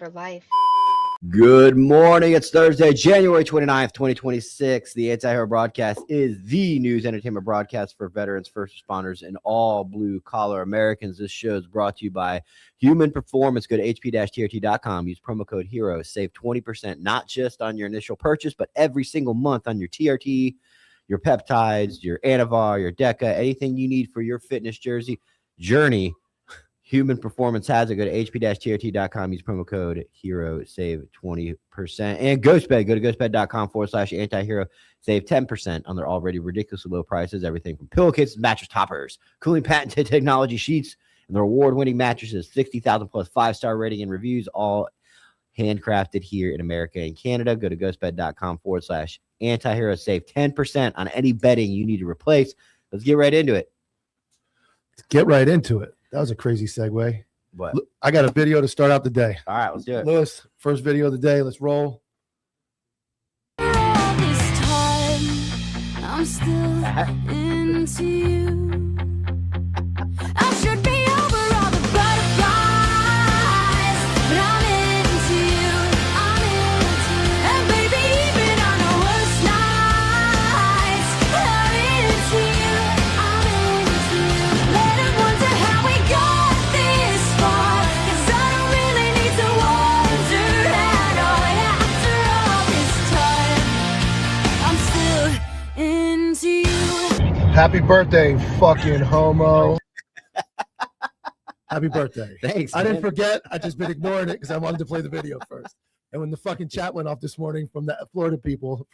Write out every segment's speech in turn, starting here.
for life. Good morning. It's Thursday, January 29th, 2026. The Anti-Hero Broadcast is the news entertainment broadcast for veterans, first responders, and all blue-collar Americans. This show is brought to you by Human Performance. Go to hp-trt.com. Use promo code HERO. Save 20%, not just on your initial purchase, but every single month on your TRT, your peptides, your Anavar, your DECA, anything you need for your fitness journey. Human Performance has it. Go to hp-trt.com. Use promo code HERO. Save 20%. And GhostBed. Go to ghostbed.com/antihero. Save 10% on their already ridiculously low prices. Everything from pillowcases, mattress toppers, cooling patented technology sheets, and their award-winning mattresses. 60,000 plus 5-star rating and reviews, all handcrafted here in America and Canada. Go to ghostbed.com/antihero. Save 10% on any bedding you need to replace. Let's get right into it. That was a crazy segue. What? I got a video to start out the day. All right, let's do it. Lewis, first video of the day. Let's roll. All this time, I'm still into you. I should be over all the butterflies, but I'm into you. I'm into you. And baby, even on the worst nights, I'm into you. I'm into you. Let them wonder how we got this far, 'cause I don't really need to wonder at all. After all this time, I'm still into you. Happy birthday, fucking homo. Happy birthday. Thanks. I didn't man. forget. I just been ignoring it because I wanted to play the video first. And when the fucking chat went off this morning from the Florida people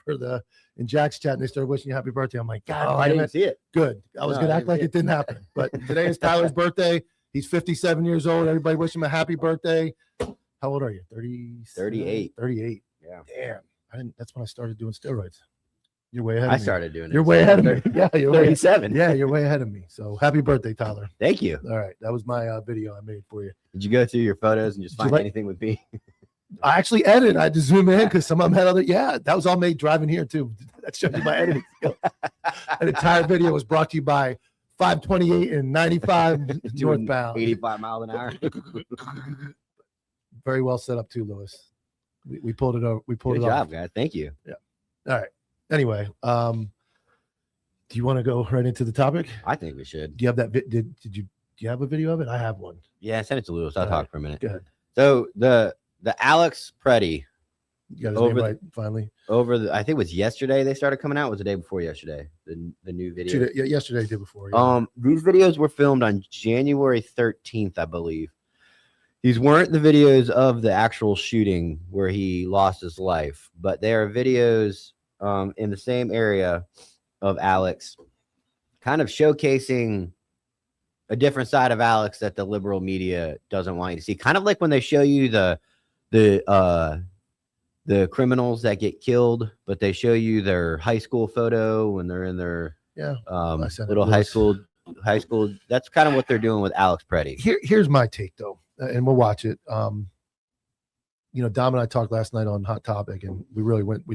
in Jack's chat, and they started wishing you happy birthday, I'm like, God, Oh, I damn didn't it. see it. Good. I was No, going to I act didn't like see it didn't happen. But today is Tyler's birthday. He's 57 years old. Everybody wish him a happy birthday. How old are you? 38. 38. Yeah. Damn. That's when I started doing steroids. You're way ahead of I me. started doing it. You're way ahead of me. Yeah, you're way 37. Yeah, you're way ahead of me. So happy birthday, Tyler. Thank you. All right. That was my video I made for you. Did you go through your photos and just Did you find like- anything with me? I actually edited. I had to zoom in because some of them had other. Yeah, that was all made driving here too. That shows you my editing skills. An entire video was brought to you by 528 and 95 Doing northbound. 85 miles an hour. Very well set up too, Lewis. We pulled it over. We pulled Good it job, off. guys. Thank you. All right. Anyway, do you want to go right into the topic? I think we should. Do you have that? Do you have a video of it? I have one. Yeah, send it to Lewis. I'll All talk right. for a minute. Go ahead. So the Alex Pretti You got his Over name the- right finally. I think it was yesterday they started coming out. It was the day before yesterday. The new video. Yesterday, day before. Yeah. These videos were filmed on January 13th, I believe. These weren't the videos of the actual shooting where he lost his life, but they are videos in the same area of Alex, kind of showcasing a different side of Alex that the liberal media doesn't want you to see. Kind of like when they show you the criminals that get killed, but they show you their high school photo when they're in their I sent it little to high Lewis. school. That's kind of what they're doing with Alex Pretti. Here's my take though, and we'll watch it. Dom and I talked last night on Hot Topic, and we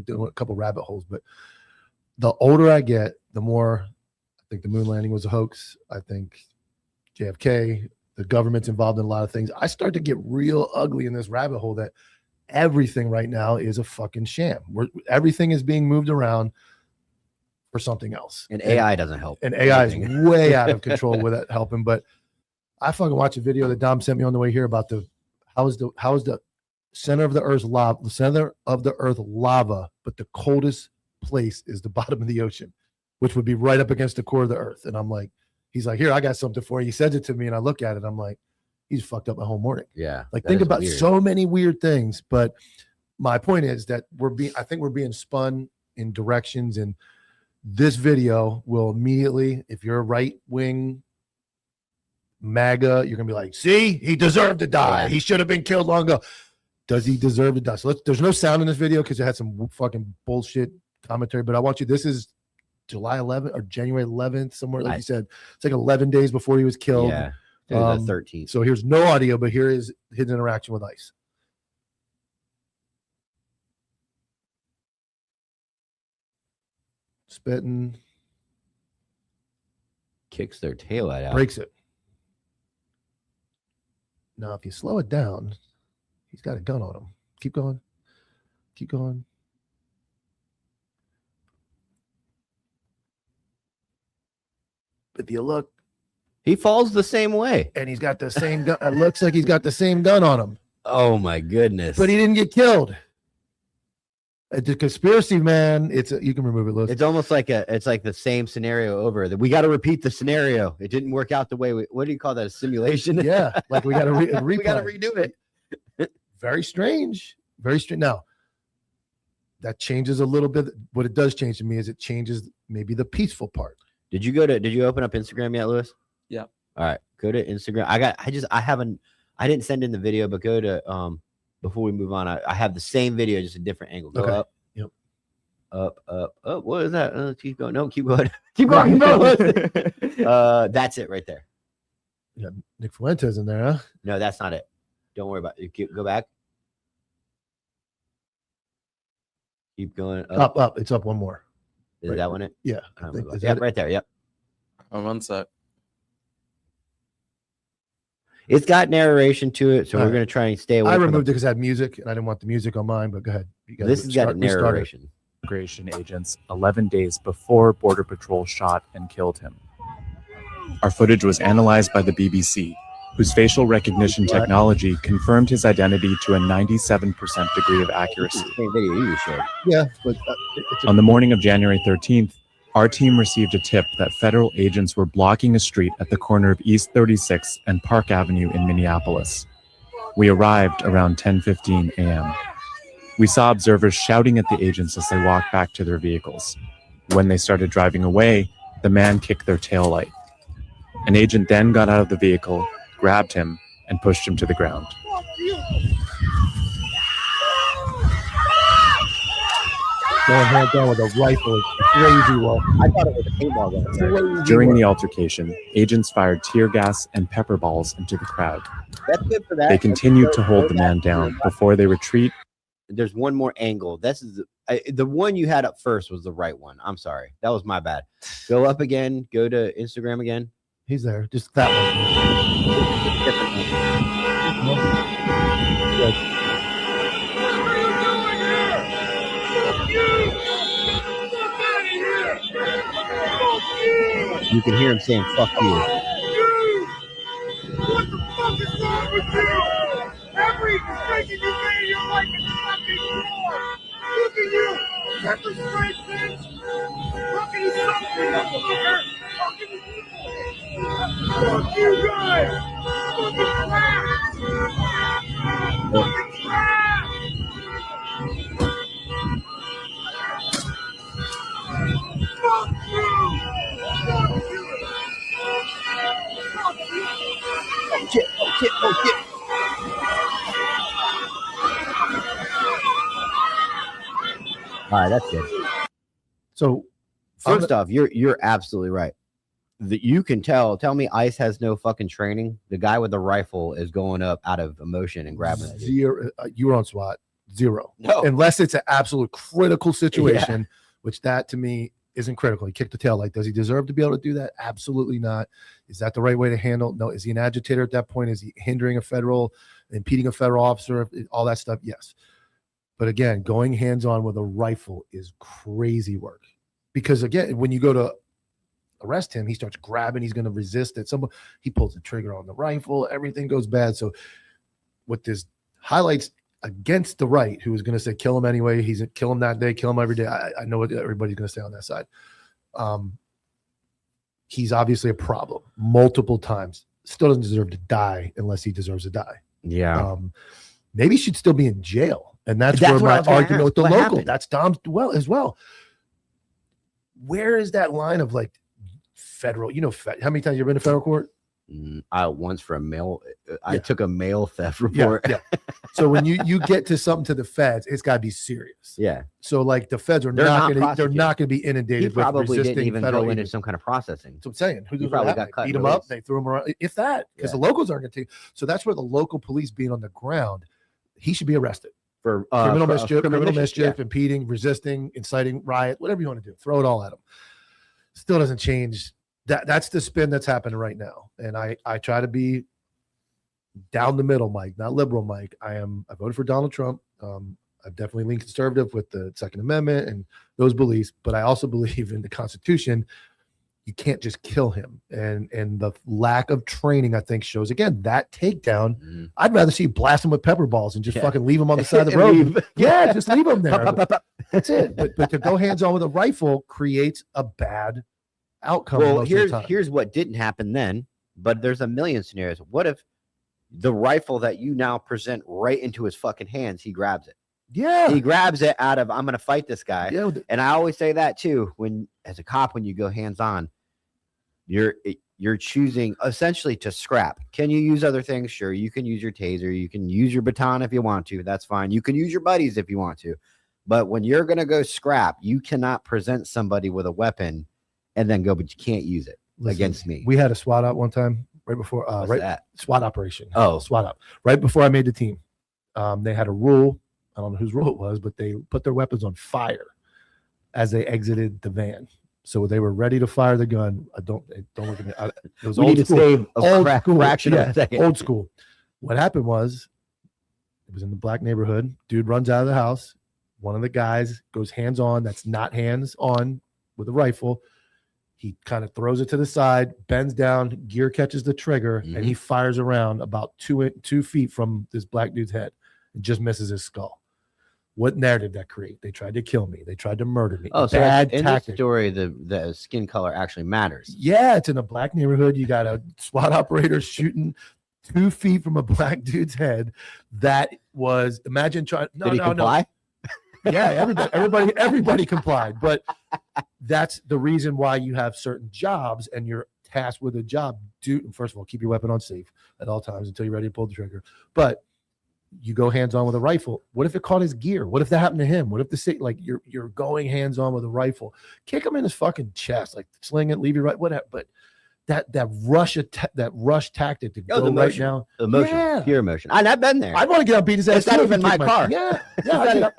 did a couple rabbit holes. But the older I get, the more I think the moon landing was a hoax. I think JFK, the government's involved in a lot of things. I start to get real ugly in this rabbit hole that everything right now is a fucking sham. Everything is being moved around for something else. And AI doesn't help. And AI is anything. way out of control with it helping. But I fucking watched a video that Dom sent me on the way here about how is the center of the earth lava, but the coldest place is the bottom of the ocean, which would be right up against the core of the earth. And I'm like, he's like, here, I got something for you. He sends it to me, and I look at it. I'm like, he's fucked up my whole morning. Yeah. Like, that think is about weird. so many weird things. But my point is that I think we're being spun in directions, and this video will immediately, if you're a right wing MAGA, you're gonna be like, see, he deserved to die. Yeah. He should have been killed long ago. Does he deserve to die? So there's no sound in this video because it had some fucking bullshit commentary. But I want you. This is July 11th or January 11th, somewhere like you said. It's like 11 days before he was killed. Yeah. It was the 13th. So here's no audio, but here is his interaction with ICE. Spitting, Kicks their taillight out. breaks it. Now, if you slow it down, He's got a gun on him. Keep going. Keep going. If you look, He falls the same way. and he's got the same gun. It looks like he's got the same gun on him, Oh my goodness. but he didn't get killed. The conspiracy, man. You can remove it, Lewis. It's almost like it's like the same scenario over. That we got to repeat the scenario. It didn't work out the way what do you call that? A simulation? Yeah, like we got to replay. We got to redo it. Very strange. Very strange. Now, that changes a little bit. What it does change to me is it changes maybe the peaceful part. Did you open up Instagram yet, Lewis? Yeah. All right. Go to Instagram. I didn't send in the video, but go to before we move on, I have the same video, just a different angle. Go Okay. up. Yep. Up. What is that? Keep going. No, keep going. Keep going. That's it right there. Yeah, Nick Fuentes in there, huh? No, that's not it. Don't worry about it. Go back. Keep going. Up. It's up one more. Is Right. that one it? Yeah. I don't think- know. is Yep, that it? right there. Yep. One sec. It's got narration to it, so All we're right. going to try and stay away I from removed it because I had music, and I didn't want the music on mine. But go ahead. You guys this has got a restart it. narration. Immigration agents 11 days before Border Patrol shot and killed him. Our footage was analyzed by the BBC, whose facial recognition technology confirmed his identity to a 97% degree of accuracy. Same video you just showed. Yeah, but it's On the morning of January 13th, our team received a tip that federal agents were blocking a street at the corner of East 36 and Park Avenue in Minneapolis. We arrived around 10:15 a.m. We saw observers shouting at the agents as they walked back to their vehicles. When they started driving away, the man kicked their taillight. An agent then got out of the vehicle, grabbed him, and pushed him to the ground. going hands down with a rifle. It's crazy. Well, I thought it was a paintball gun. During the altercation, agents fired tear gas and pepper balls into the crowd. That's good for that. They continued to hold the man down before they retreat. There's one more angle. This is the one you had up first was the right one. I'm sorry. That was my bad. Go up again. Go to Instagram again. he's there. Just that one. Different one. You can hear him saying "fuck you." What the fuck is wrong with you? Every decision you made, your life is fucking wrong. Look at you, pepper spray bitch. Look at you, something, motherfucker. Fuck you guys. Fucking trash. Fucking trash. Fuck you. Fuck you. Oh shit! Oh shit! Oh shit! All right, that's good. So First off, you're absolutely right. You can tell. Tell me, ICE has no fucking training. The guy with the rifle is going up out of emotion and grabbing it. zero. You were on SWAT. Zero. No. Unless it's an absolute critical situation, which that to me isn't critical. He kicked the tail light. Does he deserve to be able to do that? Absolutely not. Is that the right way to handle? No. Is he an agitator at that point? Is he hindering impeding a federal officer? All that stuff? Yes. But again, going hands-on with a rifle is crazy work. Because again, when you go to arrest him, he starts grabbing, he's going to resist it. He pulls the trigger on the rifle, everything goes bad. So what this highlights against the right, who is going to say kill him anyway, he's kill him that day, kill him every day. I know what everybody's going to say on that side. He's obviously a problem multiple times. Still doesn't deserve to die unless he deserves to die. Yeah. Maybe he should still be in jail. And that's That's where what I my was gonna argument ask. with the What local. happened? That's Dom's as well. Where is that line of like federal? How many times you been to federal court? I once for a mail. I Yeah. took a mail theft report. Yeah. So when you get to something to the feds, it's got to be serious. Yeah. So like the feds are They're not not going to be prosecuting. inundated He with probably resisting didn't even federal go into agents. some kind of processing. That's what I'm saying. Who He knows probably what got happened? cut Beat and him up. released. They threw him around. If that, because Yeah. the locals aren't going to take. So that's where the local police being on the ground, he should be arrested. For Criminal for, mischief, criminal mischief, yeah. impeding, resisting, inciting riot, whatever you want to do, throw it all at him. Still doesn't change. That's the spin that's happening right now. And I try to be down the middle, Mike, not liberal, Mike. I voted for Donald Trump. I've definitely leaned conservative with the Second Amendment and those beliefs, but I also believe in the Constitution. You can't just kill him. And the lack of training, I think, shows again that takedown. Mhm. I'd rather see you blast him with pepper balls and just Yeah. fucking leave him on the side of the And road. leave. Yeah, just leave him there. Pop, pop, pop, pop. That's it. But to go hands on with a rifle creates a bad outcome. Well, most of the time. here's what didn't happen then, but there's a million scenarios. What if the rifle that you now present right into his fucking hands, he grabs it? Yeah. He grabs it out of, I'm going to fight this guy. Yeah. And I always say that too, when as a cop, when you go hands on, you're choosing essentially to scrap. Can you use other things? Sure. You can use your taser. You can use your baton if you want to. That's fine. You can use your buddies if you want to. But when you're going to go scrap, you cannot present somebody with a weapon and then go, but you can't use it against me. We had a SWAT out one time right before What's that? SWAT operation. Oh. SWAT out right before I made the team. They had a rule. I don't know whose rule it was, but they put their weapons on fire as they exited the van. So they were ready to fire the gun. Don't look at me. It was We old need to school. save a Old school. fraction of Yeah, a second. old school. What happened was, it was in the black neighborhood. Dude runs out of the house. One of the guys goes hands on. That's not hands on with a rifle. He kind of throws it to the side, bends down, gear catches the trigger, and he fires around about 2 feet from this black dude's head and just misses his skull. What narrative did that create? They tried to kill me. They tried to murder me. Oh, so bad in tactic. this story, the skin color actually matters. Yeah, it's in a black neighborhood. You got a SWAT operator shooting 2 feet from a black dude's head. That was, imagine trying. No, Did he comply? Yeah, everybody complied. But that's the reason why you have certain jobs and you're tasked with a job. First of all, keep your weapon on safe at all times until you're ready to pull the trigger. But you go hands on with a rifle. What if it caught his gear? What if that happened to him? What if you're going hands on with a rifle? Kick him in his fucking chest, like sling it, leave you right, whatever. But that rush tactic to go the right motion. now. Emotion, Yeah. pure emotion. I've been there. I'd want to get out beat his ass. It's not too if he even my kicked car. Yeah. I'd get up.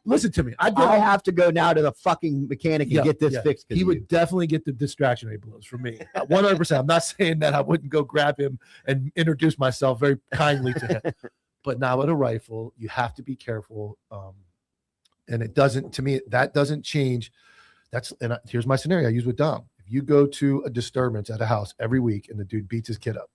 Listen to me. I have to go now to the fucking mechanic and get this fixed. He would definitely get the distraction rate blows from me. 100%. I'm not saying that I wouldn't go grab him and introduce myself very kindly to him. But now with a rifle, you have to be careful. And it doesn't, to me, that doesn't change. Here's my scenario I use with Dom. If you go to a disturbance at a house every week and the dude beats his kid up,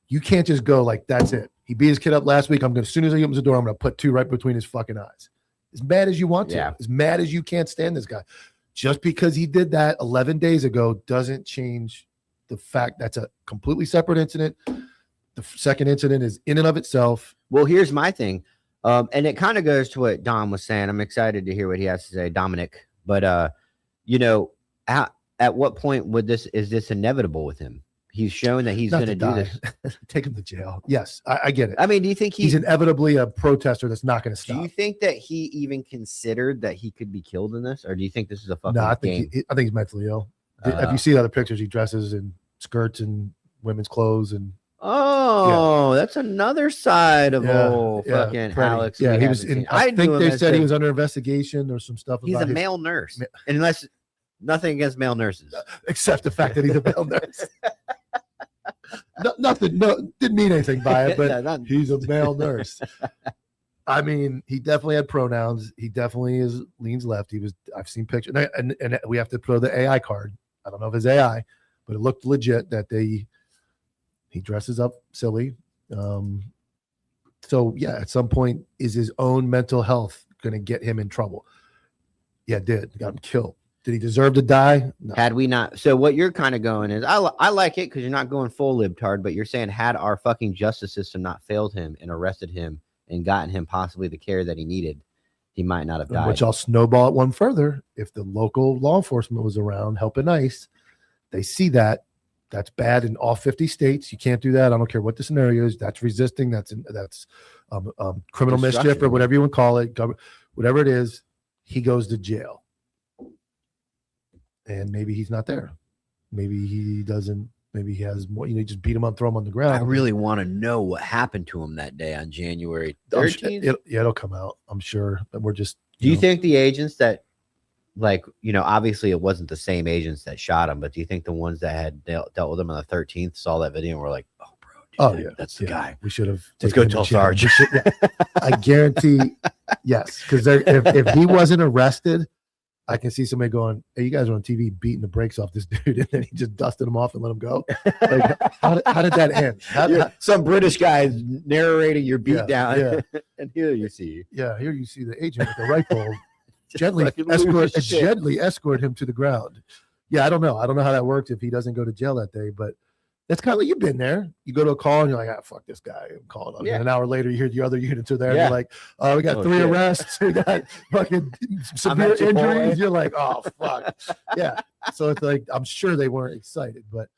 you can't just go like, that's it. He beat his kid up last week. As soon as he opens the door, I'm going to put 2 right between his fucking eyes. As mad as you want to, Yeah. as mad as you can't stand this guy. Just because he did that 11 days ago doesn't change the fact that's a completely separate incident. The second incident is in and of itself. Well, here's my thing. And it kind of goes to what Dom was saying. I'm excited to hear what he has to say, Dominic. But, at what point is this inevitable with him? He's shown that he's Not going to to do die. this. Take him to jail. Yes, I get it. I mean, do you think He's inevitably a protester that's not going to do stop. you think that he even considered that he could be killed in this? Or do you think this is a fucking No, I game? think he's mentally ill. If you see other pictures, he dresses in skirts and women's clothes and That's another side of fucking Pretti. Alex. Yeah, we he was haven't in. seen. I knew think him they as said he the- was under investigation or some stuff. He's about a his- male nurse, unless nothing against male nurses. except the fact that he's a male nurse. Nothing. No, didn't mean anything by it, but No, not- he's a male nurse. I mean, he definitely had pronouns. He definitely leans left. I've seen pictures, and we have to throw the AI card. I don't know if it's AI, but it looked legit that he dresses up silly. So yeah, at some point, is his own mental health going to get him in trouble? Yeah, it did. Got him killed. Did he deserve to die? No. Had we not, so what you're kind of going is, I like it because you're not going full libtard, but you're saying had our fucking justice system not failed him and arrested him and gotten him possibly the care that he needed, he might not have died. Which I'll snowball it one further. If the local law enforcement was around helping ICE, they see that. That's bad in all 50 states. You can't do that. I don't care what the scenario is. That's resisting. That's criminal mischief or Destruction. whatever you want to call it. Whatever it is, he goes to jail. And maybe he's not there. Maybe he doesn't. Maybe he has more. You just beat him up, throw him on the ground. I really want to know what happened to him that day on January I'm sure- 13th. it'll come out. I'm sure. But we're just. Do you think the agents that, obviously it wasn't the same agents that shot him, but do you think the ones that had dealt with him on the 13th saw that video and were like, Oh yeah, that's the guy. We should have. Let's go taken him to tell jail. Sarge. We should- yeah. I guarantee, yes, because if he wasn't arrested, I can see somebody going, "Hey, you guys are on TV beating the brakes off this dude," and then he just dusted him off and let him go. Like, how did that end? Some British guy is narrating your Yeah, beatdown, and here you see. Yeah, here you see the agent with the rifle gently Fucking lose his shit. escort him to the ground. Yeah, I don't know. I don't know how that works if he doesn't go to jail that day, but that's kind of like you've been there. You go to a call and you're like, fuck this guy. I'm calling him. Yeah. And an hour later, you hear the other units are there. And Yeah. they're like, oh, we got Oh, 3 shit. arrests. We got fucking severe at Chipotle. injuries. You're like, oh, fuck. Yeah. So it's like, I'm sure they weren't excited, but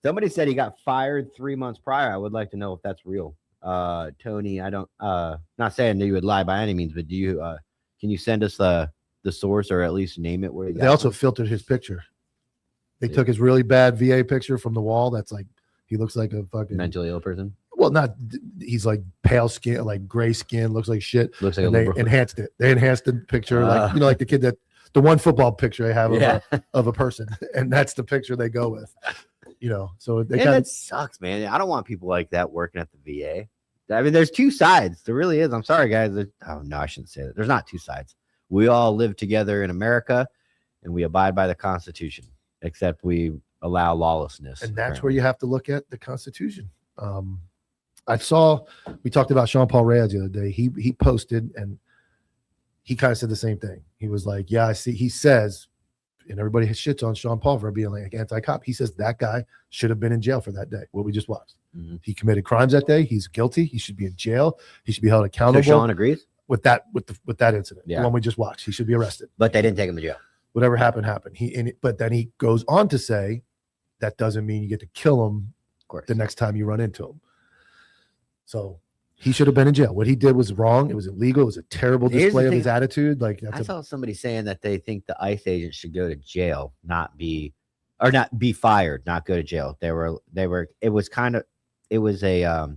Somebody said he got fired 3 months prior. I would like to know if that's real. Tony, I don't not saying that you would lie by any means, but do you can you send us the source or at least name it where you they also filtered his picture. They took his really bad VA picture from the wall. That's like, he looks like a fucking mentally ill person? well, not he's like pale skin, like gray skin, looks like shit. Looks like a And they liberal. enhanced it. They enhanced the picture, like like the kid that the one football picture they have of a person, and that's the picture they go with. So they And kind that sucks, man. I don't want people like that working at the VA. I mean, there's two sides. There really is. I'm sorry, guys. Oh no, I shouldn't say that. There's not two sides. We all live together in America, and we abide by the Constitution, except we allow lawlessness. and that's where you have to look at the Constitution. I saw we talked about Sean Paul Reyes the other day. He posted and he kind of said the same thing. He was like, "Yeah, I see." He says, and everybody shits on Sean Paul for being like anti-cop. He says that guy should have been in jail for that day. What we just watched. Mhm. He committed crimes that day. He's guilty. He should be in jail. He should be held So accountable. Sean agrees, with that incident, Yeah. the one we just watched. He should be arrested. but they didn't take him to jail. Whatever happened, happened. But then he goes on to say that doesn't mean you get to kill him Of course. the next time you run into him. So he should have been in jail. What he did was wrong. It was illegal. It was a terrible Here's the display of thing. his attitude. Like I that's saw somebody saying that they think the ICE agent should go to jail, not be fired, not go to jail. It was a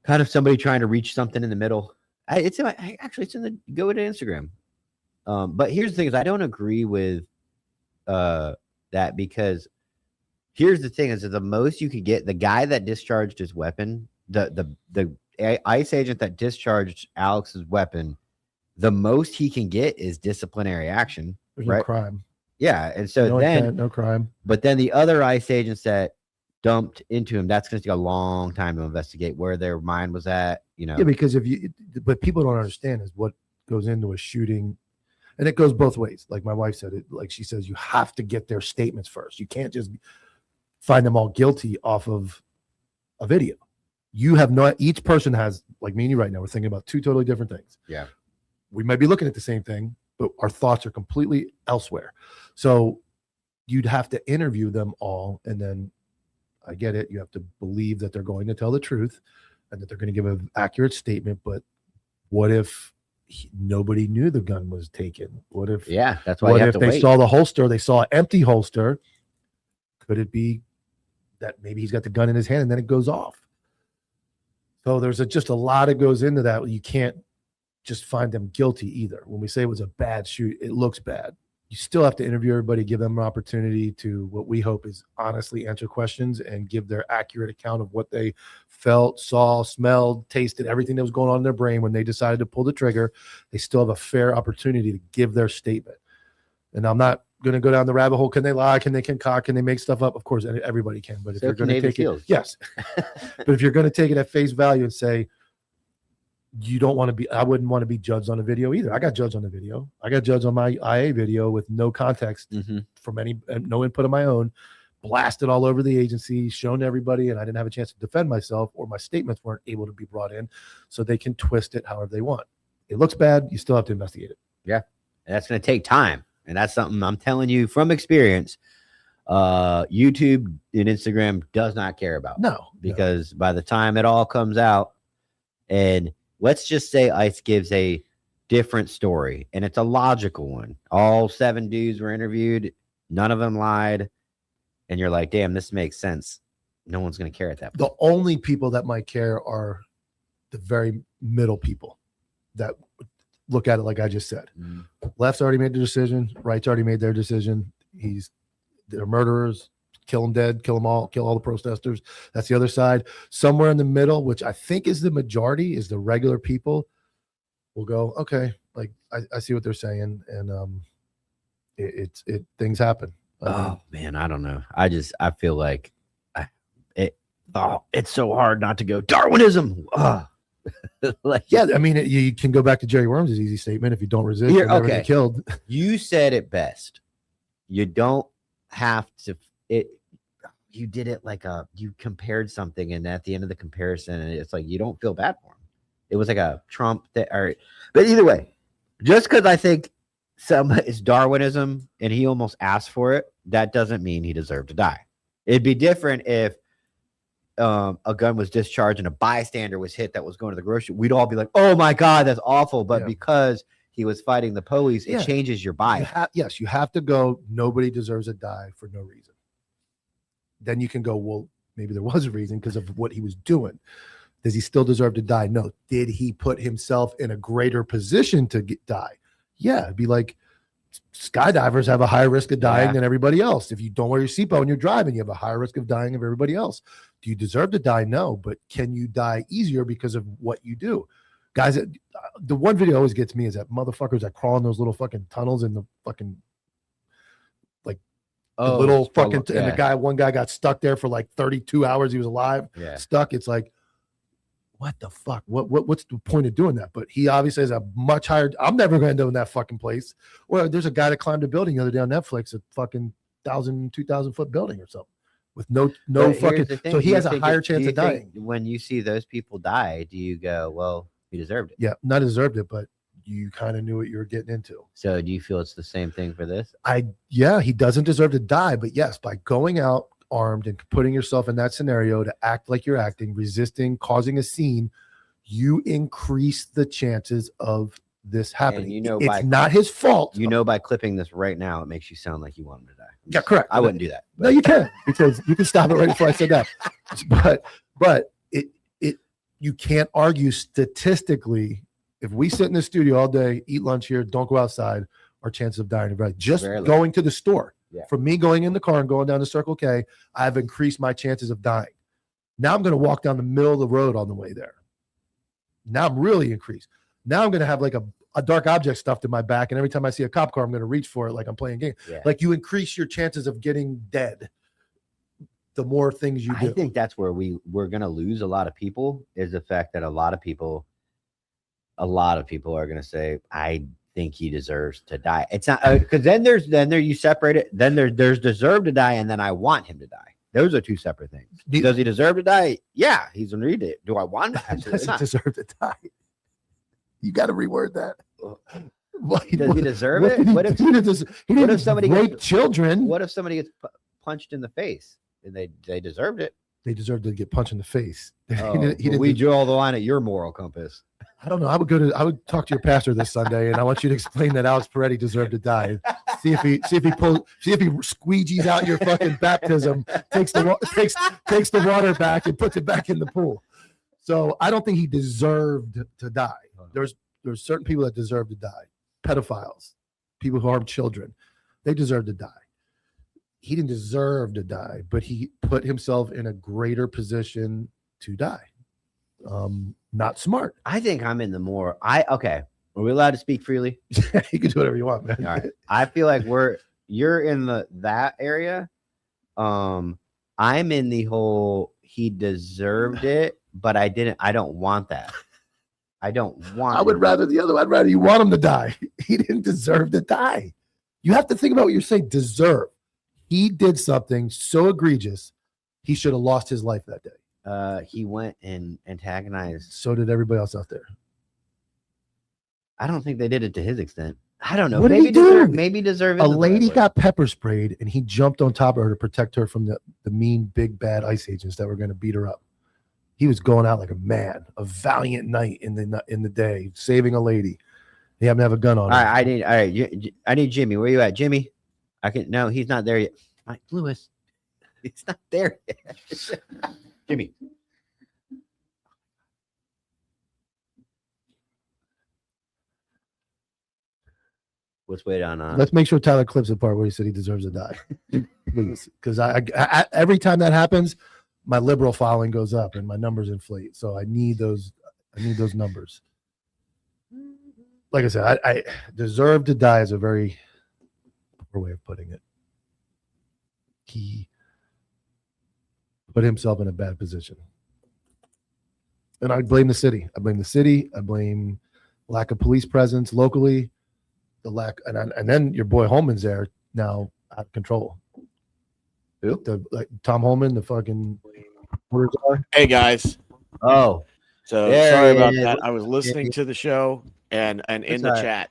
kind of somebody trying to reach something in the middle. It's in the go to Instagram. But here's the thing: is I don't agree with that, because here's the thing: is that the most you could get, the guy that discharged his weapon, the ICE agent that discharged Alex's weapon, the most he can get is disciplinary action. there's no right. crime. Yeah, and so No then, intent, no crime. but then the other ICE agents that dumped into him, that's going to take a long time to investigate where their mind was at. Yeah, because but people don't understand is what goes into a shooting, and it goes both ways. Like my wife said it, like she says, you have to get their statements first. You can't just find them all guilty off of a video. You have each person has, like me and you right now, we're thinking about two totally different things. Yeah. We might be looking at the same thing, but our thoughts are completely elsewhere. So you'd have to interview them all, and then I get it. You have to believe that they're going to tell the truth and that they're going to give an accurate statement. But what if nobody knew the gun was taken? What if? Yeah, that's why What you have if to they wait. saw the holster? They saw an empty holster. Could it be that maybe he's got the gun in his hand and then it goes off? So there's just a lot that goes into that. You can't just find them guilty either. When we say it was a bad shoot, it looks bad. You still have to interview everybody, give them an opportunity to what we hope is honestly answer questions and give their accurate account of what they felt, saw, smelled, tasted, everything that was going on in their brain when they decided to pull the trigger. They still have a fair opportunity to give their statement. And I'm not going to go down the rabbit hole. Can they lie? Can they concoct? Can they make stuff up? Of course, everybody can. But if So you're can going to Navy take it, SEALs. yes. But if you're going to take it at face value and say, you don't want to be, I wouldn't want to be judged on a video either. I got judged on the video. I got judged on my IA video with no context Mhm. from no input of my own, blasted all over the agency, shown to everybody, and I didn't have a chance to defend myself, or my statements weren't able to be brought in, so they can twist it however they want. It looks bad. You still have to investigate it. And that's going to take time, and that's something I'm telling you from experience. YouTube and Instagram does not care about. No, Because by the time it all comes out, and let's just say ICE gives a different story, and it's a logical one. All 7 dudes were interviewed, none of them lied, and you're like, damn, this makes sense. No one's going to care at that point. the only people that might care are the very middle people that look at it like I just said. Mhm. Left's already made the decision. Right's already made their decision. They're murderers. kill them dead, kill them all, kill all the protesters. That's the other side. Somewhere in the middle, which I think is the majority, is the regular people will go, okay, like I see what they're saying, and things happen. Oh man, I don't know. I feel like it's so hard not to go Darwinism. Like, yeah, I mean, you can go back to Jerry Worm's easy statement: if you don't resist, you're never gonna get killed. You said it best. You don't have to. You did it like you compared something, and at the end of the comparison, it's like you don't feel bad for him. It was like a Trump but either way, just because I think it's Darwinism and he almost asked for it, that doesn't mean he deserved to die. It'd be different if a gun was discharged and a bystander was hit that was going to the grocery. We'd all be like, "Oh my God, that's awful!" But because he was fighting the police, it changes your bias. Yes, you have to go. Nobody deserves to die for no reason. Then you can go, well, maybe there was a reason because of what he was doing. Does he still deserve to die? No. Did he put himself in a greater position to die? Yeah, it'd be like skydivers have a higher risk of dying than everybody else. If you don't wear your seatbelt when you're driving, you have a higher risk of dying of everybody else. Do you deserve to die? No, but can you die easier because of what you do? Guys, the one video always gets me is that motherfuckers that crawl in those little fucking tunnels in the fucking little fucking and one guy got stuck there for like 32 hours. He was alive, stuck. It's like, what the fuck? What's the point of doing that? But he obviously has a much higher. I'm never going to go in that fucking place. Well, there's a guy that climbed a building the other day on Netflix, a fucking 2,000 foot building or something with no fucking. So he has a higher chance of dying. When you see those people die, do you go, well, he deserved it? Yeah, not deserved it, but you kind of knew what you were getting into. So do you feel it's the same thing for this? He doesn't deserve to die, but yes, by going out armed and putting yourself in that scenario to act like you're acting, resisting, causing a scene, you increase the chances of this happening. And it's not his fault. By clipping this right now, it makes you sound like you want him to die. Yeah, correct. I wouldn't do that. No, you can, because you can stop it right before I said that. But you can't argue statistically. If we sit in the studio all day, eat lunch here, don't go outside, our chances of dying are very. Just going to the store. Yeah. From me going in the car and going down to Circle K, I've increased my chances of dying. Now I'm going to walk down the middle of the road on the way there. Now I'm really increased. Now I'm going to have like a dark object stuffed in my back, and every time I see a cop car, I'm going to reach for it like I'm playing a game. Yeah. Like you increase your chances of getting dead the more things you do. I think that's where we're going to lose a lot of people, is the fact that a lot of people are going to say, I think he deserves to die. It's not because then you separate it. Then there's deserve to die, and then I want him to die. Those are two separate things. Does he deserve to die? Yeah, he's gonna read it. Do I want him? Does he deserve to die? You got to reword that. Does he deserve it? What if somebody rape children? What if somebody gets punched in the face and they deserved it? They deserve to get punched in the face. We draw the line at your moral compass. I don't know. I would talk to your pastor this Sunday, and I want you to explain that Alex Pretti deserved to die. See if he squeegees out your fucking baptism, takes the water back and puts it back in the pool. So I don't think he deserved to die. There's certain people that deserve to die. Pedophiles, people who harm children, they deserve to die. He didn't deserve to die, but he put himself in a greater position to die. Not smart. I think I'm in the more. Okay. Are we allowed to speak freely? You can do whatever you want, man. All right. I feel like you're in that area. I'm in the whole he deserved it, but I don't want that. I would rather the other. I'd rather you want him to die. He didn't deserve to die. You have to think about what you're saying. Deserve. He did something so egregious, he should have lost his life that day. He went and antagonized. So did everybody else out there. I don't think they did it to his extent. I don't know. What did he do? Maybe deserve it. A lady got pepper sprayed, and he jumped on top of her to protect her from the mean, big, bad ICE agents that were going to beat her up. He was going out like a man, a valiant knight in the day, saving a lady. He happened to have a gun on him. All right. I need Jimmy. Where you at, Jimmy? No, he's not there yet. Mike Lewis, he's not there yet. Jimmy. Let's wait on. Let's make sure Tyler clips the part where he said he deserves to die. please, because I every time that happens, my liberal following goes up and my numbers inflate. So I need those. I need those numbers. Like I said, I deserve to die is a very poor way of putting it. He put himself in a bad position. And I blame the city. I blame lack of police presence locally, the lack, and then your boy Holman's there now out of control. Who? Tom Holman, the fucking Hey guys. Oh, So There sorry he about is. that. I was listening to the show and in That's the all right. chat.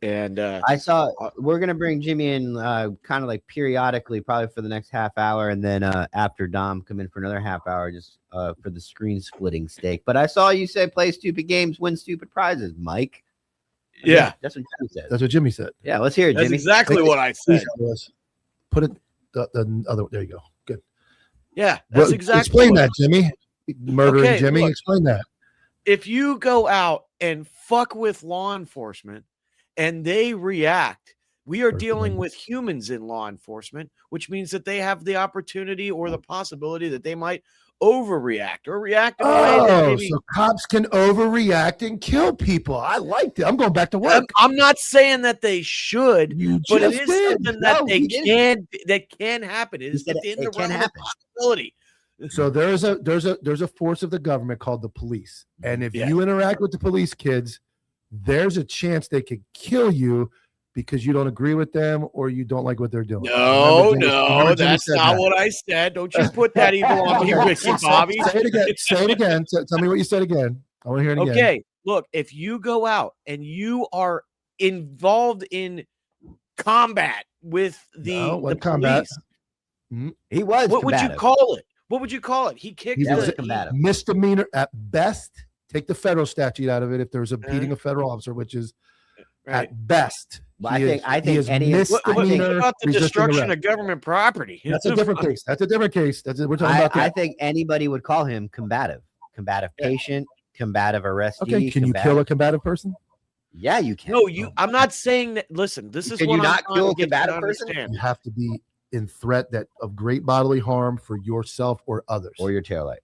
And I saw we're gonna bring Jimmy in kind of like periodically, probably for the next half hour, and then after Dom come in for another half hour, just for the screen splitting stake. But I saw you say play stupid games, win stupid prizes, Mike. yeah, That's what Jimmy said. That's what Jimmy said. Yeah, let's hear it, that's Jimmy. exactly what I said. Put it the other. There you go. Good. Yeah, that's Well, exactly explain what that, Jimmy. Murdering Okay, Jimmy. look. Explain that. If you go out and fuck with law enforcement and they react, we are dealing with humans in law enforcement, which means that they have the opportunity or the possibility that they might overreact or react in a way that maybe. So cops can overreact and kill people. I liked it. I'm going back to work. I'm not saying that they should, You but it just is did. something that No, they he didn't. can happen. It is said within it the can realm of happen. possibility. So there's a force of the government called the police, and if Yeah. you interact with the police kids, there's a chance they could kill you because you don't agree with them or you don't like what they're doing. No, Remember Jimmy that's said not that. what I said. Don't you put that evil on me, Ricky Bobby. Say it again. Say it again. Tell me what you said again. I want to hear it again. Okay, look, if you go out and you are involved in combat with the what police, combat? He was. what would you combative. call it? What would you call it? He kicked He That was the combative. Misdemeanor at best. Take the federal statute out of it if there's a beating a federal officer, which is right. at best. Well, he is- I he think is any of- What misdemeanor about the resisting destruction arrest. of government property? That's a different case. That's a different case. We're talking about I that. think anybody would call him combative patient, combative arrestee. Okay, can you kill a combative person? Yeah, you can. No, I'm not saying that. Listen, this is Can what you I'm not trying kill to a get you to combative person? understand. You have to be in threat of great bodily harm for yourself or others. Or your taillight.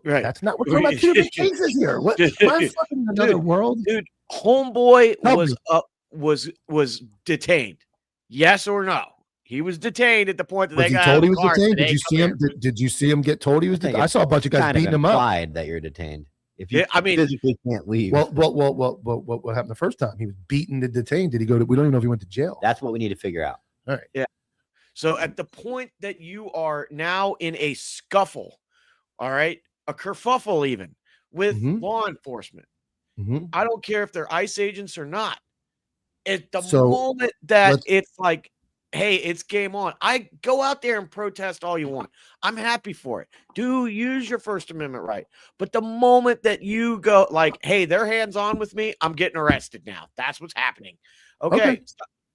Right. That's not. We're talking about two different cases here. What? Am I fucking in another world? Dude, homeboy Help was detained. Yes or no? He was detained at the point that Was they he got told out he of was the car and detained? said, Did you "Hey, see come him? here." Did you see him get told he was I think detained? I saw a bunch of guys Kind of beating him up. implied that you're detained. If you Yeah, I mean- physically can't leave, Well, what happened the first time? He was beaten and detained. Did he go to? We don't even know if he went to jail. that's what we need to figure out. So at the point that you are now in a scuffle, all right, a kerfuffle even with Mhm. law enforcement, Mhm. I don't care if they're ICE agents or not. At the So, moment that let's- it's like, hey, it's game on, I go out there and protest all you want. I'm happy for it. Do use your First Amendment right. But the moment that you go like, hey, they're hands on with me, I'm getting arrested now. That's what's happening. Okay. Okay.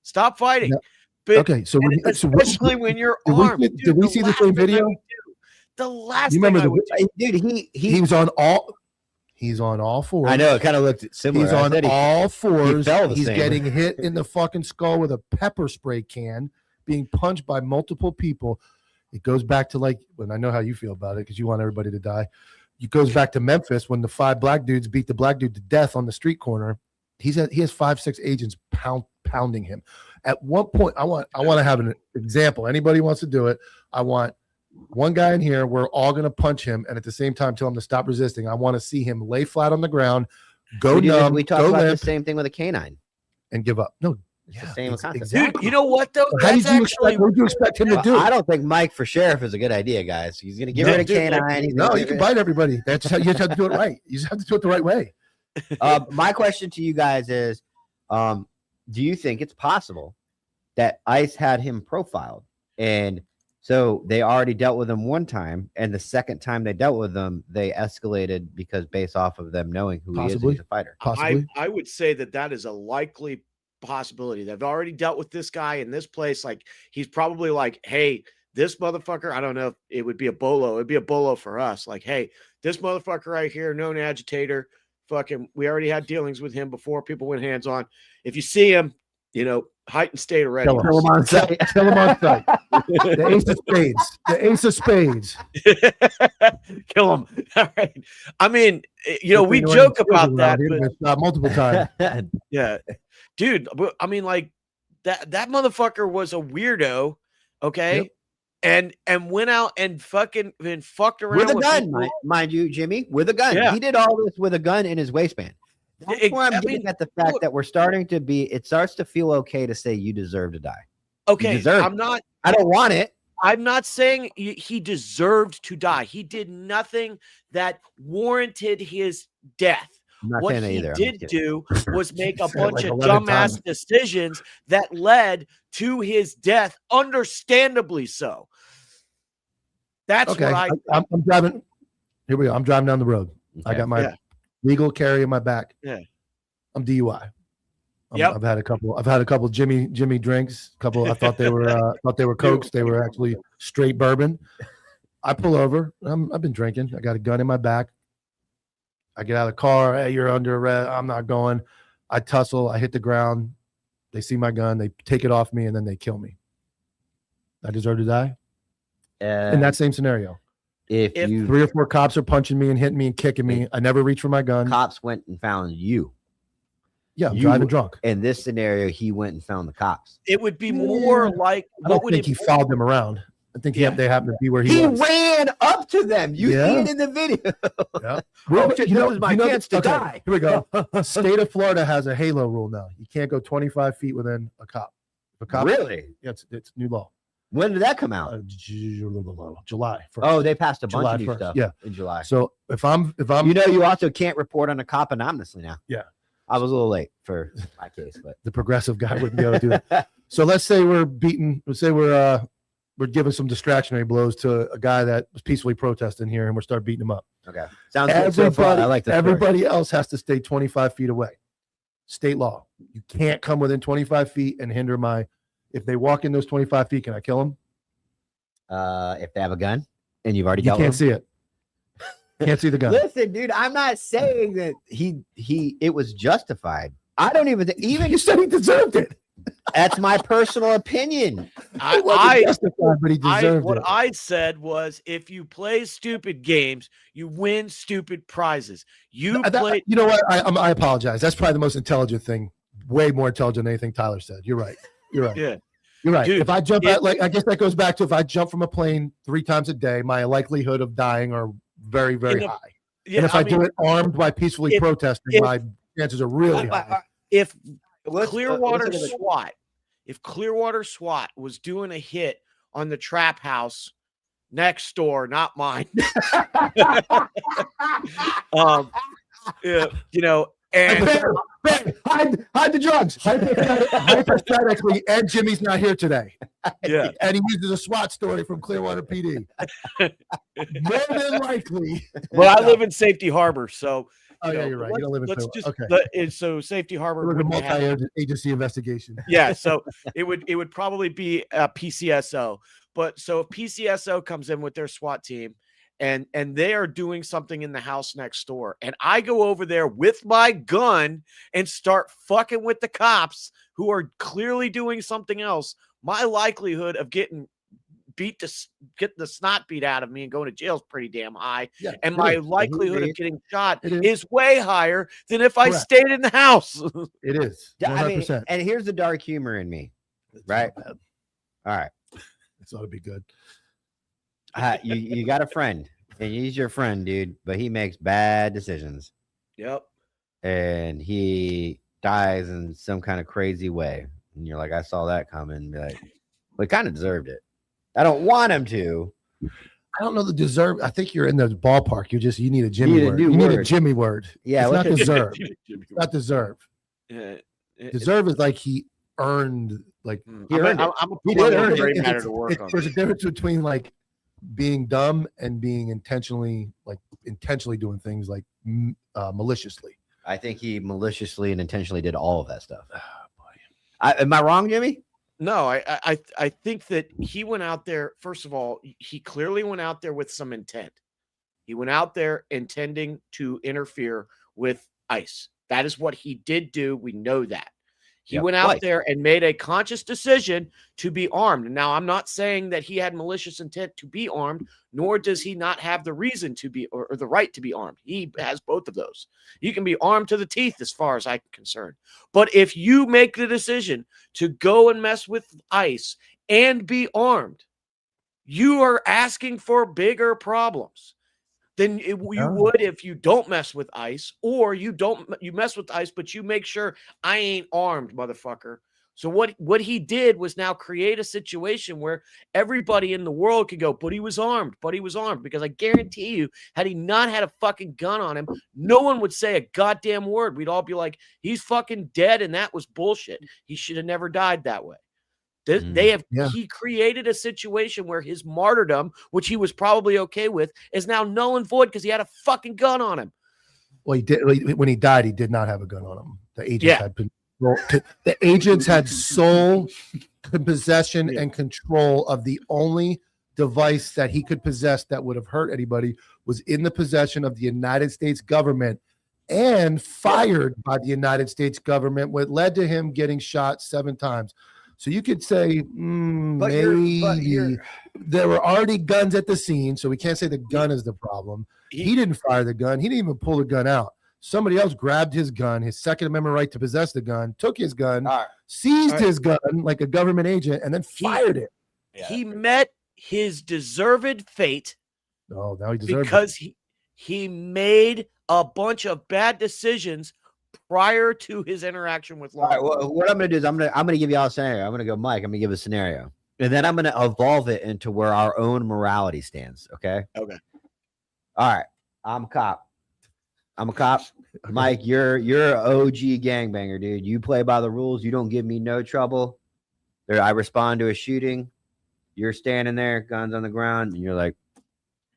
Stop fighting. Yeah. But Okay, so when, especially when you're did we armed. see- did we see the last same thing I video? would do- The last You thing remember I the would do. Dude, he was on all. He's on all fours. I know it kind of looked similar. He's I on said he- all fours. fell the He's same. getting hit in the fucking skull with a pepper spray can, being punched by multiple people. It goes back to like, when I know how you feel about it because you want everybody to die. It goes back to Memphis when the 5 black dudes beat the black dude to death on the street corner. He has 5-6 agents pounding him. At one point, I want to have an example. Anybody wants to do it? I want one guy in here. We're all going to punch him, and at the same time, tell him to stop resisting. I want to see him lay flat on the ground, go we, do this- numb, we talked go about limp, the same thing with a canine. and give up. No, It's the same concept. exactly. Dude, you know what though? How That's did you actually expect? What did you expect him to Well, do? I don't think Mike for sheriff is a good idea, guys. He's going to get No, rid of dude, canine. He's No, gonna you get can rid- bite everybody. That's how you just have to do it right. You just have to do it the right way. My question to you guys is, do you think it's possible that ICE had him profiled, and so they already dealt with him one time, and the second time they dealt with him, they escalated because based off of them knowing who he Possibly. is as a fighter? Possibly. I would say that is a likely possibility. They've already dealt with this guy in this place. Like he's probably like, hey, this motherfucker, I don't know if it would be a bolo. It'd be a bolo for us. Like, hey, this motherfucker right here, known agitator, fucking, we already had dealings with him before people went hands on. If you see him, heightened state of Kill readiness. him on sight. Kill him on sight. The ace of spades. The ace of spades. Kill him. All right. I mean, we There joke ain't about children that, around here, but but it's not multiple times. yeah, dude. I mean, like that motherfucker was a weirdo. Okay. Yep. And went out and fucked around With a gun, people. mind you, Jimmy, with a gun. Yeah. He did all this with a gun in his waistband. That's where I'm getting at the fact look- that it starts to feel okay to say you deserve to die. Okay, deserve I'm it. not. I don't want it. I'm not saying he deserved to die. He did nothing that warranted his death. I'm not What saying that he either. I'm did just kidding. do was make a Said it bunch like of 11 dumbass times. decisions that led to his death, understandably so. That's Okay. what I'm driving. Here we go. I'm driving down the road. I Okay. got my Yeah. legal carry in my back. Yeah. I'm DUI. Yep. I've had a couple Jimmy drinks. I thought they were Cokes. They were actually straight bourbon. I pull over. I've been drinking. I got a gun in my back. I get out of the car. Hey, you're under arrest. I'm not going. I tussle. I hit the ground. They see my gun. They take it off me, and then they kill me. I deserve to die in that same scenario. If 3 or 4 cops are punching me and hitting me and kicking me, I never reach for my gun. cops went and found you. Yeah, I'm you- driving drunk. In this scenario, he went and found the cops. it would be more like I what don't would think it he followed them around. I think they happened to be where he He was. ran up to them. You Yeah. see it in the video. Yeah. Oh, shit, this was my chance to okay, die. Here we go. State of Florida has a halo rule now. You can't go 25 feet within a cop. If a cop, Really? Yeah, it's new law. When did that come out? July 1st. Oh, they passed a bunch July of new 1st, stuff yeah. in July. So if I'm You also can't report on a cop anonymously now. Yeah. I was a little late for my case, but the progressive guy wouldn't be able to do that. So let's say we're giving some distractionary blows to a guy that was peacefully protesting here, and we'll start beating him up. okay. Sounds good so far. I like that. Everybody else has to stay 25 feet away. State law. You can't come within 25 feet and hinder if they walk in those 25 feet, can I kill them? If they have a gun and you've already You dealt can't with see it. Can't see the gun. Listen, dude, I'm not saying that it was justified. I don't even even You said he deserved it. that's my personal opinion. It wasn't justified, but he deserved what it. I said was, if you play stupid games, you win stupid prizes. You play. You know what? I apologize. That's probably the most intelligent thing. Way more intelligent than anything Tyler said. You're right. You're right. Yeah. You're right. Dude, if I jump out, I guess that goes back to if I jump from a plane 3 times a day, my likelihood of dying are very, very high. Yeah, And if I do it armed by peacefully protesting, my chances are really high. If Let's Clearwater look at the- SWAT, if Clearwater SWAT was doing a hit on the trap house next door, not mine, yeah, and Ben, hide the drugs. Hypothetically, Ed Jimmy's not here today. yeah, And he uses a SWAT story from Clearwater PD. More than likely. but I live in Safety Harbor, so Oh, yeah, you're right. You don't live in let's Clearwater. just Okay. so Safety Harbor It was a wouldn't have- multi-agency investigation. yeah, so it would probably be a PCSO. But so if PCSO comes in with their SWAT team and they are doing something in the house next door, and I go over there with my gun and start fucking with the cops who are clearly doing something else, my likelihood of getting the snot beat out of me and going to jail is pretty damn high. Yeah, And it my is. likelihood of getting shot It is. is way higher than if I Correct. stayed in the house. It is. Yeah, I mean, 100%. and here's the dark humor in me. Right. All right. This ought to be good. You got a friend, and he's your friend, dude, but he makes bad decisions, Yep. and he dies in some kind of crazy way. And you're like, I saw that coming. Be like, well, he kind of deserved it. I don't want him to. I don't know the deserve. I think you're in the ballpark. You need a Jimmy Need a word. new You need a word. Jimmy word. Yeah, it's what's not a- deserve. It's not deserve. Yeah. Deserve is like he earned. Like He earned it. I'm a he plug did earn and it. gray It's- matter to work on. There's a difference between like being dumb and being intentionally doing things like maliciously. I think he maliciously and intentionally did all of that stuff. Oh, Am I wrong, Jimmy? No, I think that he went out there. First of all, he clearly went out there with some intent. He went out there intending to interfere with ICE. That is what he did do. We know that. He Yep, went out twice. there and made a conscious decision to be armed. Now, I'm not saying that he had malicious intent to be armed, nor does he not have the reason to be or the right to be armed. He has both of those. You can be armed to the teeth as far as I'm concerned. But if you make the decision to go and mess with ICE and be armed, you are asking for bigger problems than you would if you don't mess with ICE, or you mess with ICE, but you make sure I ain't armed, motherfucker. So what he did was now create a situation where everybody in the world could go, but he was armed, because I guarantee you, had he not had a fucking gun on him, no one would say a goddamn word. We'd all be like, he's fucking dead, and that was bullshit. He should have never died that way. He created a situation where his martyrdom, which he was probably okay with, is now null and void because he had a fucking gun on him. Well, he did when he died. He did not have a gun on him. The agents had the agents had sole possession and control of the only device that he could possess that would have hurt anybody was in the possession of the United States government and fired by the United States government, what led to him getting shot 7 times. So you could say maybe there were already guns at the scene, so we can't say the gun is the problem. He didn't fire the gun. He didn't even pull the gun out. Somebody else grabbed his gun, his Second Amendment right to possess the gun, took his gun, seized his gun like a government agent, and then fired it. He met his deserved fate. Oh, now he deserves because he made a bunch of bad decisions prior to his interaction with law. All right, well, what I'm going to do is I'm going to give y'all a scenario. I'm going to go, Mike. I'm going to give a scenario, and then I'm going to evolve it into where our own morality stands. Okay. Okay. All right. I'm a cop. Mike, you're an OG gangbanger, dude. You play by the rules. You don't give me no trouble. I respond to a shooting. You're standing there, guns on the ground, and you're like,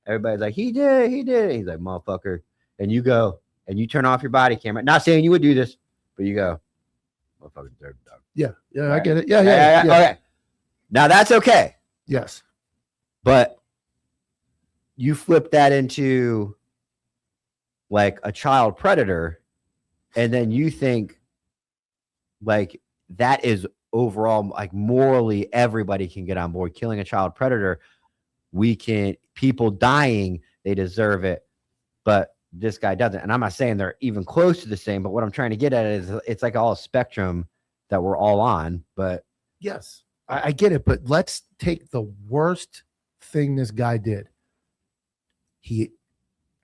everybody's like, he did. He's like, motherfucker. And you go, and you turn off your body camera. Not saying you would do this, but you go, motherfucker, dog. Yeah, Right. I get it. Yeah. Okay. Now that's okay. Yes. But you flip that into like a child predator, and then you think like that is overall like morally everybody can get on board. Killing a child predator, people dying, they deserve it, but this guy doesn't. And I'm not saying they're even close to the same, but what I'm trying to get at is it's like all a spectrum that we're all on. But yes, I get it. But let's take the worst thing this guy did. He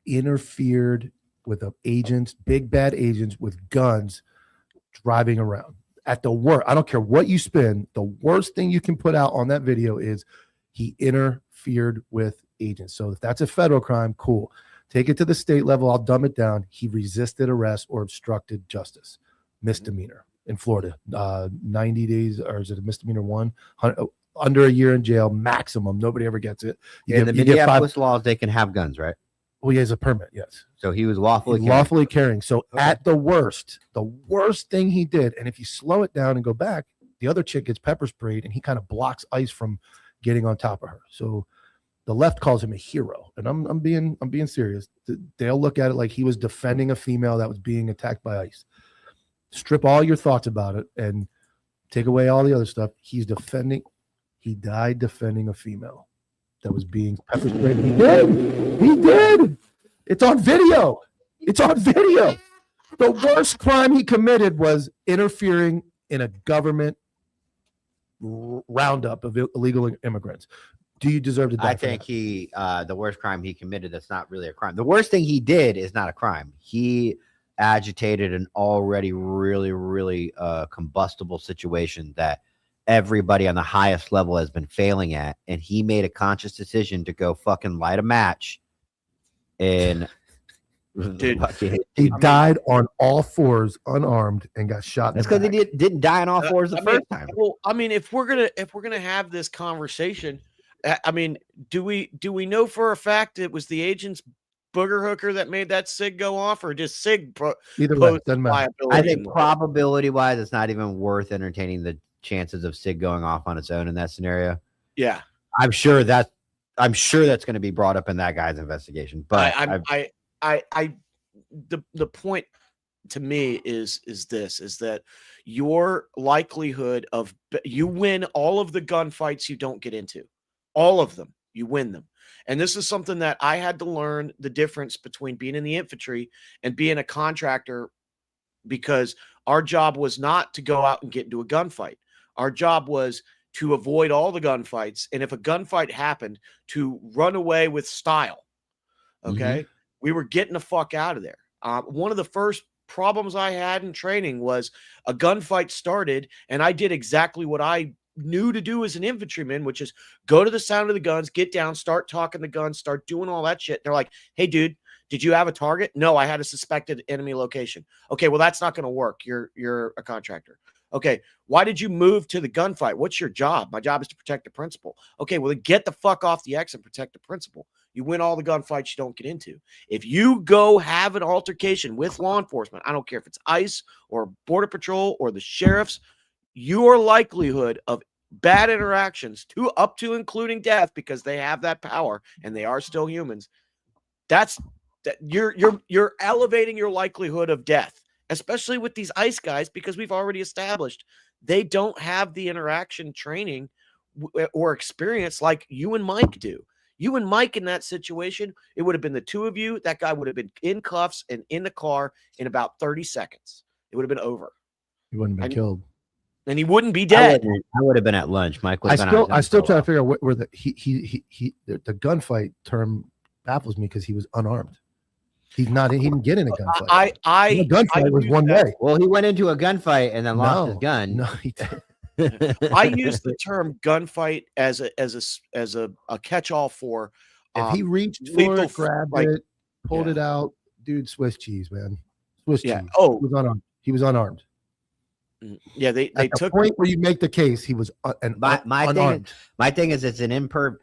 interfered with agents, big bad agents with guns driving around. At the worst, I don't care what you spin, the worst thing you can put out on that video is he interfered with agents. So if that's a federal crime, cool. Take it to the state level. I'll dumb it down. He resisted arrest or obstructed justice. Misdemeanor in Florida. 90 days, or is it a misdemeanor 1? Under a year in jail, maximum. Nobody ever gets it. In the Minneapolis laws, they can have guns, right? Well, he has a permit, yes. So he was lawfully carrying. So at the worst thing he did, and if you slow it down and go back, the other chick gets pepper sprayed, and he kind of blocks ICE from getting on top of her. So the left calls him a hero, and I'm being serious. They'll look at it like he was defending a female that was being attacked by ICE. Strip all your thoughts about it and take away all the other stuff. He died defending a female that was being pepper sprayed. He did. It's on video. The worst crime he committed was interfering in a government roundup of illegal immigrants. Do you deserve to die? I think the worst crime he committed, that's not really a crime. The worst thing he did is not a crime. He agitated an already really, really combustible situation that everybody on the highest level has been failing at. And he made a conscious decision to go fucking light a match. And Dude, he died on all fours, unarmed, and got shot. That's because he didn't die on all fours the first time. Well, I mean, if we're gonna have this conversation, I mean, do we know for a fact it was the agent's booger hooker that made that SIG go off, or just SIG either way, doesn't matter. I think probability wise, it's not even worth entertaining the chances of SIG going off on its own in that scenario. Yeah, I'm sure that's going to be brought up in that guy's investigation. But the point to me is that your likelihood of you win all of the gunfights you don't get into, all of them, you win them. And this is something that I had to learn the difference between being in the infantry and being a contractor, because our job was not to go out and get into a gunfight. Our job was to avoid all the gunfights. And if a gunfight happened, to run away with style. Okay. We were getting the fuck out of there. One of the first problems I had in training was a gunfight started, and I did exactly what I knew to do as an infantryman, which is go to the sound of the guns, get down, start talking the guns, start doing all that shit. They're like, hey, dude, did you have a target? No, I had a suspected enemy location. Okay, well, that's not going to work. You're a contractor. Okay, why did you move to the gunfight? What's your job? My job is to protect the principal. Okay, well, then get the fuck off the X and protect the principal. You win all the gunfights you don't get into. If you go have an altercation with law enforcement, I don't care if it's ICE or Border Patrol or the sheriffs, your likelihood of bad interactions up to including death, because they have that power and they are still humans, you're elevating your likelihood of death, especially with these ICE guys, because we've already established they don't have the interaction training or experience like you and Mike do. You and Mike in that situation, it would have been the two of you. That guy would have been in cuffs and in the car in about 30 seconds. It would have been over. He wouldn't have been killed. And he wouldn't be dead. I would have been at lunch. Mike was I still try to figure out where the gunfight term baffles me, because he was unarmed. He didn't get in a gunfight. The gunfight was one way. Well, he went into a gunfight and then lost his gun. No, he didn't. I use the term gunfight as a catch-all for if he reached for it, grabbed it, pulled it out, dude, Swiss cheese, man. Swiss cheese. Oh, he was unarmed. Yeah, they At took the point where you make the case, he was unarmed. My thing is, it's an imperv.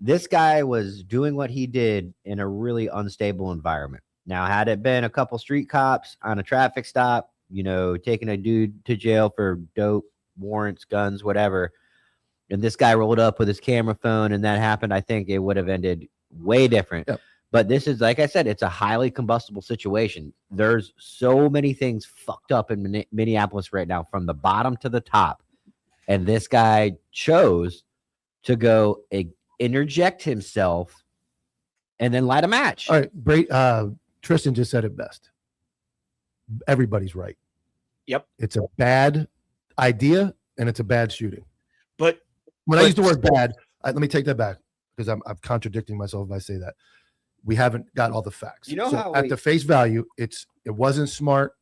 This guy was doing what he did in a really unstable environment. Now, had it been a couple street cops on a traffic stop, taking a dude to jail for dope, warrants, guns, whatever, and this guy rolled up with his camera phone and that happened, I think it would have ended way different. Yep. But this is, like I said, it's a highly combustible situation. There's so many things fucked up in Minneapolis right now, from the bottom to the top. And this guy chose to go interject himself and then light a match. All right. Tristan just said it best. Everybody's right. Yep. It's a bad idea and it's a bad shooting. But when I use the word bad, let me take that back, because I'm contradicting myself if I say that. We haven't got all the facts. At the face value, it wasn't smart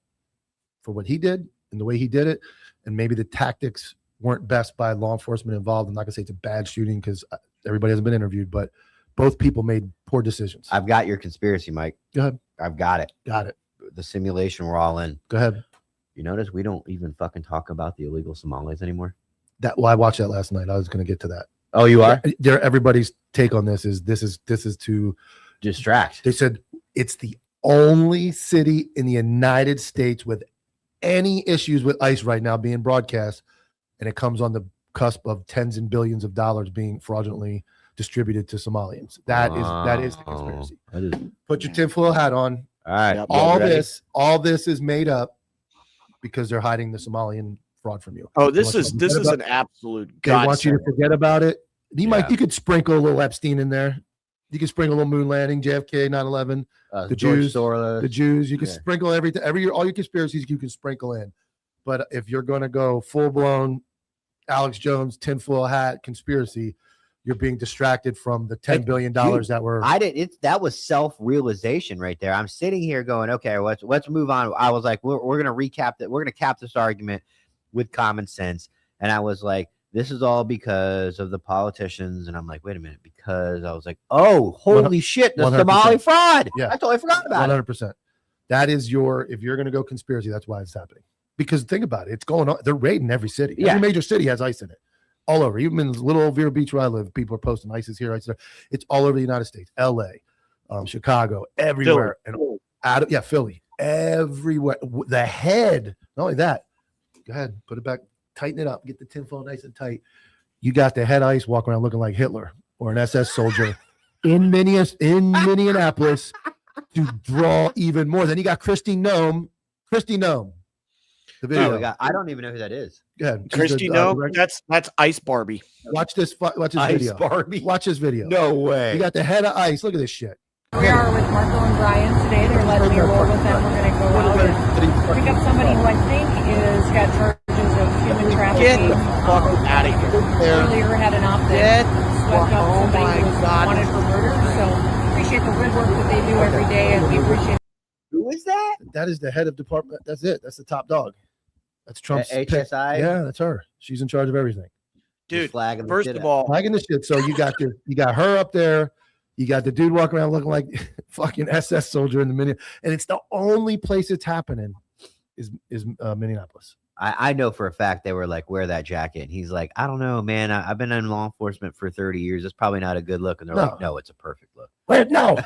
for what he did and the way he did it, and maybe the tactics weren't best by law enforcement involved. I'm not gonna say it's a bad shooting, because everybody hasn't been interviewed, but both people made poor decisions. I've got your conspiracy, Mike. Go ahead. I've got it. Got it. The simulation we're all in. Go ahead. You notice we don't even fucking talk about the illegal Somalis anymore? I watched that last night. I was gonna get to that. Oh, you are? Everybody's take on this is to distract. They said it's the only city in the United States with any issues with ICE right now being broadcast, and it comes on the cusp of tens and billions of dollars being fraudulently distributed to Somalians. That is the conspiracy. Put your tinfoil hat on. All right. All this is made up because they're hiding the Somalian fraud from you. Oh, this is an absolute. They want you to forget about it. You could sprinkle a little Epstein in there. You can sprinkle a little moon landing, JFK, 9/11, the Jews, the Jews. You can sprinkle everything, all your conspiracies you can sprinkle in. But if you're going to go full blown Alex Jones tinfoil hat conspiracy, you're being distracted from the $10 billion that were. That was self-realization right there. I'm sitting here going, okay, let's move on. I was like, we're going to recap that. We're going to cap this argument with common sense. And I was like, this is all because of the politicians. And I'm like, wait a minute, because I was like, oh, holy shit, the 100%. Somali fraud. Yeah. I totally forgot about 100%. That is if you're going to go conspiracy, that's why it's happening. Because think about it, it's going on. They're raiding every city. Yeah. Every major city has ICE in it. All over. Even in little old Vero Beach where I live, people are posting ICE is here, ICE there. It's all over the United States. LA, Chicago, everywhere. Philly. And Philly. Everywhere. The head. Not only that. Go ahead. Put it back. Tighten it up, get the tinfoil nice and tight. You got the head ICE walking around looking like Hitler or an SS soldier in Minneapolis to draw even more. Then you got Christy Nome. The video. Oh, I don't even know who that is. Yeah, Christy, no, that's Ice Barbie. Watch this Ice video. Barbie. Watch this video. No way. You got the head of Ice. Look at this shit. We are with Marco and Brian today. They're letting me roll with them. We're going to go out and pick up somebody who I think is got charges of human Get trafficking. the fuck out of here. Earlier had an op Get that swept up oh somebody my who was God. wanted for murder. So appreciate the good work that they do every day, and we appreciate. Who is that? That is the head of department. That's it. That's the top dog. That's Trump's pick. HSI. Yeah, that's her. She's in charge of everything. Dude, Flagging the first shit of out. all, Flagging the shit. So you got her up there. You got the dude walking around looking like fucking SS soldier in the mini, and it's the only place it's happening is Minneapolis. I know for a fact they were like, wear that jacket. And he's like, I don't know, man. I've been in law enforcement for 30 years. It's probably not a good look. And they're like, no, it's a perfect look. No,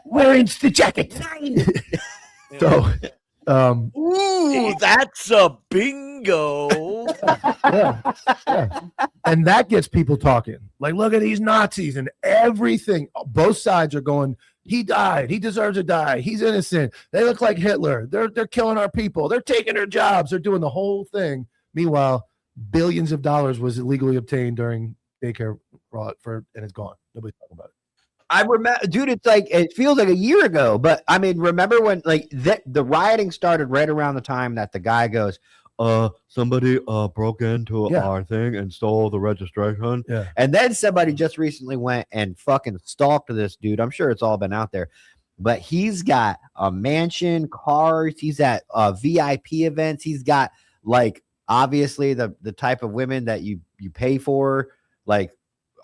wearing the jacket. So, ooh, that's a bingo. yeah. And that gets people talking. Like, look at these Nazis and everything. Both sides are going, he died. He deserves to die. He's innocent. They look like Hitler. They're killing our people. They're taking their jobs. They're doing the whole thing. Meanwhile, billions of dollars was illegally obtained during daycare fraud and it's gone. Nobody's talking about it. I remember, dude, it's like, it feels like a year ago, but I mean, remember when like the rioting started right around the time that the guy goes, somebody broke into our thing and stole the registration. Yeah. And then somebody just recently went and fucking stalked this dude. I'm sure it's all been out there, but he's got a mansion, cars, he's at VIP events, he's got like obviously the type of women that you pay for, like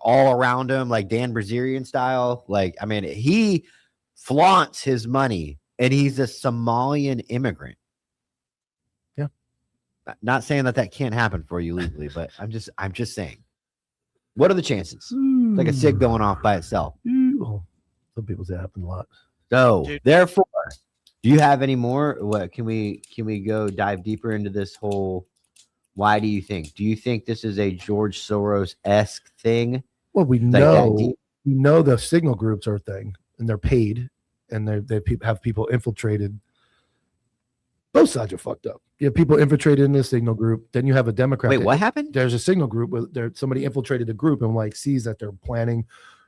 all around him, like Dan Brazilian style. Like, I mean, he flaunts his money and he's a Somalian immigrant. Yeah. Not saying that can't happen for you legally, but I'm just saying. What are the chances? Like a SIG going off by itself. Well, some people say it happens a lot. So Dude. therefore, do you have any more? What can we go dive deeper into this whole? Why do you think? Do you think this is a George Soros-esque thing? Well, we Like that know deep? the signal groups are a thing, and they're paid, and they have people infiltrated. Both sides are fucked up. You have people infiltrated in the signal group. Then you have a Democrat. Wait, what happened? There's a signal group where somebody infiltrated the group and like sees that they're planning,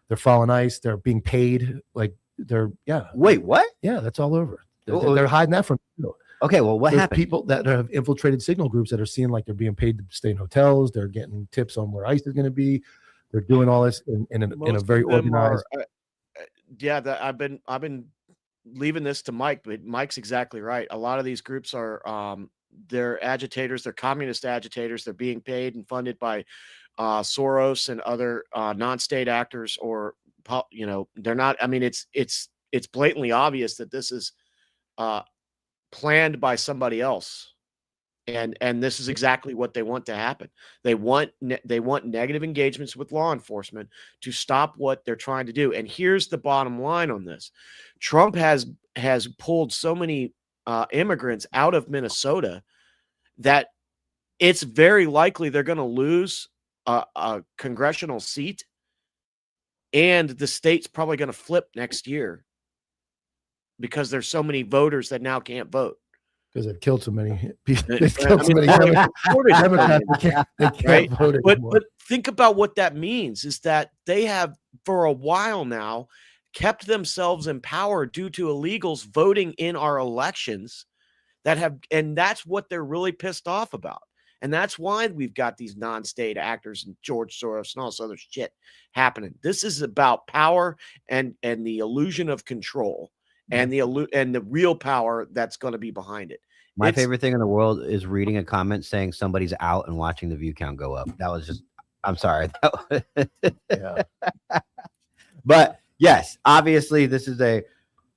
they're following ice, they're being paid. Like Wait, what? Yeah, that's all over. Oh, They're hiding that from you. Okay, well, what There's happened? people that have infiltrated signal groups that are seeing like they're being paid to stay in hotels. They're getting tips on where ICE is going to be. They're doing all this in a Most very of them organized. I've been leaving this to Mike, but Mike's exactly right. A lot of these groups are they're agitators, they're communist agitators. They're being paid and funded by Soros and other non-state actors, or they're not. I mean, it's blatantly obvious that this is planned by somebody else. And this is exactly what they want to happen. They want negative engagements with law enforcement to stop what they're trying to do. And here's the bottom line on this: Trump has pulled so many immigrants out of Minnesota that it's very likely they're going to lose a congressional seat, and the state's probably going to flip next year because there's so many voters that now can't vote. Because they've killed so many people. I They've killed so mean, many shortage. Democrats. They can't Right? vote anymore. But think about what that means is that they have for a while now kept themselves in power due to illegals voting in our elections and that's what they're really pissed off about. And that's why we've got these non-state actors and George Soros and all this other shit happening. This is about power and the illusion of control. And the real power that's going to be behind it. My favorite thing in the world is reading a comment saying somebody's out and watching the view count go up. That was just, I'm sorry. Yeah. But yes, obviously this is a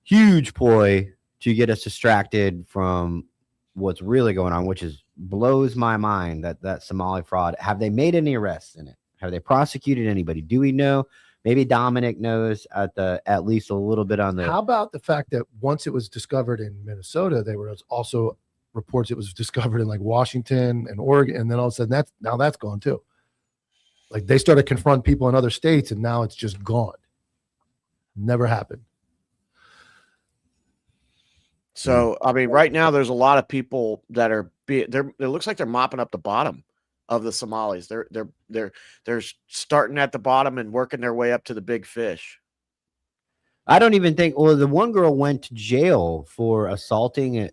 huge ploy to get us distracted from what's really going on, which blows my mind that Somali fraud. Have they made any arrests in it? Have they prosecuted anybody? Do we know? Maybe Dominic knows at least a little bit on the. How about the fact that once it was discovered in Minnesota, there was also reports it was discovered in like Washington and Oregon, and then all of a sudden that's gone too. Like they started confronting people in other states, and now it's just gone. Never happened. So I mean, right now there's a lot of people that are it looks like they're mopping up the bottom of the Somalis. They're starting at the bottom and working their way up to the big fish. I don't even think. Well, the one girl went to jail for assaulting an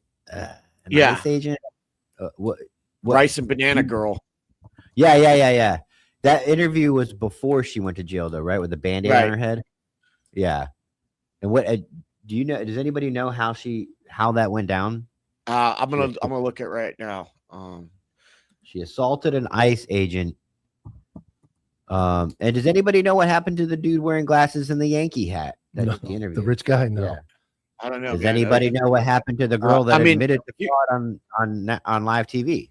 ICE agent. What? Rice and Banana Girl. Yeah. That interview was before she went to jail, though, right? With the Band-Aid on her head. Yeah. And what do you know? Does anybody know how that went down? I'm gonna look at right now. She assaulted an ICE agent. And does anybody know what happened to the dude wearing glasses and the Yankee hat? That No, was the interview. the rich guy? No. Yeah. I don't know. Does anybody know what happened to the girl that admitted to fraud on live TV?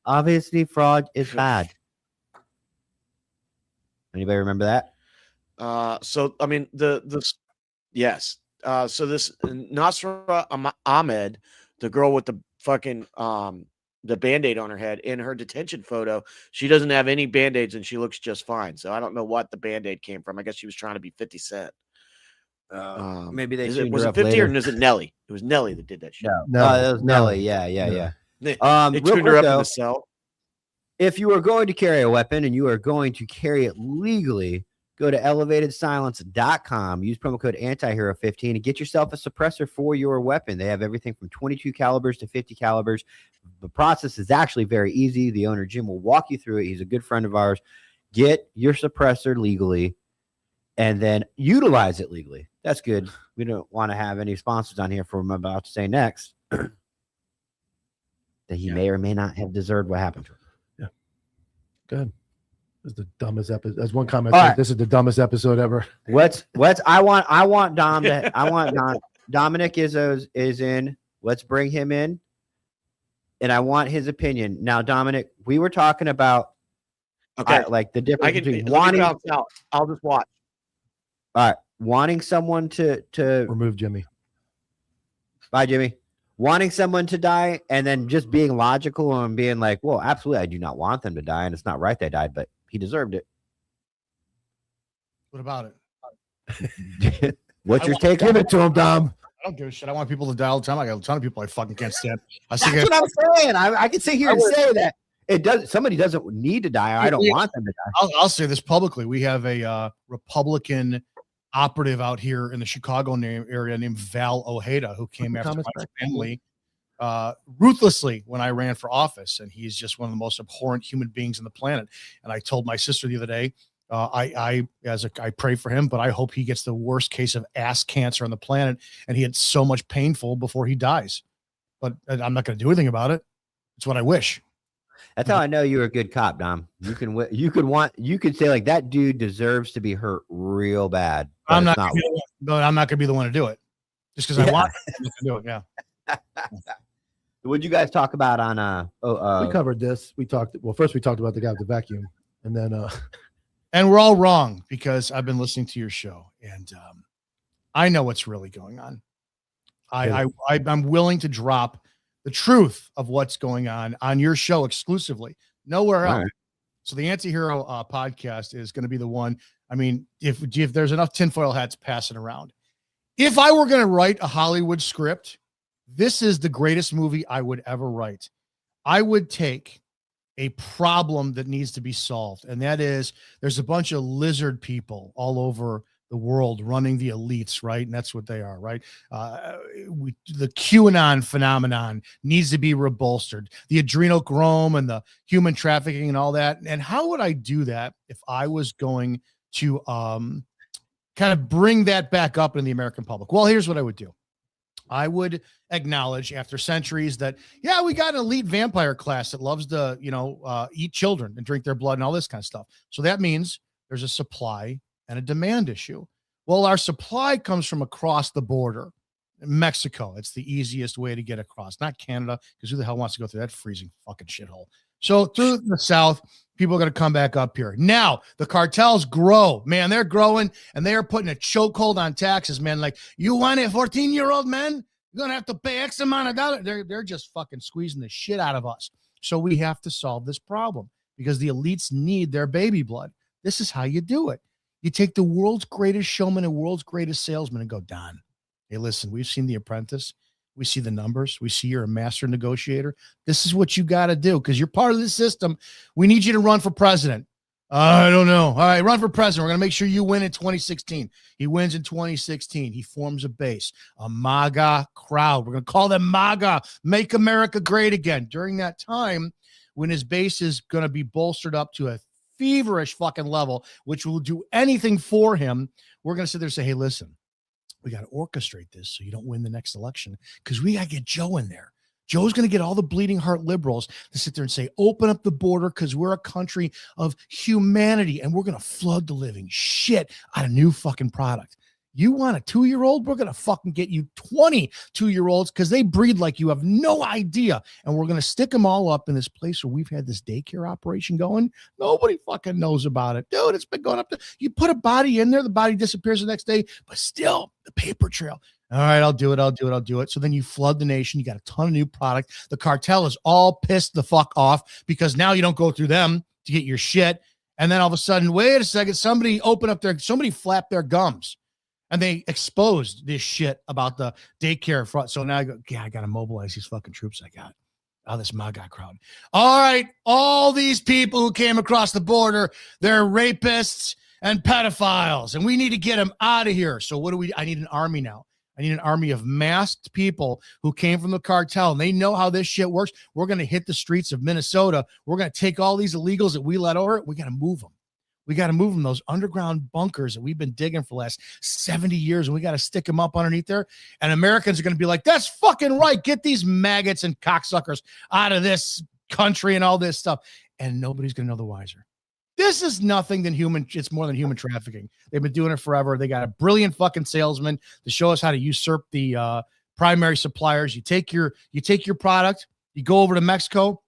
Obviously, fraud is bad. Anybody remember that? So I mean yes. So this Nasra Ahmed, the girl with the fucking the Band-Aid on her head, in her detention photo, she doesn't have any Band-Aids and she looks just fine. So I don't know what the Band-Aid came from. I guess she was trying to be 50 Cent. Maybe they was tuned it her up 50 later. or was it Nelly? It was Nelly that did that shit. No, that was Nelly. Yeah. They Real tuned quick, her up in though, the cell. if you are going to carry a weapon and you are going to carry it legally, go to elevatedsilence.com. Use promo code antihero15 and get yourself a suppressor for your weapon. They have everything from 22 calibers to 50 calibers. The process is actually very easy. The owner, Jim, will walk you through it. He's a good friend of ours. Get your suppressor legally and then utilize it legally. That's good. We don't want to have any sponsors on here for what I'm about to say next. That he may or may not have deserved what happened to him. Good. This is the dumbest episode. As one comment All said, right. this is the dumbest episode ever. I want Dominic Izzo is in. Let's bring him in. And I want his opinion. Now, Dominic, we were talking about like the difference between wanting. I'll just watch. All right, wanting someone to Remove Jimmy. Bye, Jimmy. Wanting someone to die and then just being logical and being like, well, absolutely, I do not want them to die, and it's not right they died, but he deserved it. What about it? What's your take? Give it to him, Dom. I don't give a shit. I want people to die all the time. I got a ton of people I fucking can't stand. That's what I'm saying. I can sit here and say that it does. Somebody doesn't need to die. I don't want them to die. I'll say this publicly. We have a Republican operative out here in the Chicago area named Val Ojeda, who came after my family ruthlessly when I ran for office. And he's just one of the most abhorrent human beings on the planet. And I told my sister the other day, I pray for him, but I hope he gets the worst case of ass cancer on the planet. And he had so much painful before he dies, but I'm not going to do anything about it. It's what I wish. That's how I know you're a good cop, Dom. You could say like that dude deserves to be hurt real bad. I'm not going to be the one to do it just because I want to do it. Yeah. What'd you guys talk about on we covered this. First we talked about the guy with the vacuum, and then and we're all wrong because I've been listening to your show and I know what's really going on. I'm willing to drop the truth of what's going on your show exclusively, nowhere else. Right. So the Anti-Hero podcast is going to be the one. I mean, if there's enough tinfoil hats passing around, if I were going to write a Hollywood script, this is the greatest movie I would ever write. I would take a problem that needs to be solved, and that is there's a bunch of lizard people all over the world running the elites, right? And that's what they are, right? The QAnon phenomenon needs to be rebolstered. The adrenochrome and the human trafficking and all that. And how would I do that if I was going to kind of bring that back up in the American public? Well, here's what I would do. I would acknowledge after centuries that, yeah, we got an elite vampire class that loves to, eat children and drink their blood and all this kind of stuff. So that means there's a supply and a demand issue. Well, our supply comes from across the border. Mexico, it's the easiest way to get across, not Canada, because who the hell wants to go through that freezing fucking shithole? So through the South, people are going to come back up here. Now, the cartels grow. Man, they're growing, and they are putting a chokehold on taxes, man. Like, you want a 14-year-old man? You're going to have to pay X amount of dollars. They're just fucking squeezing the shit out of us. So we have to solve this problem because the elites need their baby blood. This is how you do it. You take the world's greatest showman and world's greatest salesman and go, Don, hey, listen, we've seen The Apprentice. We see the numbers. We see you're a master negotiator. This is what you got to do because you're part of the system. We need you to run for president. I don't know. All right, run for president. We're going to make sure you win in 2016. He wins in 2016. He forms a base, a MAGA crowd. We're going to call them MAGA, Make America Great Again. During that time, when his base is going to be bolstered up to a feverish fucking level, which will do anything for him, we're going to sit there and say, hey, listen, we got to orchestrate this so you don't win the next election because we got to get Joe in there. Joe's going to get all the bleeding heart liberals to sit there and say, open up the border because we're a country of humanity and we're going to flood the living shit out of new fucking product. You want a 2-year-old? We're going to fucking get you 20 2-year-olds because they breed like you have no idea. And we're going to stick them all up in this place where we've had this daycare operation going. Nobody fucking knows about it. Dude, it's been going up. You put a body in there, the body disappears the next day, but still the paper trail. All right, I'll do it. So then you flood the nation. You got a ton of new product. The cartel is all pissed the fuck off because now you don't go through them to get your shit. And then all of a sudden, wait a second, somebody flapped their gums. And they exposed this shit about the daycare front. So now I go, yeah, I got to mobilize these fucking troops I got. Oh, this MAGA crowd. All right, all these people who came across the border, they're rapists and pedophiles, and we need to get them out of here. So I need an army now. I need an army of masked people who came from the cartel, and they know how this shit works. We're going to hit the streets of Minnesota. We're going to take all these illegals that we let over. We got to move them. We got to move them, those underground bunkers that we've been digging for the last 70 years, and we got to stick them up underneath there. And Americans are going to be like, that's fucking right. Get these maggots and cocksuckers out of this country and all this stuff. And nobody's going to know the wiser. This is nothing than it's more than human trafficking. They've been doing it forever. They got a brilliant fucking salesman to show us how to usurp the primary suppliers. You take your product, you go over to Mexico,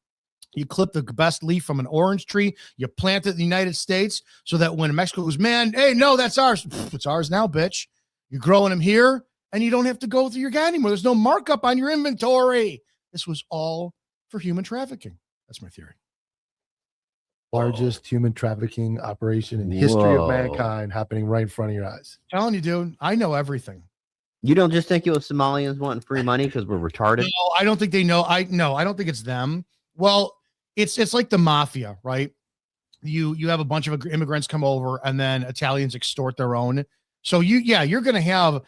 you clip the best leaf from an orange tree, you plant it in the United States so that when Mexico goes, man, hey, no, that's ours. It's ours now, bitch. You're growing them here and you don't have to go through your guy anymore. There's no markup on your inventory. This was all for human trafficking. That's my theory. Largest human trafficking operation in history of mankind happening right in front of your eyes. I'm telling you, dude, I know everything. You don't just think it was Somalians wanting free money because we're retarded? No, I don't think they know. I don't think it's them. Well, it's like the mafia, right? You have a bunch of immigrants come over and then Italians extort their own. So you're going to have,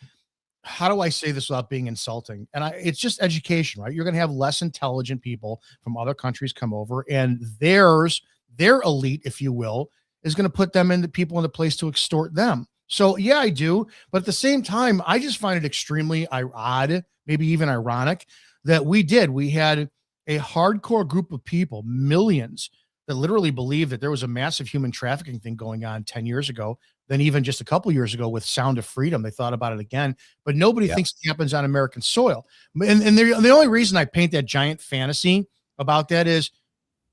how do I say this without being insulting? And it's just education, right? You're going to have less intelligent people from other countries come over, and their elite, if you will, is going to put them into people in the place to extort them. So yeah, I do. But at the same time, I just find it extremely odd, maybe even ironic that we had a hardcore group of people, millions, that literally believe that there was a massive human trafficking thing going on 10 years ago. Then even just a couple years ago with Sound of Freedom, they thought about it again, but nobody thinks it happens on American soil. And the only reason I paint that giant fantasy about that is,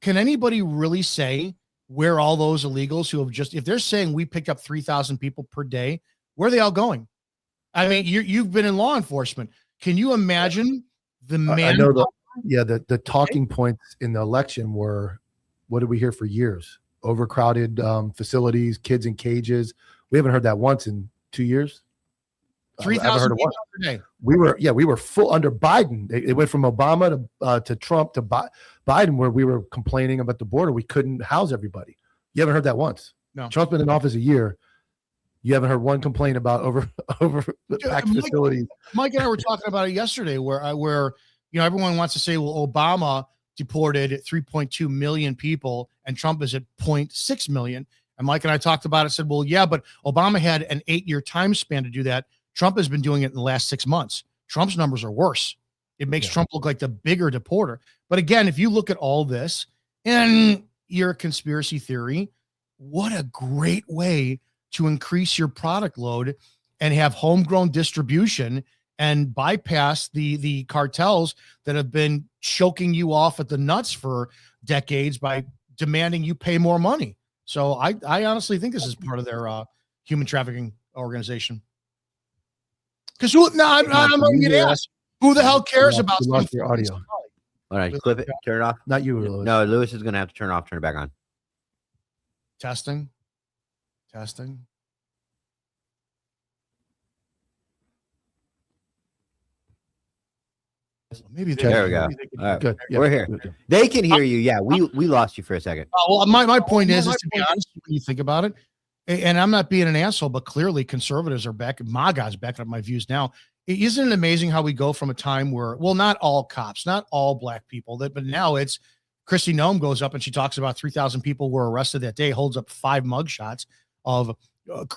can anybody really say where all those illegals who have if they're saying we picked up 3,000 people per day, where are they all going? I mean, you've been in law enforcement. Can you imagine the man? I know the talking points in the election were, what did we hear for years? Overcrowded facilities, kids in cages. We haven't heard that once in 2 years. 3,000 people per day. We were full under Biden. It went from Obama to Trump to Biden, where we were complaining about the border. We couldn't house everybody. You haven't heard that once. No. Trump's been in office a year. You haven't heard one complaint about over packed facilities. Mike and I were talking about it yesterday, where everyone wants to say, well, Obama deported 3.2 million people and Trump is at 0.6 million. And Mike and I talked about it, said, well, yeah, but Obama had an 8-year time span to do that. Trump has been doing it in the last 6 months. Trump's numbers are worse. It makes Trump look like the bigger deporter. But again, if you look at all this and you're a conspiracy theory, what a great way to increase your product load and have homegrown distribution and bypass the cartels that have been choking you off at the nuts for decades by demanding you pay more money. So I honestly think this is part of their human trafficking organization. Because I'm going to ask, who the hell cares about your audio? All right, clip it, turn it off. Not you, Lewis. No, Lewis is going to have to turn it off, turn it back on. Testing. Maybe There we go. maybe they can- All right. Good. Yeah, We're here. good. They can hear you. Yeah, we lost you for a second. Well, my point is to be honest, when you think about it, and I'm not being an asshole, but clearly conservatives are back. MAGA's backing up my views now. Isn't it amazing how we go from a time where, well, not all cops, not all black people, but now it's Christy Nome goes up and she talks about 3,000 people were arrested that day, holds up 5 mugshots of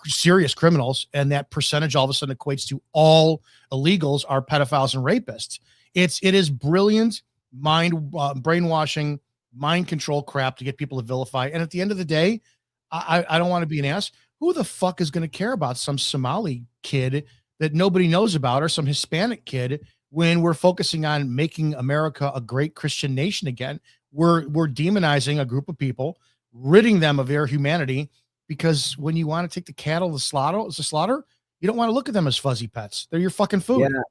serious criminals, and that percentage all of a sudden equates to all illegals are pedophiles and rapists. It is brilliant brainwashing, mind control crap to get people to vilify. And at the end of the day, I don't want to be an ass. Who the fuck is going to care about some Somali kid that nobody knows about or some Hispanic kid when we're focusing on making America a great Christian nation again? We're demonizing a group of people, ridding them of their humanity, because when you want to take the cattle to slaughter, you don't want to look at them as fuzzy pets. They're your fucking food. Yeah.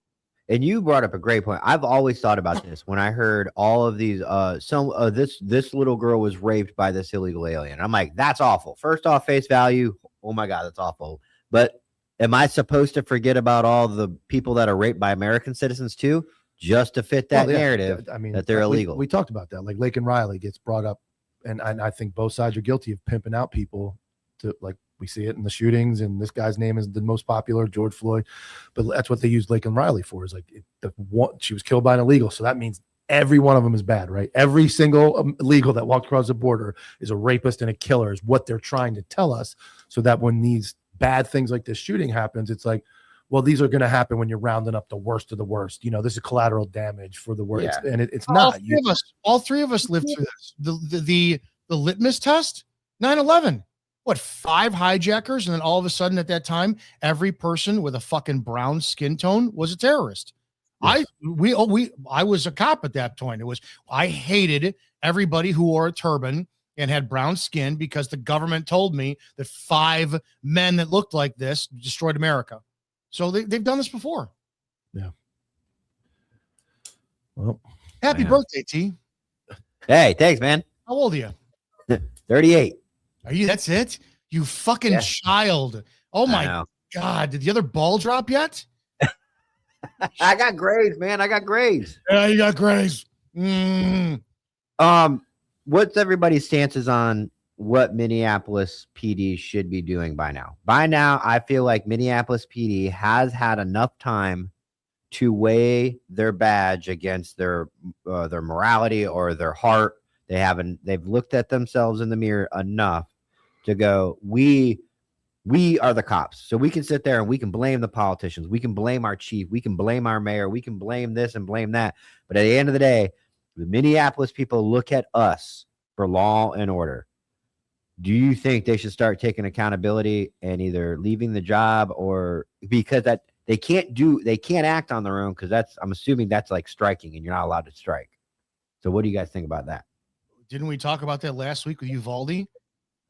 And you brought up a great point. I've always thought about this when I heard all of these. This little girl was raped by this illegal alien. I'm like, that's awful. First off, face value. Oh my God, that's awful. But am I supposed to forget about all the people that are raped by American citizens too, just to fit that narrative? I mean, that they're illegal. We talked about that. Like Laken Riley gets brought up, and I think both sides are guilty of pimping out people. To like, we see it in the shootings, and this guy's name is the most popular, George Floyd. But that's what they use Laken Riley for. Is like she was killed by an illegal, so that means every one of them is bad, right? Every single illegal that walked across the border is a rapist and a killer, is what they're trying to tell us. So that when these bad things like this shooting happens, it's like, well, these are going to happen when you're rounding up the worst of the worst. You know, this is collateral damage for the worst, and it's not. All three of us lived through this. The litmus test, 9/11. What, 5 hijackers, and then all of a sudden at that time, every person with a fucking brown skin tone was a terrorist. Yes. I was a cop at that point. I hated everybody who wore a turban and had brown skin because the government told me that 5 men that looked like this destroyed America. So they've done this before. Yeah. Well, happy birthday, T. Hey, thanks, man. How old are you? 38. Are you? That's it? You fucking child. Oh my God. Did the other ball drop yet? I got grades, man. I got grades. Yeah, you got grades. What's everybody's stances on what Minneapolis PD should be doing by now? By now, I feel like Minneapolis PD has had enough time to weigh their badge against their morality or their heart. They've looked at themselves in the mirror enough to go, we are the cops. So we can sit there and we can blame the politicians. We can blame our chief. We can blame our mayor. We can blame this and blame that. But at the end of the day, the Minneapolis people look at us for law and order. Do you think they should start taking accountability and either leaving the job, or because that they can't act on their own? Because I'm assuming that's like striking, and you're not allowed to strike. So what do you guys think about that? Didn't we talk about that last week with Uvalde?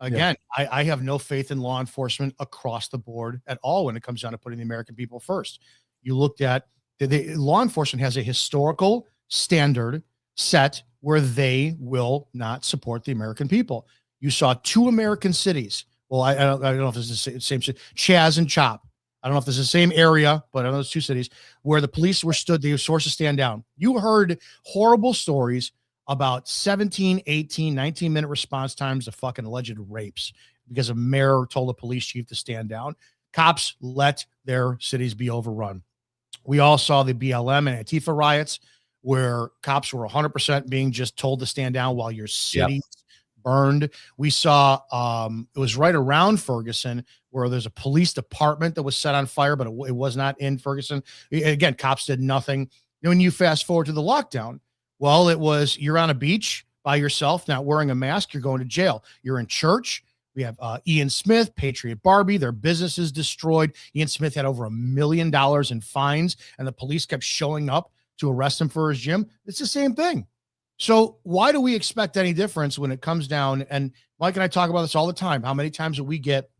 Again, I have no faith in law enforcement across the board at all when it comes down to putting the American people first. You looked at the law enforcement has a historical standard set where they will not support the American people. You saw 2 American cities. Well, I don't know if it's the same city, Chaz and Chop. I don't know if this is the same area, but I know those 2 cities where the police were forced to stand down. You heard horrible stories about 17, 18, 19-minute response times to fucking alleged rapes because a mayor told a police chief to stand down. Cops let their cities be overrun. We all saw the BLM and Antifa riots where cops were 100% being just told to stand down while your city burned. We saw it was right around Ferguson where there's a police department that was set on fire, but it was not in Ferguson. Again, cops did nothing. When you fast forward to the lockdown, well, it was you're on a beach by yourself, not wearing a mask, you're going to jail. You're in church. We have Ian Smith, Patriot Barbie, their businesses destroyed. Ian Smith had over $1 million in fines, and the police kept showing up to arrest him for his gym. It's the same thing. So why do we expect any difference when it comes down? And Mike and I talk about this all the time. How many times do we get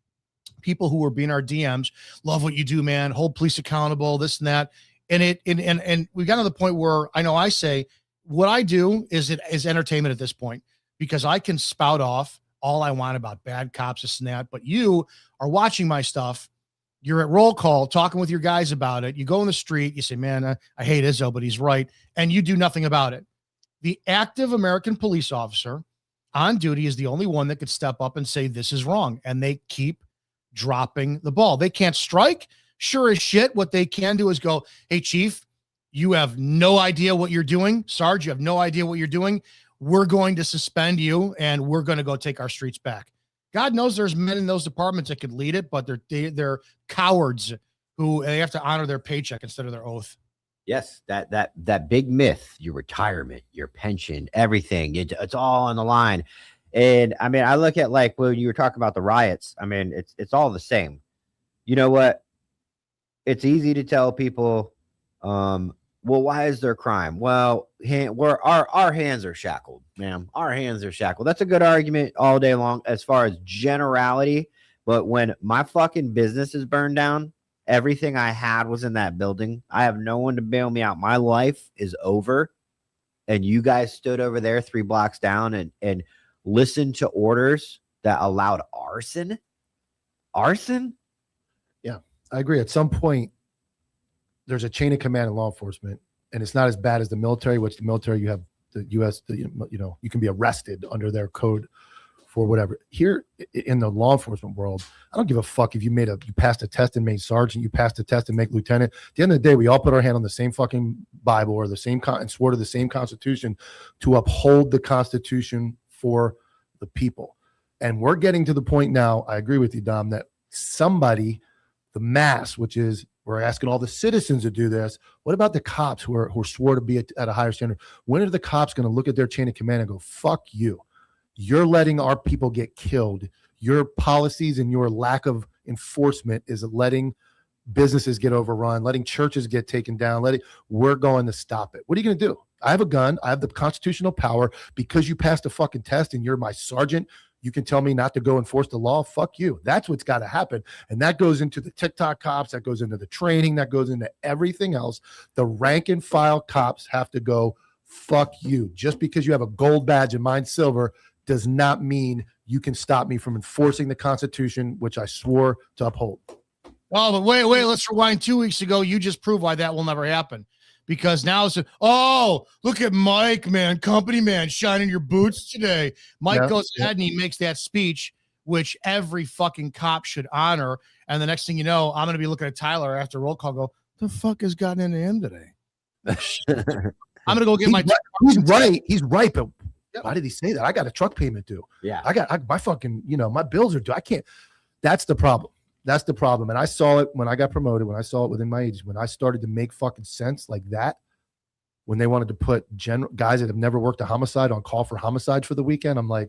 people who are being our DMs, love what you do, man, hold police accountable, this and that. And we got to the point where I know I say, what I do is entertainment at this point, because I can spout off all I want about bad cops, this and that, but you are watching my stuff You're at roll call talking with your guys about it. You go in the street, you say, man, I hate Izzo, but he's right. And you do nothing about it. The active American police officer on duty is the only one that could step up and say, this is wrong. And they keep dropping the ball. They can't strike. Sure as shit. What they can do is go, hey, chief, you have no idea what you're doing. Sarge, you have no idea what you're doing. We're going to suspend you and we're going to go take our streets back. God knows there's men in those departments that could lead it, but they're cowards who they have to honor their paycheck instead of their oath. Yes, that big myth, your retirement, your pension, everything, it's all on the line. And I mean, I look at like when you were talking about the riots, I mean, it's all the same. You know what? It's easy to tell people, well, why is there crime? Well, our hands are shackled, ma'am. Our hands are shackled. That's a good argument all day long as far as generality. But when my fucking business is burned down, everything I had was in that building. I have no one to bail me out. My life is over. And you guys stood over there 3 blocks down and listened to orders that allowed arson. Arson? Yeah, I agree. At some point, there's a chain of command in law enforcement, and it's not as bad as the military, which the military, you have the U.S., you can be arrested under their code for whatever. Here in the law enforcement world, I don't give a fuck if you passed a test and made sergeant, you passed a test and make lieutenant. At the end of the day, we all put our hand on the same fucking Bible or the same and swore to the same Constitution to uphold the Constitution for the people. And we're getting to the point now, I agree with you, Dom, that somebody, the mass, which is, we're asking all the citizens to do this. What about the cops who are swore to be at a higher standard? When are the cops going to look at their chain of command and go, fuck you? You're letting our people get killed. Your policies and your lack of enforcement is letting businesses get overrun, letting churches get taken down. We're going to stop it. What are you going to do? I have a gun. I have the constitutional power. Because you passed a fucking test and you're my sergeant, you can tell me not to go enforce the law. Fuck you. That's what's got to happen. And that goes into the TikTok cops. That goes into the training. That goes into everything else. The rank and file cops have to go, fuck you. Just because you have a gold badge and mine silver does not mean you can stop me from enforcing the Constitution, which I swore to uphold. Oh, but wait, let's rewind 2 weeks ago. You just proved why that will never happen. Because now it's, look at Mike, man, company man, shining your boots today. Mike goes ahead and he makes that speech, which every fucking cop should honor. And the next thing you know, I'm going to be looking at Tyler after roll call, go, the fuck has gotten into him today? I'm going to go get He's right. He's right. But why did he say that? I got a truck payment due. Yeah. My fucking, my bills are due. I can't. That's the problem. That's the problem. And I saw it when I got promoted, when I saw it within my age, when I started to make fucking sense like that, when they wanted to put guys that have never worked a homicide on call for homicide for the weekend. I'm like,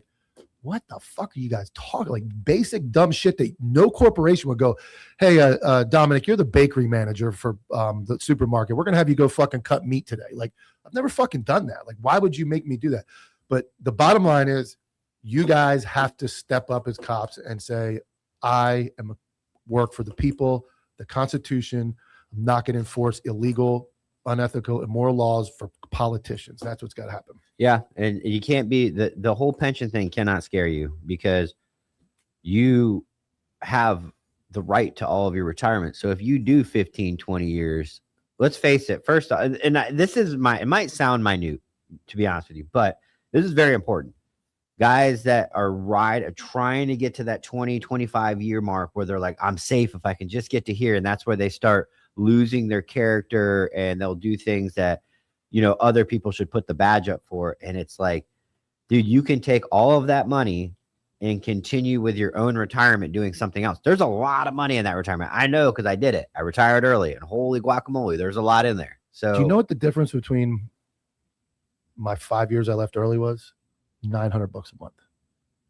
what the fuck are you guys talking? Like basic dumb shit that no corporation would go, hey, Dominic, you're the bakery manager for the supermarket. We're going to have you go fucking cut meat today. Like, I've never fucking done that. Like, why would you make me do that? But the bottom line is you guys have to step up as cops and say, I am work for the people, the Constitution. I'm not going to enforce illegal, unethical, immoral laws for politicians. That's what's got to happen. Yeah, and you can't be the whole pension thing cannot scare you because you have the right to all of your retirement. So if you do 15, 20 years, let's face it, first, this is it might sound minute, to be honest with you, but this is very important. Guys that are trying to get to that 20, 25 year mark where they're like, I'm safe if I can just get to here. And that's where they start losing their character and they'll do things that, other people should put the badge up for. And it's like, dude, you can take all of that money and continue with your own retirement doing something else. There's a lot of money in that retirement. I know because I did it. I retired early and holy guacamole, there's a lot in there. So do you know what the difference between my 5 years I left early was? $900 a month.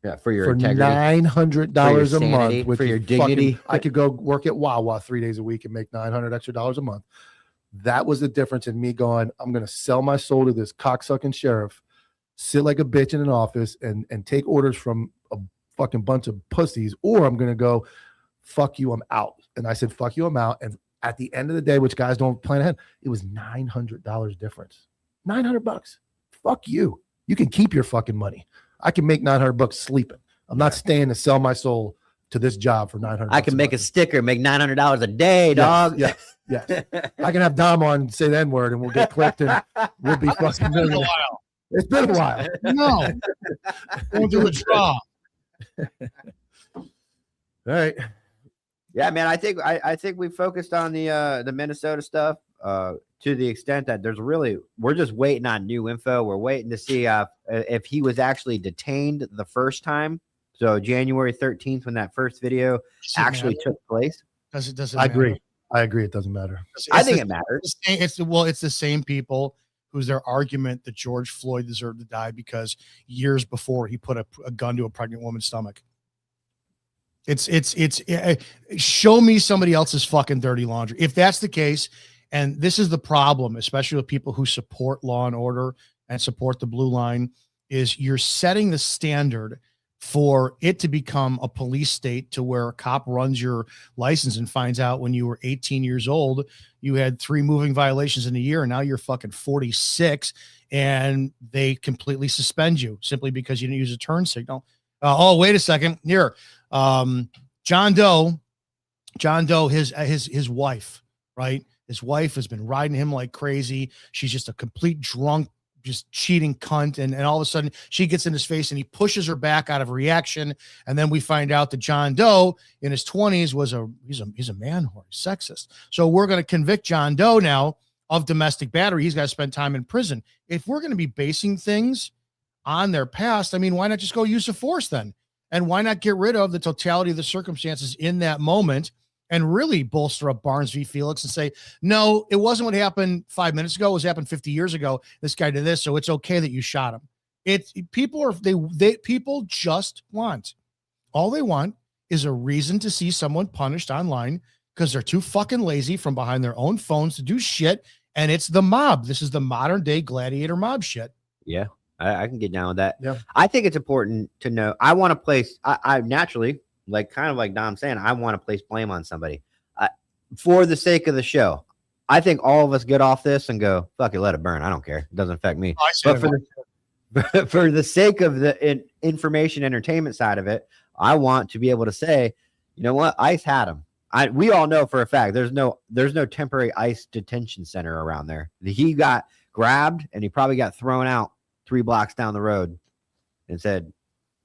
Yeah, for your integrity. $900 a month, for your dignity. I could go work at Wawa 3 days a week and make $900 extra a month. That was the difference in me going, I'm going to sell my soul to this cocksucking sheriff, sit like a bitch in an office and take orders from a fucking bunch of pussies, or I'm going to go, fuck you, I'm out. And I said, fuck you, I'm out. And at the end of the day, which guys don't plan ahead, it was $900 difference. $900. Fuck you. You can keep your fucking money. I can make $900 sleeping. I'm not staying to sell my soul to this job for $900. I can make a sticker, make $900 a day, dog. Yes, yes. I can have Dom on say the N word and we'll get clipped and we'll be fucking been a millionaires. while. It's been a while. No. We'll do a draw. All right. Yeah, man. I think we focused on the Minnesota stuff to the extent that we're just waiting on new info. We're waiting to see if he was actually detained the first time. So January 13th, when that first video actually took place. Doesn't I matter. agree. I agree. It doesn't matter. I think it matters. It's the same people who's their argument that George Floyd deserved to die because years before he put a gun to a pregnant woman's stomach. It's show me somebody else's fucking dirty laundry. If that's the case, and this is the problem, especially with people who support law and order and support the blue line, is you're setting the standard for it to become a police state to where a cop runs your license and finds out when you were 18 years old, you had 3 moving violations in a year, and now you're fucking 46, and they completely suspend you simply because you didn't use a turn signal. Oh, wait a second. Here, John Doe, his wife, right? His wife has been riding him like crazy. She's just a complete drunk, just cheating cunt. And all of a sudden she gets in his face and he pushes her back out of reaction. And then we find out that John Doe in his 20s he's a man whore, sexist. So we're going to convict John Doe now of domestic battery. He's got to spend time in prison. If we're going to be basing things on their past, I mean, why not just go use of force then? And why not get rid of the totality of the circumstances in that moment and really bolster up Barnes v. Felix and say, no, it wasn't what happened 5 minutes ago. It was happened 50 years ago. This guy did this, so it's okay that you shot him. People just want, all they want is a reason to see someone punished online because they're too fucking lazy from behind their own phones to do shit. And it's the mob. This is the modern day gladiator mob shit. Yeah. I can get down with that. Yeah. I think it's important to know. I want to place, I naturally, kind of like Dom saying, I want to place blame on somebody for the sake of the show. I think all of us get off this and go, fuck it, let it burn. I don't care. It doesn't affect me. But for the sake of the information entertainment side of it, I want to be able to say, you know what? ICE had him. We all know for a fact there's no temporary ICE detention center around there. He got grabbed and he probably got thrown out 3 blocks down the road and said,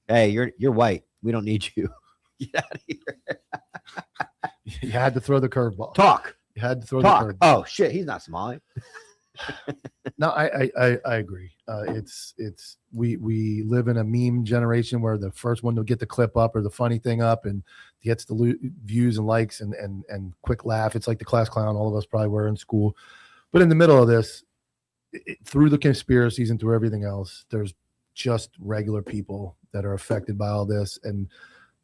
hey, you're white. We don't need you. Get out of here. You had to throw the curveball. Talk. You had to throw Talk. the curveball. Oh shit, he's not Somali. No, I agree. We live in a meme generation where the first one to get the clip up or the funny thing up and gets the views and likes and quick laugh. It's like the class clown all of us probably were in school. But in the middle of this, through the conspiracies and through everything else, there's just regular people that are affected by all this, and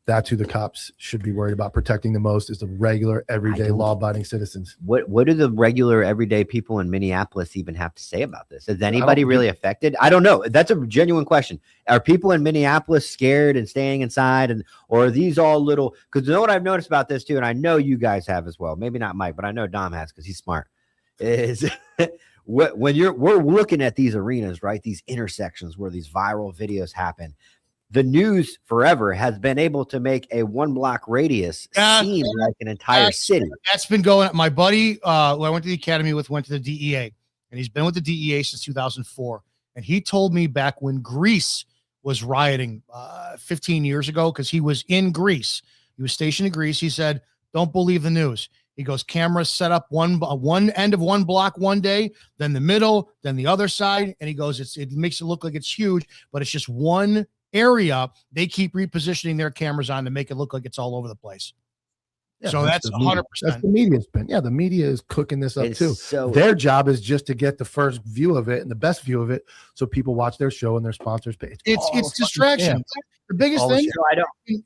that's who the cops should be worried about protecting the most, is the regular, everyday, law-abiding citizens. What do the regular, everyday people in Minneapolis even have to say about this? Is anybody really affected? I don't know. That's a genuine question. Are people in Minneapolis scared and staying inside, or are these all little? Because you know what I've noticed about this too, and I know you guys have as well. Maybe not Mike, but I know Dom has because he's smart. Is when we're looking at these arenas, right? These intersections where these viral videos happen. The news forever has been able to make a 1 block radius seem like an entire city. That's been going. My buddy, who I went to the academy with, went to the DEA, and he's been with the DEA since 2004. And he told me back when Greece was rioting 15 years ago, because he was in Greece. He was stationed in Greece. He said, "Don't believe the news." He goes, cameras set up one end of 1 block one day, then the middle, then the other side. And he goes, it makes it look like it's huge, but it's just one area. They keep repositioning their cameras on to make it look like it's all over the place. Yeah, so that's 100%. That's the media's been. Yeah, the media is cooking this up too. So their job is just to get the first view of it and the best view of it, so people watch their show and their sponsors pay. It's distraction. The biggest thing.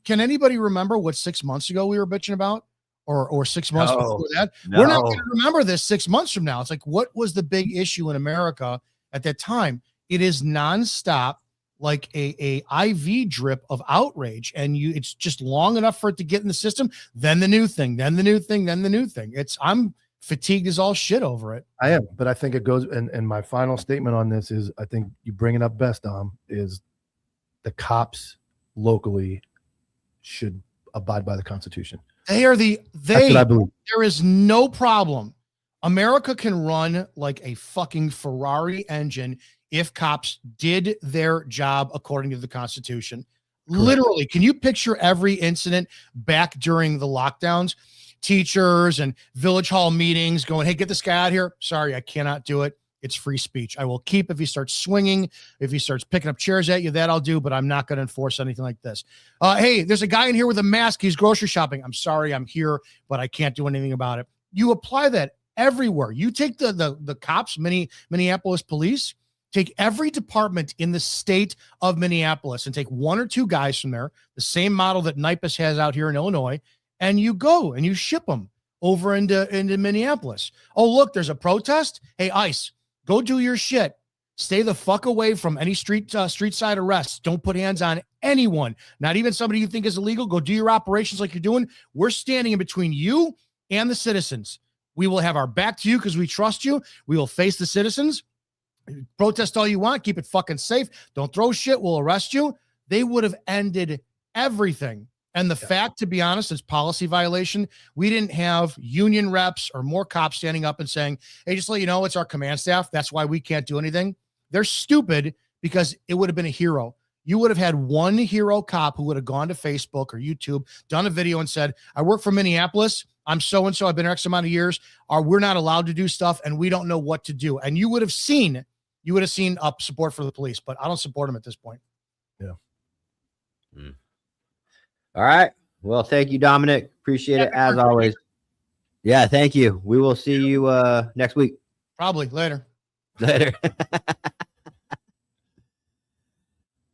Can anybody remember what 6 months ago we were bitching about? Or 6 months before that? No. We're not going to remember this 6 months from now. It's like, what was the big issue in America at that time? It is nonstop, like a IV drip of outrage, and it's just long enough for it to get in the system. Then the new thing, then the new thing, then the new thing. I'm fatigued as all shit over it. I am, but I think it goes. And my final statement on this is, I think you bring it up best, Dom, is the cops locally should abide by the Constitution. They are That's what I believe. there is no problem. America can run like a fucking Ferrari engine if cops did their job according to the Constitution. Correct. Literally, can you picture every incident back during the lockdowns? Teachers and village hall meetings going, hey, get this guy out here. Sorry, I cannot do it. It's free speech. I will keep if he starts swinging, if he starts picking up chairs at you, that I'll do, but I'm not going to enforce anything like this. Hey, there's a guy in here with a mask. He's grocery shopping. I'm sorry, I'm here, but I can't do anything about it. You apply that everywhere. You take the cops, Minneapolis police, take every department in the state of Minneapolis and take one or two guys from there, the same model that NIPAS has out here in Illinois, and you go and you ship them over into Minneapolis. Oh, look, there's a protest. Hey, ICE, go do your shit. Stay the fuck away from any street side arrests. Don't put hands on anyone, not even somebody you think is illegal. Go do your operations like you're doing. We're standing in between you and the citizens. We will have our back to you because we trust you. We will face the citizens. Protest all you want. Keep it fucking safe. Don't throw shit. We'll arrest you. They would have ended everything. And the fact, to be honest, is policy violation. We didn't have union reps or more cops standing up and saying, hey, just let you know, it's our command staff. That's why we can't do anything. They're stupid because it would have been a hero. You would have had one hero cop who would have gone to Facebook or YouTube, done a video and said, I work for Minneapolis. I'm so-and-so. I've been here X amount of years. We're not allowed to do stuff and we don't know what to do. And you would have seen up support for the police, but I don't support them at this point. Yeah. All right. Well, thank you, Dominic. Appreciate it as always. Yeah, thank you. We will see you next week. Probably later. Later.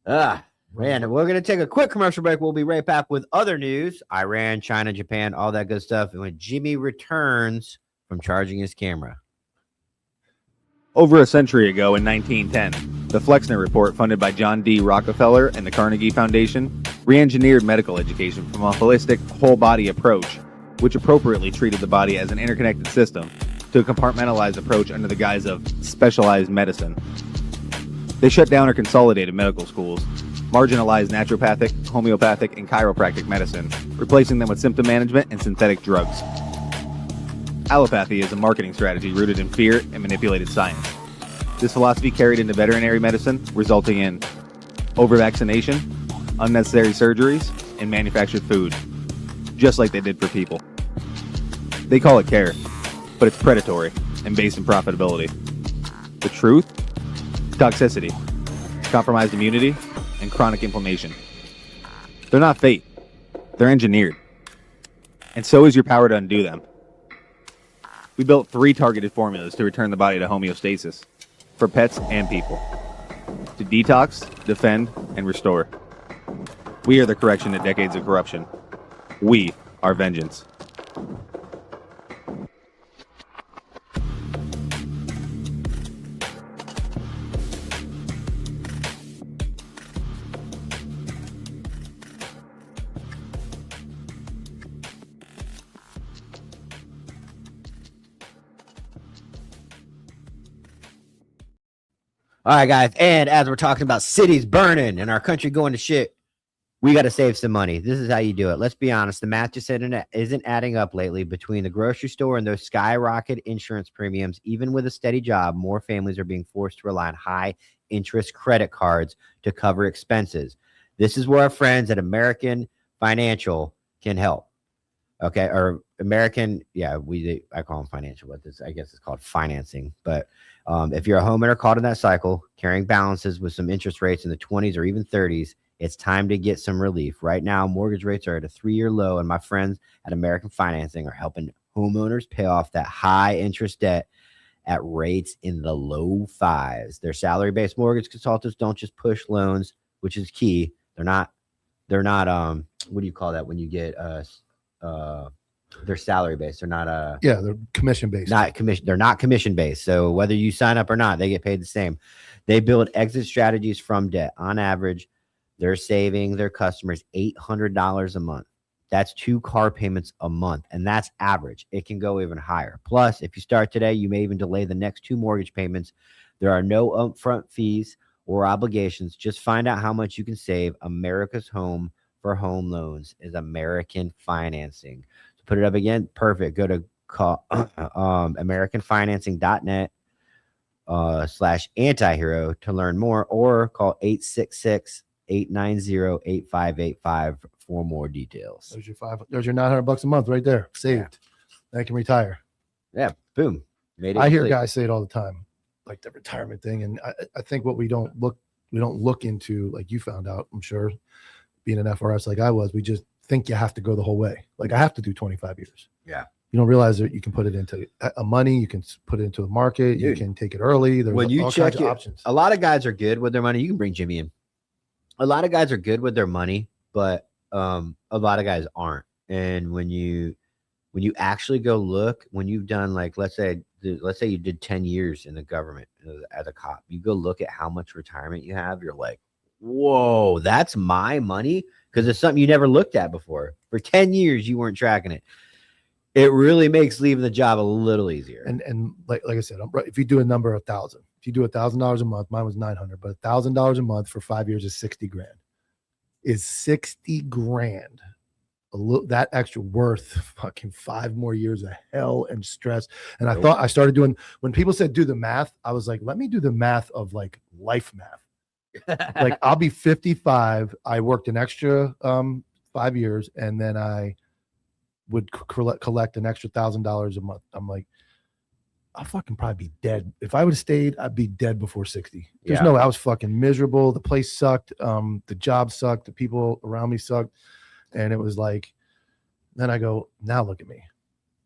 Man, we're going to take a quick commercial break. We'll be right back with other news. Iran, China, Japan, all that good stuff. And when Jimmy returns from charging his camera. Over a century ago in 1910, the Flexner Report, funded by John D. Rockefeller and the Carnegie Foundation, re-engineered medical education from a holistic, whole-body approach, which appropriately treated the body as an interconnected system, to a compartmentalized approach under the guise of specialized medicine. They shut down or consolidated medical schools, marginalized naturopathic, homeopathic, and chiropractic medicine, replacing them with symptom management and synthetic drugs. Allopathy is a marketing strategy rooted in fear and manipulated science. This philosophy carried into veterinary medicine, resulting in over-vaccination, unnecessary surgeries, and manufactured food, just like they did for people. They call it care, but it's predatory and based in profitability. The truth? Toxicity, compromised immunity, and chronic inflammation. They're not fate. They're engineered. And so is your power to undo them. We built 3 targeted formulas to return the body to homeostasis, for pets and people, to detox, defend, and restore. We are the correction to decades of corruption. We are vengeance. All right, guys. And as we're talking about cities burning and our country going to shit, we got to save some money. This is how you do it. Let's be honest. The math just isn't adding up lately between the grocery store and those skyrocket insurance premiums. Even with a steady job, more families are being forced to rely on high interest credit cards to cover expenses. This is where our friends at American Financial can help. Okay. Or American. Yeah, I call them financial, but this, I guess it's called financing. But if you're a homeowner caught in that cycle, carrying balances with some interest rates in the 20s or even 30s, it's time to get some relief. Right now, mortgage rates are at a 3-year low, and my friends at American Financing are helping homeowners pay off that high interest debt at rates in the low 5s. Their salary-based mortgage consultants don't just push loans, which is key. They're not what do you call that when you get they're salary based. They're not they're commission based. They're not commission based. So whether you sign up or not, they get paid the same. They build exit strategies from debt. On average, they're saving their customers $800 a month. That's 2 car payments a month, and that's average. It can go even higher. Plus, if you start today, you may even delay the next 2 mortgage payments. There are no upfront fees or obligations. Just find out how much you can save. America's home for home loans is American Financing. So put it up again. Perfect. Go to AmericanFinancing.net /antihero to learn more, or call 866-890-8585 for more details. There's your $900 a month right there, saved. I can retire. Yeah, boom. Made it I hear complete. guys say it all the time, like the retirement thing, and I think what we don't look into, like you found out, I'm sure, being an FRS like I was, we just think you have to go the whole way. Like I have to do 25 years. Yeah. You don't realize that you can put it into a money, you can put it into the market, you can take it early. There's when you all check kinds of it, options. a lot of guys are good with their money. You can bring Jimmy in. A lot of guys are good with their money, but a lot of guys aren't. And when you actually go look, when you've done, like, let's say you did 10 years in the government as a cop, you go look at how much retirement you have, you're like, whoa, that's my money? Because it's something you never looked at before. For 10 years, you weren't tracking it. It really makes leaving the job a little easier. And like I said, if you do a number 1,000, if you do $1,000 a month, mine was 900, but $1,000 a month for 5 years is 60 grand. Is 60 grand a little that extra worth fucking 5 more years of hell and stress? And I thought I started doing, when people said do the math, I was like, let me do the math of like life math. Like I'll be 55. I worked an extra 5 years, and then I would collect an extra $1,000 a month. I'm like, I'll fucking probably be dead. If I would have stayed, I'd be dead before 60. There's no, I was fucking miserable. The place sucked. The job sucked. The people around me sucked. And it was like, then I go, now look at me.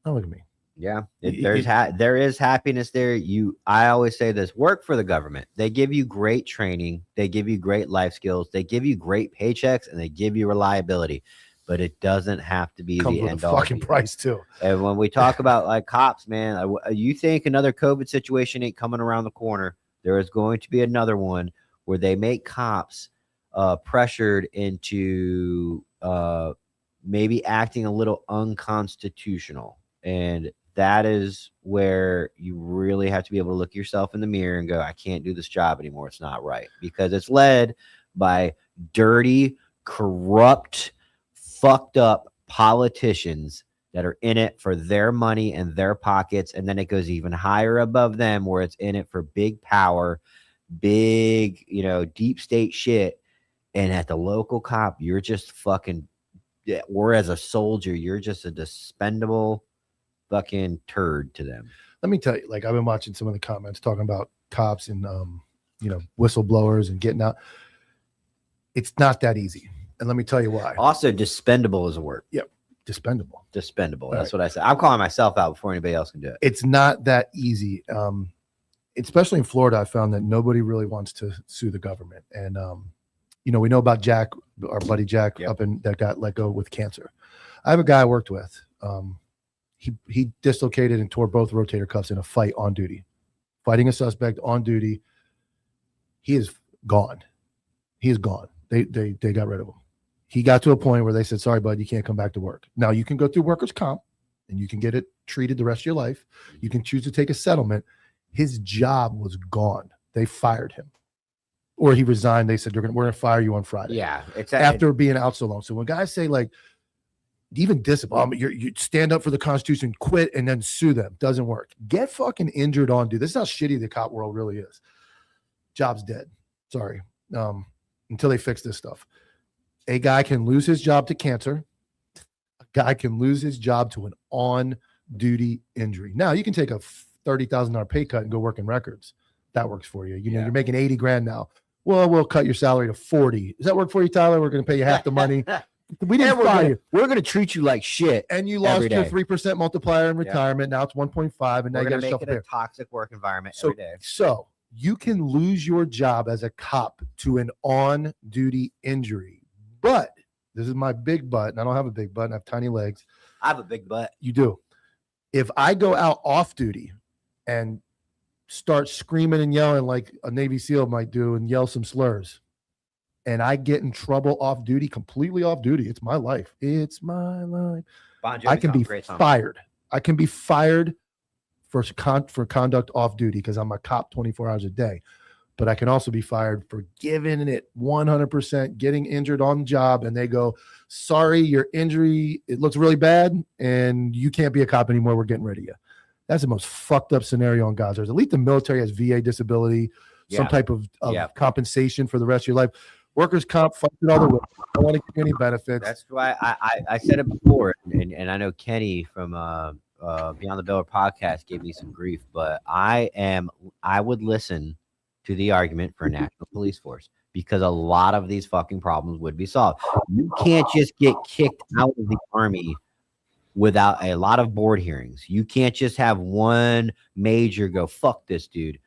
Now look at me. Yeah. There is happiness there. I always say this: work for the government. They give you great training. They give you great life skills. They give you great paychecks, and they give you reliability. But it doesn't have to be the end all. Fucking price too. And when we talk about like cops, man, you think another COVID situation ain't coming around the corner? There is going to be another one where they make cops pressured into maybe acting a little unconstitutional, and that is where you really have to be able to look yourself in the mirror and go, I can't do this job anymore. It's not right, because it's led by dirty, corrupt, fucked up politicians that are in it for their money and their pockets. And then it goes even higher above them, where it's in it for big power, big, deep state shit. And at the local cop, you're just fucking, or as a soldier, you're just a dispendable fucking turd to them. Let me tell you, like, I've been watching some of the comments talking about cops and whistleblowers and getting out. It's not that easy. And let me tell you why. Also, dispendable is a word. Yep. Dispendable. That's what I said. I'm calling myself out before anybody else can do it. It's not that easy. Especially in Florida, I found that nobody really wants to sue the government. And, we know about Jack, our buddy Jack, that got let go with cancer. I have a guy I worked with. He dislocated and tore both rotator cuffs in a fight on duty, fighting a suspect on duty. He is gone. He is gone. They got rid of him. He got to a point where they said, sorry, bud, you can't come back to work. Now you can go through workers' comp and you can get it treated the rest of your life. You can choose to take a settlement. His job was gone. They fired him, or he resigned. They said, we're going to fire you on Friday. Yeah. After being out so long. So when guys say, like, even discipline, you stand up for the Constitution, quit, and then sue them, doesn't work. Get fucking injured on duty. This is how shitty the cop world really is. Job's dead. Sorry. Until they fix this stuff. A guy can lose his job to cancer. A guy can lose his job to an on-duty injury. Now, you can take a $30,000 pay cut and go work in records. That works for you. You're making 80 grand now. Well, we'll cut your salary to 40. Does that work for you, Tyler? We're going to pay you half the money. We didn't fire you. We're going to treat you like shit. And you lost your 3% multiplier in retirement. Now it's 1.5. And now you got to make it a toxic work environment every day. So you can lose your job as a cop to an on-duty injury. But this is my big butt, and I don't have a big butt, and I have tiny legs. I have a big butt. You do. If I go out off duty and start screaming and yelling like a Navy SEAL might do and yell some slurs, and I get in trouble off duty, completely off duty, it's my life. It's my life. I can be fired. I can be fired for conduct off duty because I'm a cop 24 hours a day. but I can also be fired for giving it 100%, getting injured on the job, and they go, sorry, your injury, it looks really bad, and you can't be a cop anymore. We're getting rid of you. That's the most fucked up scenario on God's earth. At least the military has VA disability, some type of compensation for the rest of your life. Workers' comp, fuck it all the way. I don't want to give you any benefits. That's why I said it before, and I know Kenny from Beyond the Biller podcast gave me some grief, but I would listen to the argument for a national police force because a lot of these fucking problems would be solved. You can't just get kicked out of the Army without a lot of board hearings. You can't just have one major go, fuck this dude.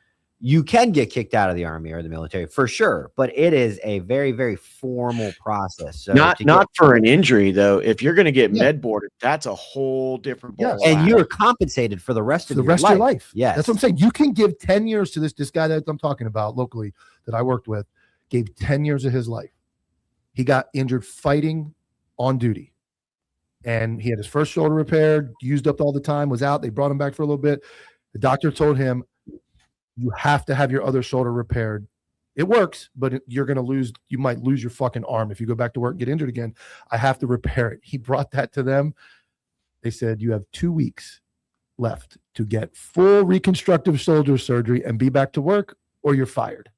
You can get kicked out of the Army or the military for sure, but it is a very, very formal process. So not for an injury though. If you're going to get med boarded, that's a whole different ball. And you're compensated for the rest of your life. Yeah, that's what I'm saying. You can give 10 years to this guy that I'm talking about locally that I worked with. Gave 10 years of his life. He got injured fighting on duty, and he had his first shoulder repaired. Used up all the time. Was out. They brought him back for a little bit. The doctor told him, you have to have your other shoulder repaired. It works, but you're going to lose. You might lose your fucking arm if you go back to work and get injured again. I have to repair it. He brought that to them. They said, you have 2 weeks left to get full reconstructive shoulder surgery and be back to work, or you're fired.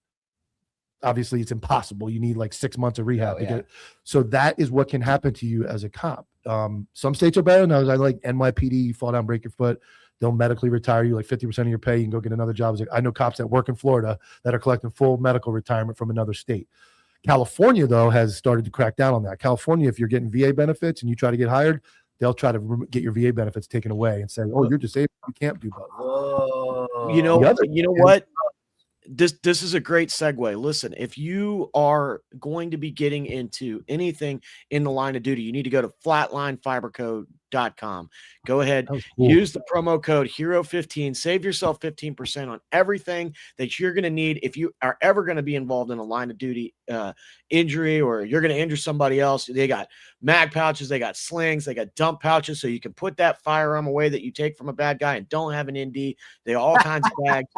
Obviously, it's impossible. You need like 6 months of rehab to get it. So that is what can happen to you as a cop. Some states are better than others. I like NYPD. You fall down, break your foot. They'll medically retire you like 50% of your pay. You can go get another job. I know cops that work in Florida that are collecting full medical retirement from another state. California, though, has started to crack down on that. California, if you're getting VA benefits and you try to get hired, they'll try to get your VA benefits taken away and say, oh, you're disabled. You can't do both. You know what? This is a great segue. Listen, if you are going to be getting into anything in the line of duty, you need to go to flatlinefibercode.com. Go ahead, use the promo code HERO15, save yourself 15% on everything that you're going to need if you are ever going to be involved in a line of duty injury, or you're going to injure somebody else. They got mag pouches, they got slings, they got dump pouches, so you can put that firearm away that you take from a bad guy and don't have an ND. They all kinds of bags.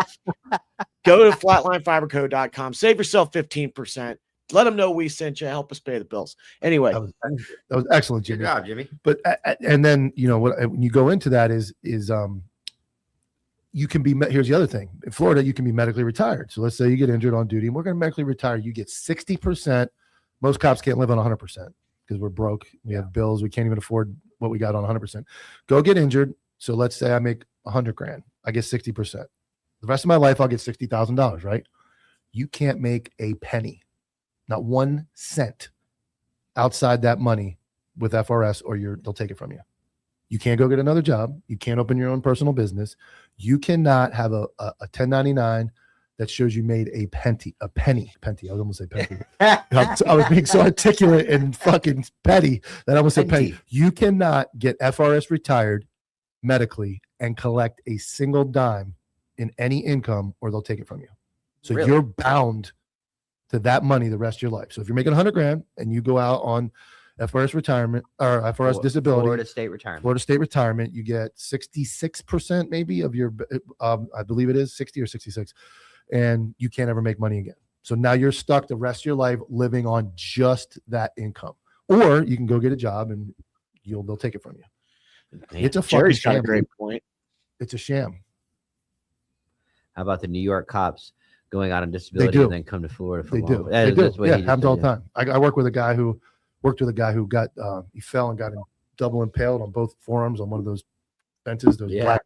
Go to flatlinefibercode.com, save yourself 15%. Let them know we sent you. Help us pay the bills. Anyway, that was excellent, Jimmy. Good job, Jimmy. But and then when you go into that is you can be. Here's the other thing. In Florida, you can be medically retired. So let's say you get injured on duty, and we're going to medically retire. You get 60%. Most cops can't live on 100% because we're broke. We have bills. We can't even afford what we got on 100%. Go get injured. So let's say I make $100,000. I get 60%. The rest of my life, I'll get $60,000, right? You can't make a penny, not 1 cent outside that money with FRS, or they'll take it from you. You can't go get another job. You can't open your own personal business. You cannot have a 1099 that shows you made a penny. I was almost say penny. I was being so articulate and fucking petty that I almost said penny. You cannot get FRS retired medically and collect a single dime in any income, or they'll take it from you. So you're bound to that money the rest of your life. So if you're making $100,000 and you go out on FRS retirement or FRS disability, Florida state retirement, you get 66% maybe of your, I believe it is 60 or 66, and you can't ever make money again. So now you're stuck the rest of your life living on just that income, or you can go get a job and they'll take it from you. Man, it's a Jerry's fucking got a great point. It's a sham. How about the New York cops going out on disability and then come to Florida for They do. Happens all the time. I work with a guy who got he fell and got him double impaled on both forearms on one of those fences. Those black,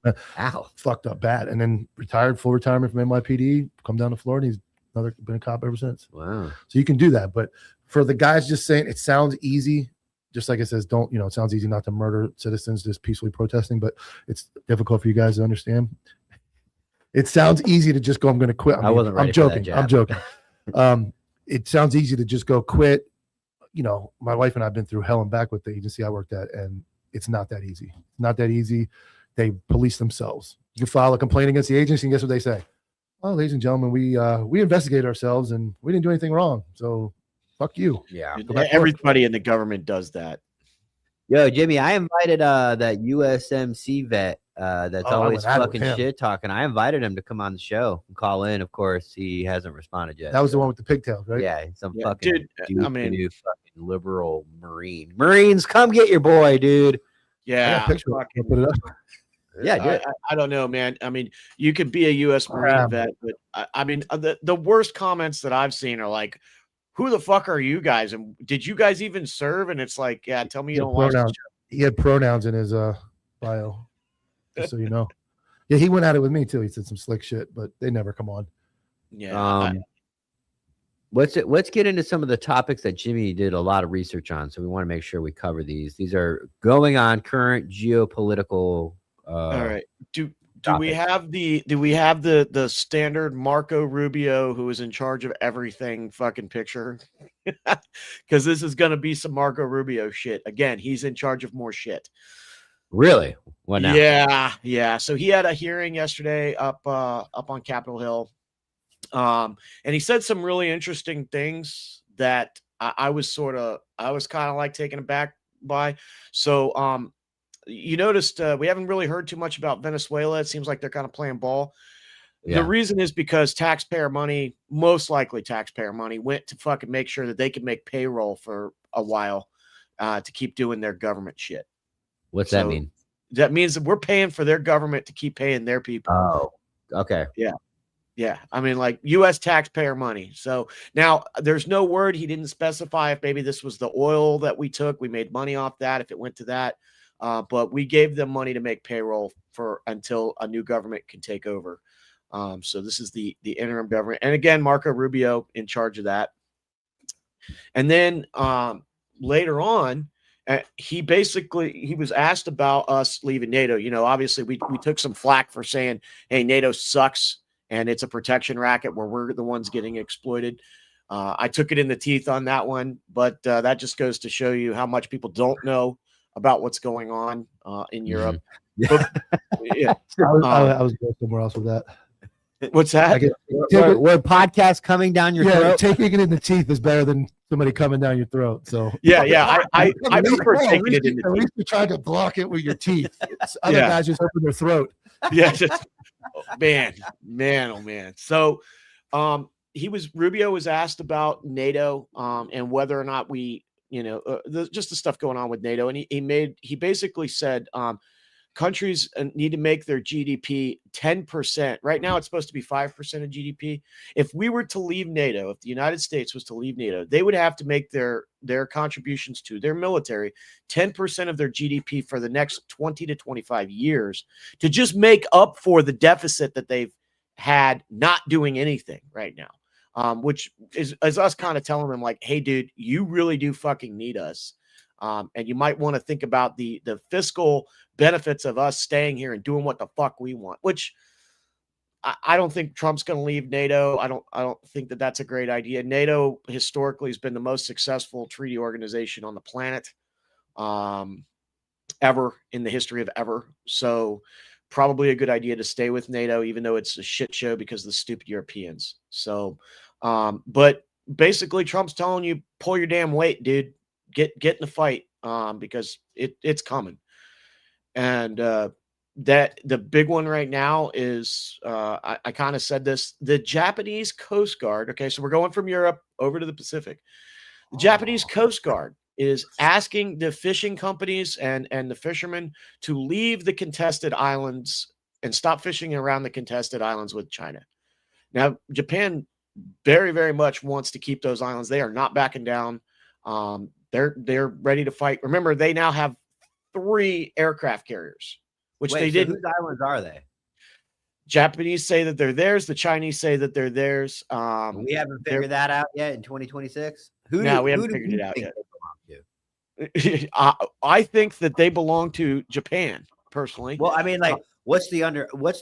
fucked up bad, and then retired, full retirement from NYPD. Come down to Florida. He's been a cop ever since. Wow. So you can do that, but for the guys just saying it sounds easy. Just like it says, it sounds easy not to murder citizens just peacefully protesting, but it's difficult for you guys to understand. It sounds easy to just go, I'm going to quit. I'm joking. It sounds easy to just go quit. My wife and I have been through hell and back with the agency I worked at, and it's not that easy. Not that easy. They police themselves. You file a complaint against the agency, and guess what they say? Oh, ladies and gentlemen, we investigated ourselves, and we didn't do anything wrong. So fuck you. Yeah. Everybody in the government does that. Yo, Jimmy, I invited that USMC vet that's Oh, I always went at it with fucking him. shit talking. I invited him to come on the show and call in. Of course, he hasn't responded yet. That was the one with the pigtails, right? Yeah, some Yeah, fucking dude, I mean- new fucking liberal Marine. Marines, come get your boy, dude. I got Yeah, a picture. I'll put it up. Yeah, do it. I don't know, man. I mean, you could be a U.S. Marine vet, but I mean, the worst comments that I've seen are like, "Who the fuck are you guys? And did you guys even serve?" And it's like, yeah, tell me you Yeah, don't watch the pronouns. He had pronouns in his bio, just so you know. Yeah, he went at it with me too. He said some slick shit, but they never come on. Yeah, Let's get into some of the topics that Jimmy did a lot of research on. So we want to make sure we cover these. These are going on current geopolitical. all right. Do we topics. have the standard Marco Rubio who is in charge of everything fucking picture? Because this is gonna be some Marco Rubio shit again. He's in charge of more shit. Really? What now? Yeah. So he had a hearing yesterday up on Capitol Hill, and he said some really interesting things that I was kind of like taken aback by. So you noticed we haven't really heard too much about Venezuela. It seems like they're kind of playing ball. Yeah. The reason is because taxpayer money, most likely taxpayer money, went to fucking make sure that they could make payroll for a while to keep doing their government shit. What's that So mean? that means that we're paying for their government to keep paying their people. Oh, okay. Yeah. I mean, like U.S. taxpayer money. So now there's no word. He didn't specify if maybe this was the oil that we took. We made money off that if it went to that. But we gave them money to make payroll for until a new government can take over. So this is the interim government. And again, Marco Rubio in charge of that. And then later on, he was asked about us leaving NATO. You know, obviously we took some flack for saying, hey, NATO sucks and it's a protection racket where we're the ones getting exploited. I took it in the teeth on that one, but that just goes to show you how much people don't know about what's going on in Europe. Yeah. Yeah. I was going somewhere else with that. What's that? We're podcast coming down your throat. Taking it in the teeth is better than somebody coming down your throat. So Yeah. I prefer taking it in the at teeth. least you tried to block it with your teeth. Other Yeah. guys just open their throat. Yeah, just man. So Rubio was asked about NATO and whether or not we, just the stuff going on with NATO, and he basically said countries need to make their GDP 10%. Right now, it's supposed to be 5% of GDP. If we were to leave NATO, if the United States was to leave NATO, they would have to make their contributions to their military 10% of their GDP for the next 20 to 25 years to just make up for the deficit that they've had not doing anything right now. Which is us kind of telling them like, hey, dude, you really do fucking need us. And you might want to think about the fiscal benefits of us staying here and doing what the fuck we want, which I don't think Trump's going to leave NATO. I don't think that that's a great idea. NATO historically has been the most successful treaty organization on the planet ever in the history of ever. So probably a good idea to stay with NATO, even though it's a shit show because of the stupid Europeans. So, but basically Trump's telling you, pull your damn weight, dude. Get in the fight because it's coming. And that the big one right now is I kind of said this, the Japanese Coast Guard. Okay, so we're going from Europe over to the Pacific. The Japanese Coast Guard is asking the fishing companies and the fishermen to leave the contested islands and stop fishing around the contested islands with China. Now, Japan very, very much wants to keep those islands. They are not backing down. They're ready to fight. Remember, they now have 3 aircraft carriers, which they didn't. Whose islands are they? Japanese say that they're theirs. The Chinese say that they're theirs. We haven't figured that out yet in 2026. We haven't figured it out yet. I think that they belong to Japan, personally. Well, I mean, like, what's the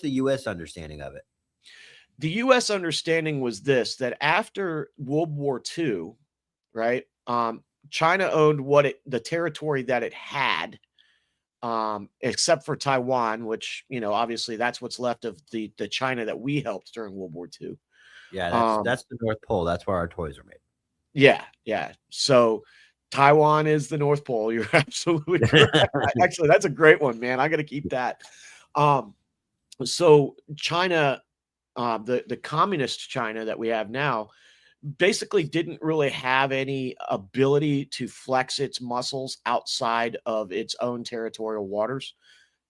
U.S. understanding of it? The U.S. understanding was this: that after World War II, right? China owned the territory that it had, except for Taiwan, which, obviously that's what's left of the China that we helped during World War II. Yeah, that's the North Pole. That's where our toys are made. Yeah. So Taiwan is the North Pole. You're absolutely correct. Actually, that's a great one, man. I got to keep that. So China, the communist China that we have now, basically didn't really have any ability to flex its muscles outside of its own territorial waters.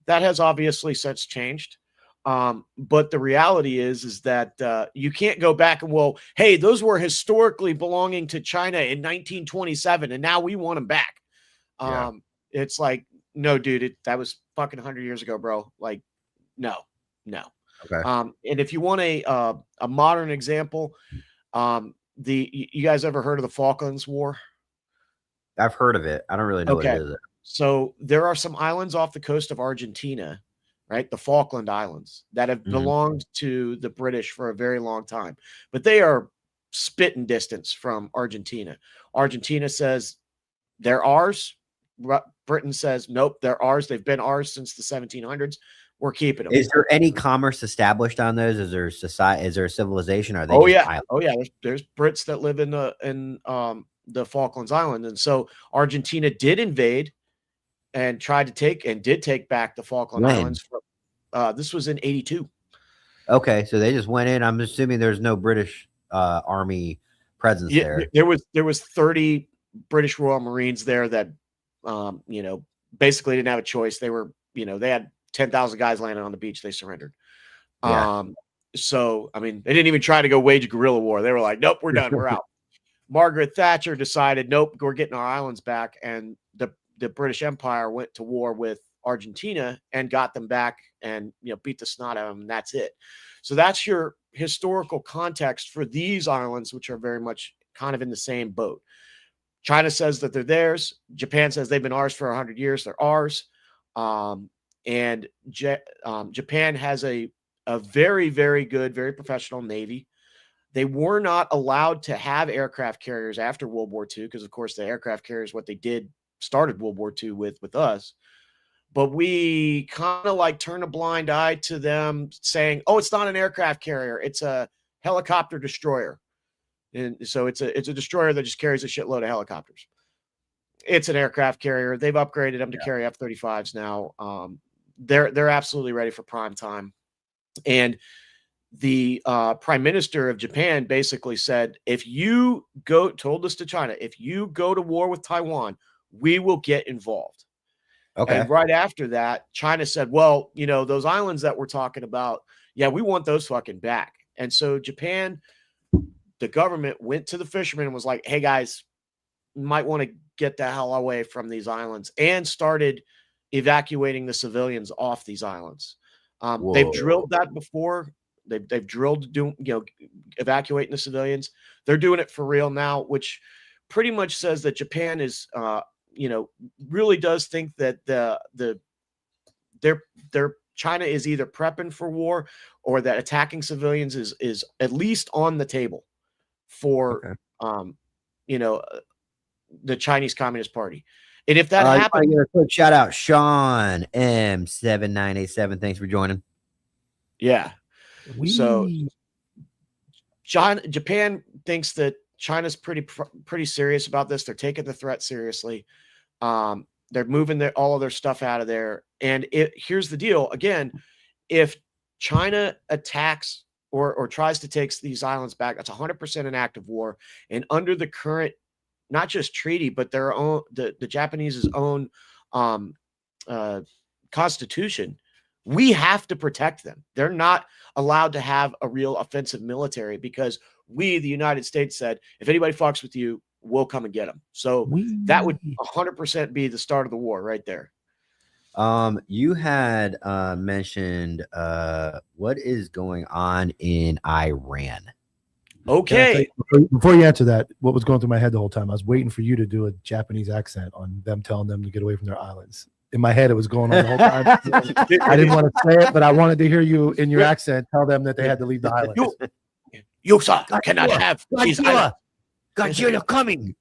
That has obviously since changed. But the reality is that you can't go back and, well, hey, those were historically belonging to China in 1927, and now we want them back. Yeah. It's like, no, dude, that was fucking 100 years ago, bro. Like, no. Okay. And if you want a modern example, you guys ever heard of the Falklands War? I've heard of it. I don't really know what it Okay. is. So there are some islands off the coast of Argentina, right? The Falkland Islands that have Mhm. belonged to the British for a very long time, but they are spitting distance from Argentina. Argentina says they're ours. Britain says, nope, they're ours. They've been ours since the 1700s. We're keeping them. Is there any commerce established on those? Is there society? Is there a civilization? Or are they Oh just yeah, islands? oh yeah. There's Brits that live in the Falklands Islands, and so Argentina did invade and tried to take back the Falkland When? Islands. This was in '82. Okay, so they just went in. I'm assuming there's no British army presence Yeah, there. there was 30 British Royal Marines there that basically didn't have a choice. They were, they had 10,000 guys landing on the beach. They surrendered. Yeah. So I mean, they didn't even try to go wage guerrilla war. They were like, nope, we're done. We're out. Margaret Thatcher decided, nope, we're getting our islands back. And the British Empire went to war with Argentina and got them back and, beat the snot out of them. And that's it. So that's your historical context for these islands, which are very much kind of in the same boat. China says that they're theirs. Japan says they've been ours for 100 years. They're ours. And Japan has a very, very good, very professional Navy. They were not allowed to have aircraft carriers after World War II because, of course, the aircraft carriers, what they did, started World War II with us. But we kind of like turn a blind eye to them saying, oh, it's not an aircraft carrier. It's a helicopter destroyer. And so it's a destroyer that just carries a shitload of helicopters. It's an aircraft carrier. They've upgraded them to carry F-35s now. They're absolutely ready for prime time. And the prime minister of Japan basically said, told us to China, if you go to war with Taiwan, we will get involved. Okay. And right after that, China said, well, those islands that we're talking about, yeah, we want those fucking back. And so Japan, the government went to the fishermen and was like, hey guys, you might want to get the hell away from these islands, and started evacuating the civilians off these islands. They've drilled that before. They've drilled evacuating the civilians. They're doing it for real now, which pretty much says that Japan is really does think that their China is either prepping for war or that attacking civilians is at least on the table for the Chinese Communist Party. And if that happens, give a quick shout out, Sean M7987. Thanks for joining. Yeah. So Japan thinks that China's pretty serious about this. They're taking the threat seriously. They're moving all of their stuff out of there. And here's the deal. Again, if China attacks or tries to take these islands back, that's 100% an act of war. And under the current, not just treaty, but their own, the Japanese's own constitution, we have to protect them. They're not allowed to have a real offensive military because we, the United States, said, if anybody fucks with you, we'll come and get them. So that would 100% be the start of the war right there. You had mentioned what is going on in Iran. Okay. Before you answer that, what was going through my head the whole time? I was waiting for you to do a Japanese accent on them telling them to get away from their islands. In my head, it was going on the whole time. I didn't want to say it, but I wanted to hear you in your accent tell them that they had to leave the islands. You sir, cannot have these islands. Godzilla coming.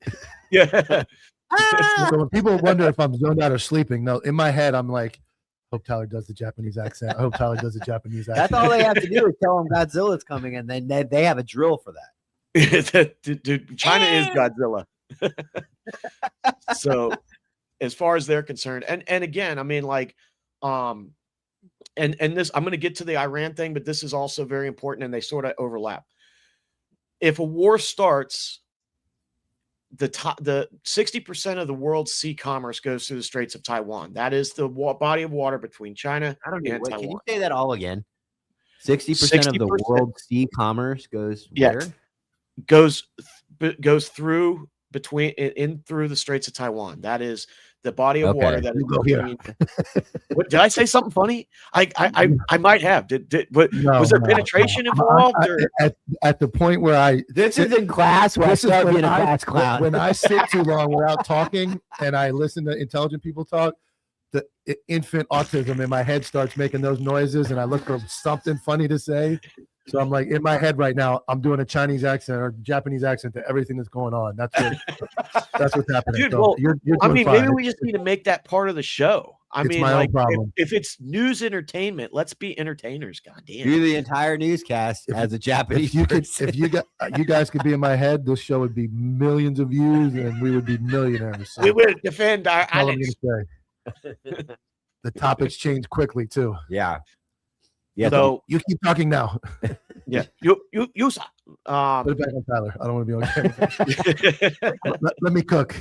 Yeah. So when people wonder if I'm zoned out or sleeping, no, in my head, I'm like, hope Tyler does the Japanese accent. I hope Tyler does the Japanese accent. That's all they have to do is tell them Godzilla's coming, and then they have a drill for that. Dude, China is Godzilla. So as far as they're concerned, and again, I mean, like, and this, I'm going to get to the Iran thing, but this is also very important, and they sort of overlap. If a war starts, the 60% of the world's sea commerce goes through the Straits of Taiwan. That is the body of water between China I don't know. and Wait, Taiwan. can you say that all again? 60% of the 60%. world's sea commerce goes Yeah. where? goes through through the Straits of Taiwan. That is the body of water that is You go here. between. What, did I say something funny? I might have. Was there penetration involved? Or? At the point where This is in class where I start being a class clown. when I sit too long without talking and I listen to intelligent people talk, the infant autism in my head starts making those noises, and I look for something funny to say. So I'm like, in my head right now, I'm doing a Chinese accent or Japanese accent to everything that's going on. That's what's happening. Dude, So well, you're I doing mean, fine. maybe we just need to make that part of the show. I It's mean, my own like, problem. if it's news entertainment, let's be entertainers. God Do damn. the entire newscast as a Japanese person. If you guys could be in my head, this show would be millions of views, and we would be millionaires. So We would defend our that's all I'm Alex. gonna say. The topics change quickly too. Yeah. Yeah. So You keep talking now. yeah, you Put it back on Tyler. I don't want to be on camera. let me cook.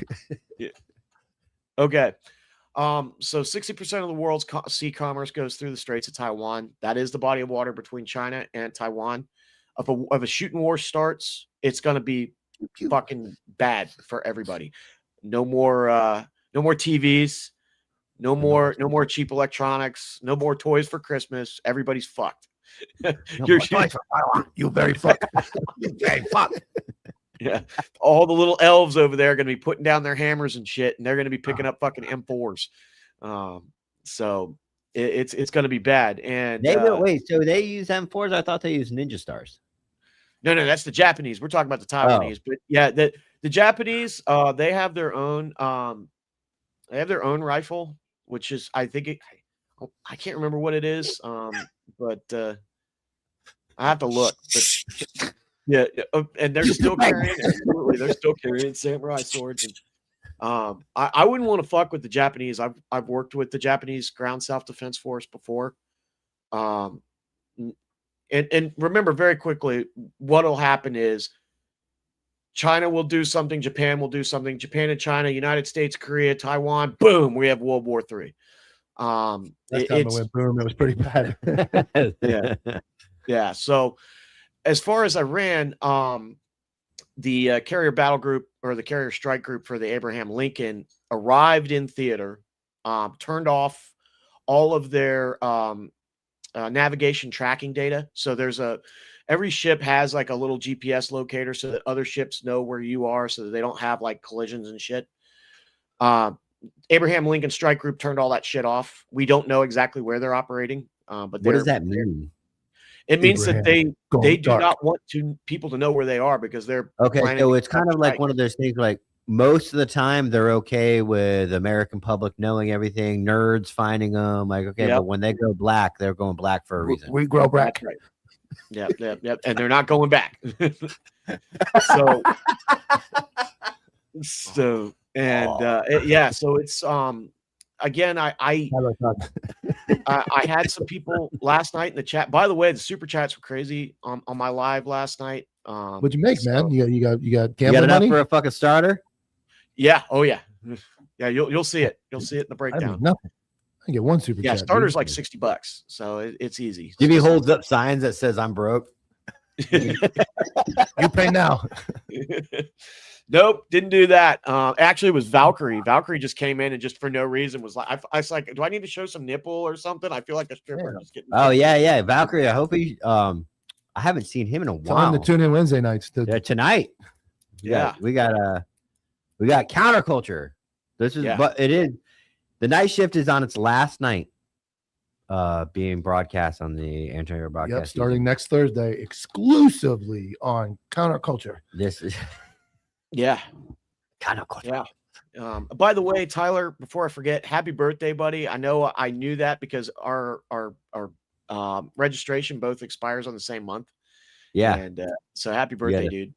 Okay. So 60% of the world's sea commerce goes through the Straits of Taiwan. That is the body of water between China and Taiwan. If a shooting war starts, it's going to be fucking bad for everybody. No more TVs, no more cheap electronics, no more toys for Christmas. Everybody's fucked. You very fuck. You very fuck. Yeah, all the little elves over there are going to be putting down their hammers and shit, and they're going to be picking up fucking M4s. So it's going to be bad. And They will wait. So they use M4s? I thought they used Ninja Stars. No, that's the Japanese. We're talking about the Taiwanese, but yeah, the Japanese, they have their own rifle, which is, I think I can't remember what it is, but I have to look. But yeah, and they're still carrying. Absolutely, they're still carrying samurai swords. And I wouldn't want to fuck with the Japanese. I've worked with the Japanese Ground Self Defense Force before. And remember very quickly, what'll happen is China will do something, Japan will do something, Japan and China, United States, Korea, Taiwan, boom, we have World War III. Last time it went boom, it was pretty bad. Yeah. So as far as Iran, the carrier battle group or the carrier strike group for the Abraham Lincoln arrived in theater, turned off all of their navigation tracking data. So every ship has like a little GPS locator so that other ships know where you are so that they don't have like collisions and shit. Abraham Lincoln Strike Group turned all that shit off. We don't know exactly where they're operating. But what does that mean? It means that they do dark. not want people to know where they are because they're okay. So it's kind of like one of those things like most of the time they're okay with American public knowing everything, nerds finding them. Like, okay, but when they go black, they're going black for a reason. We grow black. Right. Yep. And they're not going back. So it's again, I had some people last night in the chat. By the way, the super chats were crazy on my live last night. What'd you make, man? You got You got gambling enough money? for a fucking starter? Yeah. Oh yeah. Yeah. You'll see it. You'll see it in the I breakdown. mean, nothing. I get one super Yeah. chat. Starter's dude. like $60. So it's easy. Jimmy holds up signs that says I'm broke. You pay now. Nope, didn't do that. Actually, it was Valkyrie. Valkyrie just came in and just for no reason was like, I was like, do I need to show some nipple or something? I feel like a stripper. Just getting Yeah. Valkyrie. I hope he. I haven't seen him in a Tell while. him to tune in Wednesday nights. Tonight. Yeah. We got counterculture. This is, but it is the night shift is on its last night. Being broadcast on the Antonio broadcast. Yep, starting next Thursday, exclusively on Counterculture. This is counterculture. Yeah. By the way, Tyler, before I forget, happy birthday, buddy. I know I knew that because our registration both expires on the same month. Yeah. And so happy birthday, dude.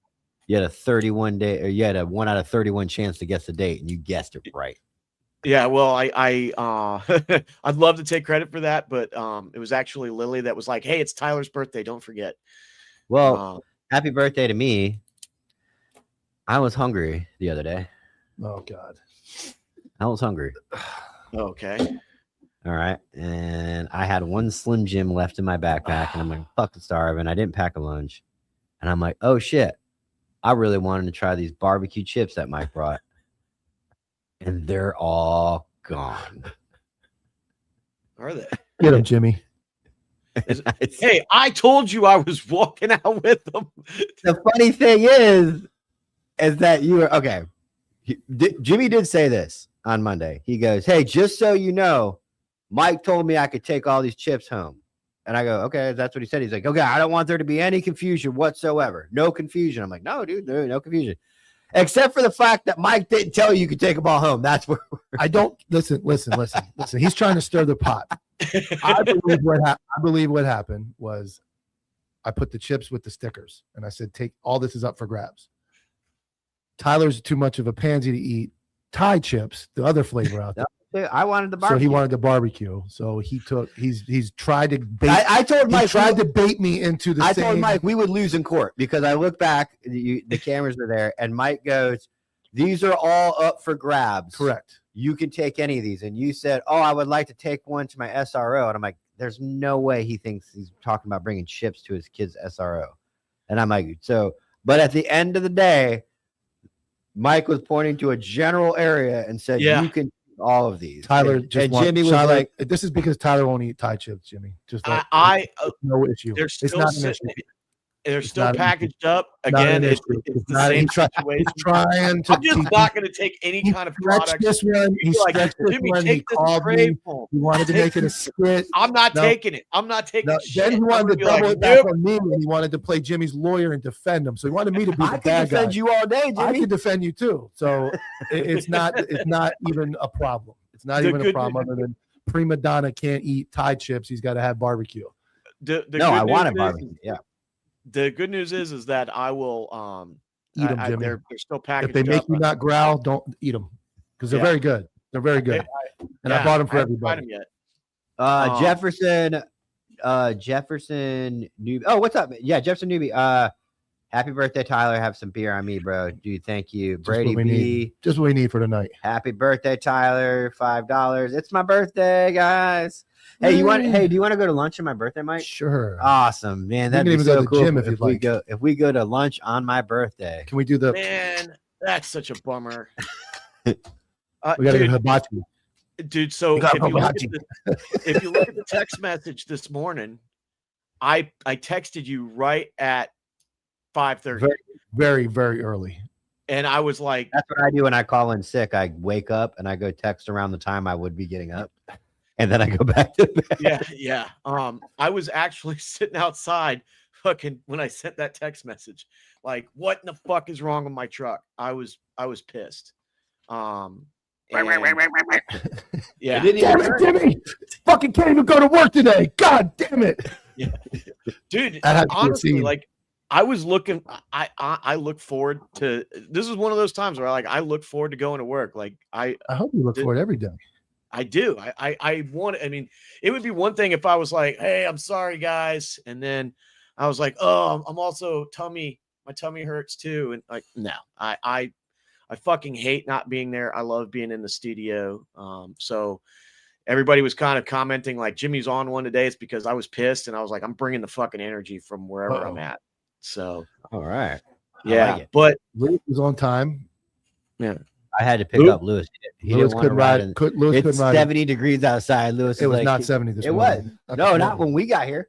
You had a 31 day, or you had a 1 out of 31 chance to guess the date, and you guessed it right. Yeah, well, I'd love to take credit for that, but it was actually Lily that was like, "Hey, it's Tyler's birthday. Don't forget." Well, happy birthday to me. I was hungry the other day. Oh God. I was hungry. Okay. All right. And I had one Slim Jim left in my backpack, and I'm like, fucking starving. I didn't pack a lunch. And I'm like, oh shit. I really wanted to try these barbecue chips that Mike brought. And they're all gone. Are they? Get him, Jimmy. Hey, I told you I was walking out with them. The funny thing is that you were okay. Jimmy did say this on Monday. He goes, "Hey, just so you know, Mike told me I could take all these chips home." And I go, "Okay, that's what he said." He's like, "Okay, I don't want there to be any confusion whatsoever. No confusion." I'm like, "No, dude, no confusion. Except for the fact that Mike didn't tell you could take them all home." That's where I don't listen. He's trying to stir the pot. I believe what happened was I put the chips with the stickers, and I said, "Take all this is up for grabs." Tyler's too much of a pansy to eat Thai chips, the other flavor out there. I wanted the barbecue. So he wanted the barbecue. So he's tried to bait. I told Mike, tried to bait me into the. I told Mike we would lose in court because I look back, the cameras are there, and Mike goes, "These are all up for grabs. Correct. You can take any of these." And you said, "Oh, I would like to take one to my SRO." And I'm like, "There's no way he thinks he's talking about bringing chips to his kid's SRO." And I'm like, "So," but at the end of the day, Mike was pointing to a general area and said, "You can." All of these. Tyler and Jimmy was like, "This is because Tyler won't eat Thai chips, Jimmy." Just like, no issue. It's not an issue. They're still packaged up. Again, it's the same situation. He's trying to. I'm just not going to take any kind of product. This one, he stretched this Jimmy, one. He called me. He wanted to make it a skit. I'm not taking it. I'm not taking it. Then he wanted to double it back on me, and he wanted to play Jimmy's lawyer and defend him. So he wanted me to be the bad guy. I can defend you all day, Jimmy. I can defend you too. So it's not even a problem. It's not even a problem other than prima donna can't eat Thai chips. He's got to have barbecue. I wanted barbecue. Yeah. The good news is that I will eat them, Jimmy. They're still packaged. If they make you not growl, don't eat them because they're very good. They're very good. And I bought them for everybody. Jefferson Newby. Oh, what's up? Yeah, Jefferson Newby. Happy birthday, Tyler. Have some beer on me, bro. Dude, thank you. Brady B. Just what we need for tonight. Happy birthday, Tyler. $5. It's my birthday, guys. Hey, do you want to go to lunch on my birthday, Mike? Sure. Awesome, man. That'd be so cool. Gym if we go to lunch on my birthday. Can we do the man? That's such a bummer. We gotta get hibachi. Dude, so if you look at the text message this morning, I texted you right at 5:30. Very, very early. And I was like, that's what I do when I call in sick. I wake up and I go text around the time I would be getting up. And then I go back to bed. Yeah. I was actually sitting outside fucking when I sent that text message. Like, what in the fuck is wrong with my truck? I was pissed. Yeah. Damn it, Jimmy. Fucking can't even go to work today. God damn it. Yeah. Dude, honestly, like I was looking, I look forward to, this is one of those times where I look forward to going to work. Like I hope you look forward every day. I do. I mean, it would be one thing if I was like, "Hey, I'm sorry, guys," and then I was like, "Oh, I'm also my tummy hurts too," and like, no, I fucking hate not being there. I love being in the studio. So everybody was kind of commenting like, "Jimmy's on one today." It's because I was pissed, and I was like, "I'm bringing the fucking energy from wherever I'm at." So, all right, yeah, but Lewis was on time. Yeah. I had to pick up Lewis. He Lewis didn't want to ride. Lewis it's 70 degrees outside. Lewis, it was not 70 this morning. It was. No, not when we got here.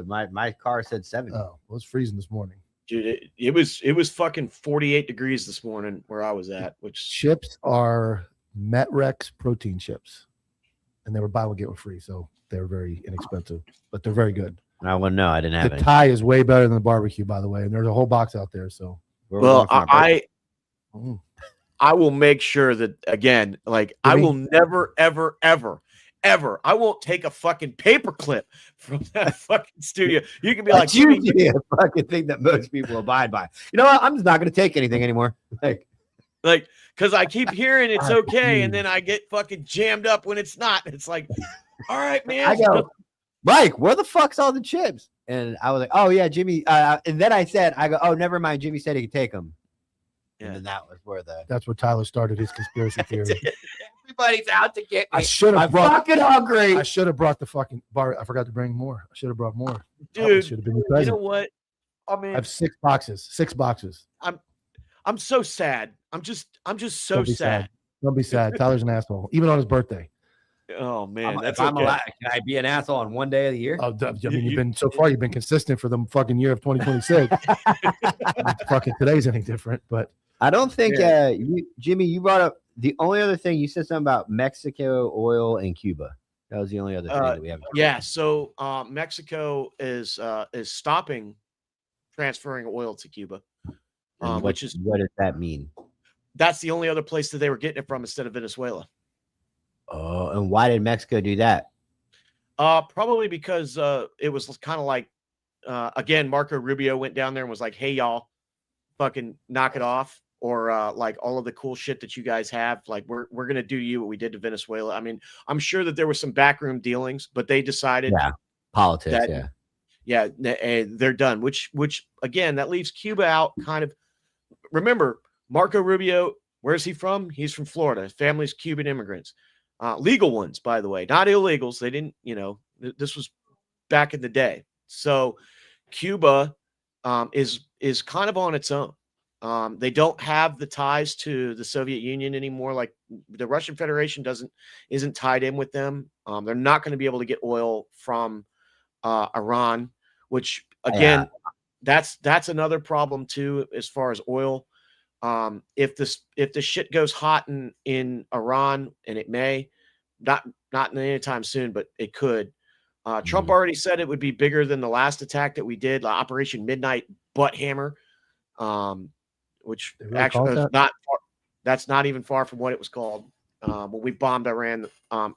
My car said 70. Oh, it was freezing this morning. Dude, it was fucking 48 degrees this morning where I was at. Which chips are Metrex protein chips, and they were buy one get one free, so they were very inexpensive, but they're very good. I wouldn't know. I didn't have the Thai is way better than the barbecue, by the way, and there's a whole box out there. So I will make sure that again, like I will never, ever, ever, ever. I won't take a fucking paperclip from that fucking studio. You can be That's like, Jimmy, usually a fucking thing that most people abide by. You know what? I'm just not going to take anything anymore. like, because I keep hearing it's okay, and then I get fucking jammed up when it's not. It's like, all right, man. I go, Mike, where the fuck's all the chips? And I was like, oh yeah, Jimmy. And then I go, oh, never mind. Jimmy said he could take them. Yeah. And then that was where That's where Tyler started his conspiracy theory. everybody's out to get me. I should have I'm brought. fucking hungry. I should have brought the fucking bar. I forgot to bring more. I should have brought more. Dude, should have been the you present. know what? I mean, I have 6 boxes. 6 boxes. I'm so sad. I'm just so Don't be sad. Don't be sad. Tyler's an asshole, even on his birthday. Oh man, that's if I'm okay. allowed, can I be an asshole on one day of the year? Oh, I mean, you've been consistent for the fucking year of 2026. Fucking today's any different, but I don't think, Jimmy, you brought up the only other thing you said something about Mexico, oil, and Cuba. That was the only other thing that we have. Yeah, so Mexico is stopping transferring oil to Cuba, what which is what does that mean? that's the only other place that they were getting it from instead of Venezuela. Oh, and why did Mexico do that? Probably because it was kind of like again, Marco Rubio went down there and was like, "Hey, y'all, fucking knock it off," or like all of the cool shit that you guys have, like we're gonna do you what we did to Venezuela. I mean, I'm sure that there was some backroom dealings, but they decided, Politics, they're done. Which again, that leaves Cuba out. Kind of. Remember, Marco Rubio, where's he from? He's from Florida. His family's Cuban immigrants. Legal ones, by the way, not illegals. They didn't, this was back in the day. So Cuba is kind of on its own. They don't have the ties to the Soviet Union anymore. Like the Russian Federation isn't tied in with them. They're not going to be able to get oil from Iran, which again, that's another problem too, as far as oil. If the shit goes hot in Iran, and it may not anytime soon, but it could. Trump already said it would be bigger than the last attack that we did, Operation Midnight Butt Hammer, which really actually that? not far, that's not even far from what it was called when we bombed Iran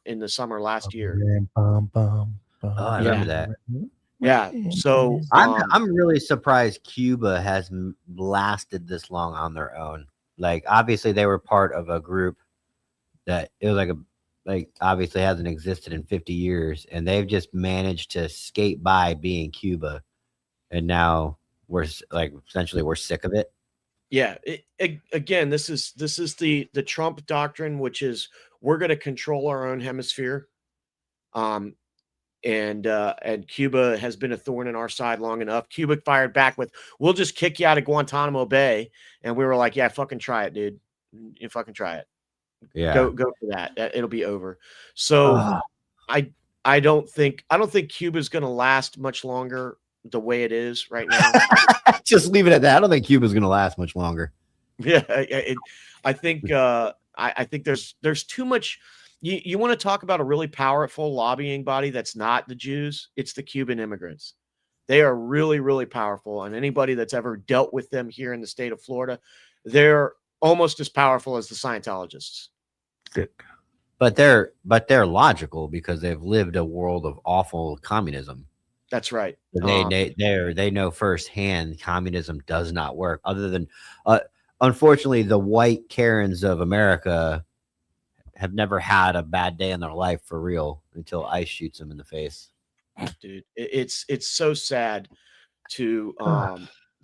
in the summer last year. I remember that. Yeah, so I'm really surprised Cuba has lasted this long on their own. Like, obviously, they were part of a group that it was like obviously hasn't existed in 50 years, and they've just managed to skate by being Cuba, and now we're sick of it. Yeah, again, this is the Trump doctrine, which is we're going to control our own hemisphere. And Cuba has been a thorn in our side long enough. Cuba fired back with, "We'll just kick you out of Guantanamo Bay," and we were like, "Yeah, fucking try it, dude. You fucking try it. Yeah, go for that. It'll be over." So I don't think Cuba's going to last much longer the way it is right now. Just leave it at that. I don't think Cuba's going to last much longer. Yeah, I think I think there's too much. You want to talk about a really powerful lobbying body that's not the Jews? It's the Cuban immigrants. They are really, really powerful. And anybody that's ever dealt with them here in the state of Florida, they're almost as powerful as the Scientologists. But they're logical because they've lived a world of awful communism. That's right. They know firsthand communism does not work. Other than, unfortunately, the white Karens of America have never had a bad day in their life for real until ICE shoots them in the face. Dude, it's so sad to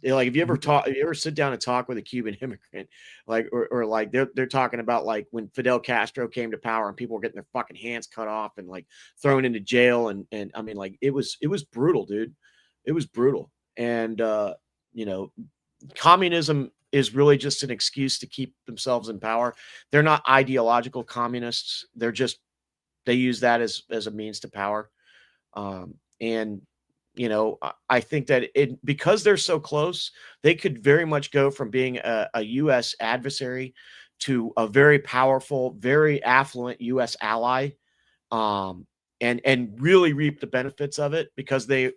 like, if you ever sit down and talk with a Cuban immigrant, like or like they're talking about like when Fidel Castro came to power and people were getting their fucking hands cut off and like thrown into jail, and I mean, like it was brutal, dude. It was brutal. And communism is really just an excuse to keep themselves in power. They're not ideological communists. They use that as a means to power. And I think that because they're so close, they could very much go from being a U.S. adversary to a very powerful, very affluent U.S. ally, and really reap the benefits of it. Because can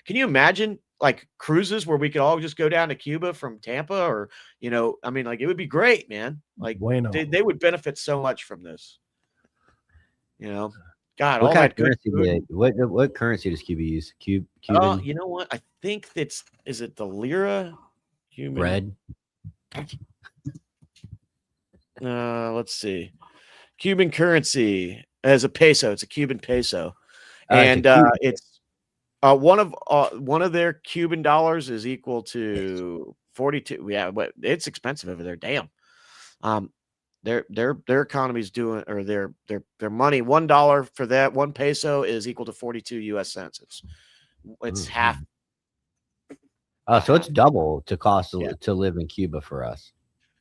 you imagine like cruises where we could all just go down to Cuba from Tampa, or like it would be great, man. Like they would benefit so much from this. God, What all kind that of good currency? food. What currency does Cuba use? Oh, Cuban you know what? I think is it the lira? Cuban. bread. Let's see. Cuban currency as a peso. It's a Cuban peso, Oh, it's a and Cuban. it's one of their Cuban dollars is equal to 42. Yeah, but it's expensive over there. Damn. Um, their economy's doing, or their money. $1 for that 1 peso is equal to 42 U.S. cents. It's half. Oh, so it's double to cost Yeah. to live in Cuba for us.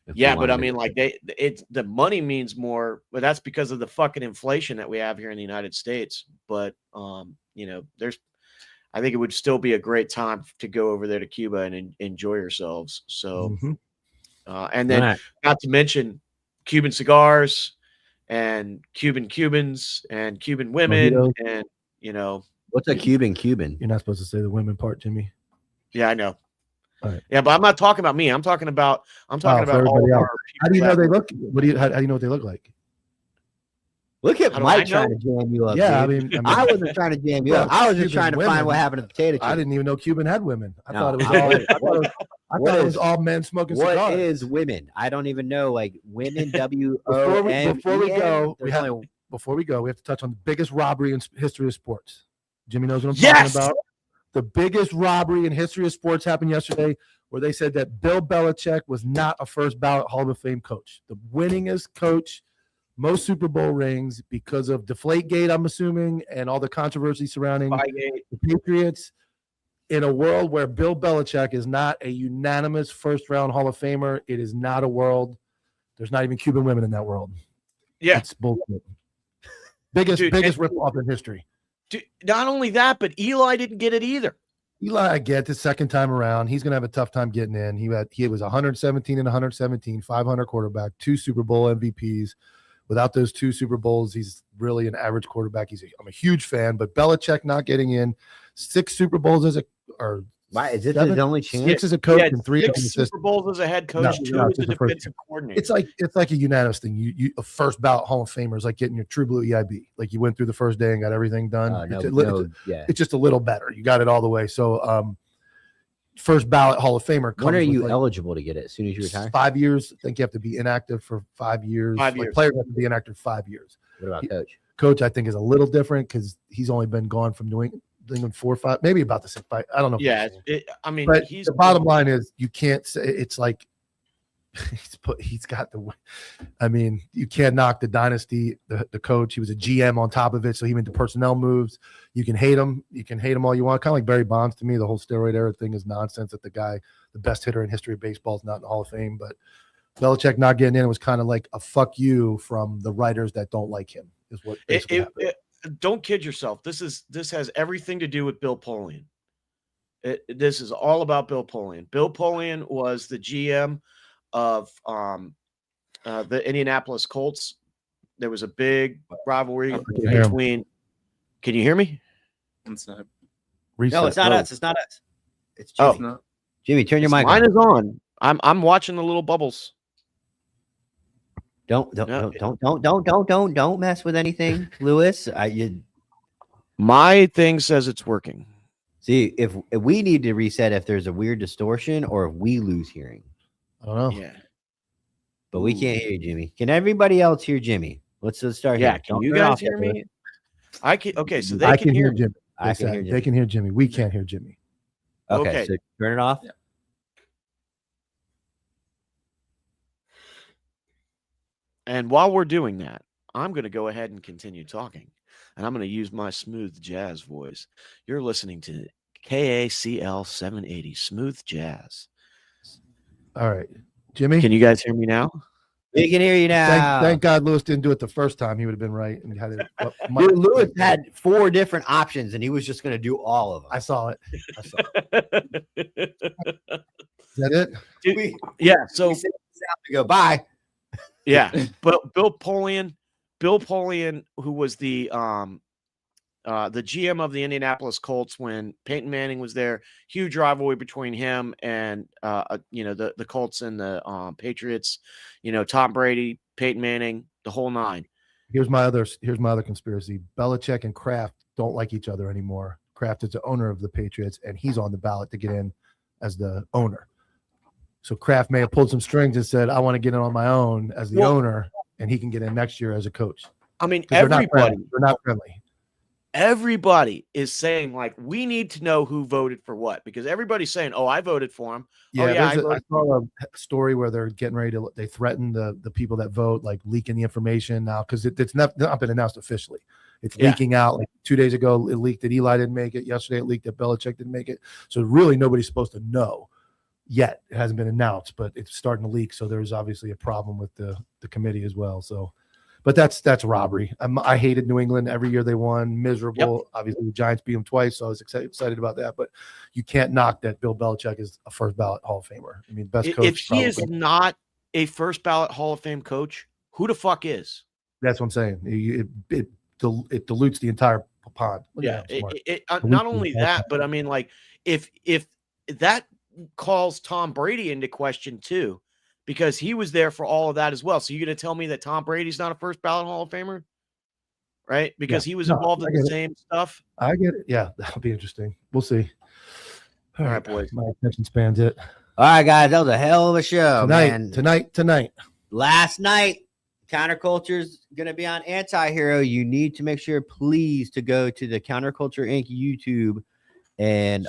if we Yeah, but wanted I to mean, go. like the money means more, but that's because of the fucking inflation that we have here in the United States. But I think it would still be a great time to go over there to Cuba and enjoy yourselves. So, Mhm. and then Alright. not to mention Cuban cigars and Cubans and Cuban women, Mojitos. and What's a Cuban? You're not supposed to say the women part, Jimmy. yeah, I know. All right. Yeah, but I'm not talking about me. I'm talking about For all everybody of else. our How do you people know that they were- look? How do you know what they look like? Look at How do I Mike trying know? to jam you up. Yeah, dude. I mean, I wasn't trying to jam you Well, up. I was just Cuban trying to find what women, happened to potato chips. I didn't even know Cuban had women. I No. thought it was all. I What thought it was is- all men smoking What cigars. is women? I don't even know. Like women, Before we go, There's only before we go, we have to touch on the biggest robbery in history of sports. Jimmy knows what I'm Yes! talking about. The biggest robbery in history of sports happened yesterday, where they said that Bill Belichick was not a first ballot Hall of Fame coach. The winningest coach, most Super Bowl rings because of Deflategate, I'm assuming, and all the controversy surrounding the Patriots. In a world where Bill Belichick is not a unanimous first round Hall of Famer, it is not a world. There's not even Cuban women in that world. Yeah. It's bullshit. Biggest Dude, rip off in history. Dude, not only that, but Eli didn't get it either. Eli, I get the second time around. He's going to have a tough time getting in. He was 117 and 117, 500 quarterback, 2 Super Bowl MVPs. Without those 2 Super Bowls, he's really an average quarterback. I'm a huge fan, but Belichick not getting in, 6 Super Bowls why is this 7? his only chance? 6 as a coach Yeah, and 3 as an 6 assistant. Super Bowls as a head coach, No, 2 no, as it's a just the first defensive coordinator. It's like a unanimous thing. You a first ballot Hall of Famer is like getting your True Blue EIB. Like you went through the first day and got everything done. It's just a little better. You got it all the way. So first ballot Hall of Famer. When are comes with, you like, eligible to get it? As soon as you retire? 5 years. I think you have to be inactive for 5 years. 5 Like years. players have to be inactive 5 years. What about coach? Coach, I think, is a little different because he's only been gone from New England 4 or 5, maybe about the same 5. I don't know. Yeah, I mean, But he's the bottom line is you can't say it's like he's got the. I mean, you can't knock the dynasty. The coach, he was a GM on top of it, so he made the personnel moves. You can hate him. You can hate him all you want. Kind of like Barry Bonds to me. The whole steroid era thing is nonsense. That the guy, the best hitter in history of baseball, is not in the Hall of Fame. But Belichick not getting in was kind of like a fuck you from the writers that don't like him. Is what basically happened. Don't kid yourself. This has everything to do with Bill Polian. This is all about Bill Polian. Bill Polian was the GM of the Indianapolis Colts. There was a big rivalry between. Can you hear me? It's not. No, it's not us. It's not us. It's Jimmy. Oh. Jimmy, turn your mic Mine on. is on. I'm watching the little bubbles. Don't mess with anything, Lewis. My thing says it's working. See, if we need to reset if there's a weird distortion or if we lose hearing. I don't know. Yeah. But we can't hear you, Jimmy. Can everybody else hear Jimmy? Let's start Yeah. here. Can Don't you turn guys off hear that, me? Lewis. I can. Okay, so I they can hear me. Jimmy. I can hear Jimmy. They can hear Jimmy. We can't hear Jimmy. Okay, Okay. so turn it off. Yeah. And while we're doing that, I'm going to go ahead and continue talking. And I'm going to use my smooth jazz voice. You're listening to KACL 780 Smooth Jazz. All right, Jimmy. Can you guys hear me now? We can hear you now. Thank God Lewis didn't do it the first time. He would have been right. And had it. Dude, Lewis had 4 different options, and he was just going to do all of them. I saw it. Is that it? Dude, yeah. So we go bye. yeah, but Bill Polian, who was the GM of the Indianapolis Colts when Peyton Manning was there, huge rivalry between him and the Colts and the Patriots. Tom Brady, Peyton Manning, the whole 9. Here's my other conspiracy. Belichick and Kraft don't like each other anymore. Kraft is the owner of the Patriots, and he's on the ballot to get in as the owner. So Kraft may have pulled some strings and said, I want to get in on my own as the owner, and he can get in next year as a coach. I mean, They're everybody. not friendly. Everybody is saying, like, we need to know who voted for what, because everybody's saying, oh, I voted for him. Yeah, I saw a story where they're getting ready to, they threaten the people that vote, like leaking the information now, because it's not been announced officially. It's leaking out. Like 2 days ago, it leaked that Eli didn't make it. Yesterday, it leaked that Belichick didn't make it. So really, nobody's supposed to know yet. It hasn't been announced, but it's starting to leak. So there's obviously a problem with the committee as well. So, but that's robbery. I hated New England every year they won. Miserable. Yep. Obviously, the Giants beat them twice, so I was excited about that. But you can't knock that Bill Belichick is a first ballot Hall of Famer. I mean, best coach. If he is not a first ballot Hall of Fame coach, who the fuck is? That's what I'm saying. It dilutes the entire pond. Yeah. Not only that, but I mean, like, if that calls Tom Brady into question too, because he was there for all of that as well. So you're going to tell me that Tom Brady's not a first ballot Hall of Famer, right? Because he was involved in the same stuff. I get it. Yeah, that'll be interesting. We'll see. All right, boys. My attention span's it. All right, guys, that was a hell of a show. Tonight. Last night, Counterculture's going to be on Anti-Hero. You need to make sure, please, to go to the Counterculture Inc. YouTube and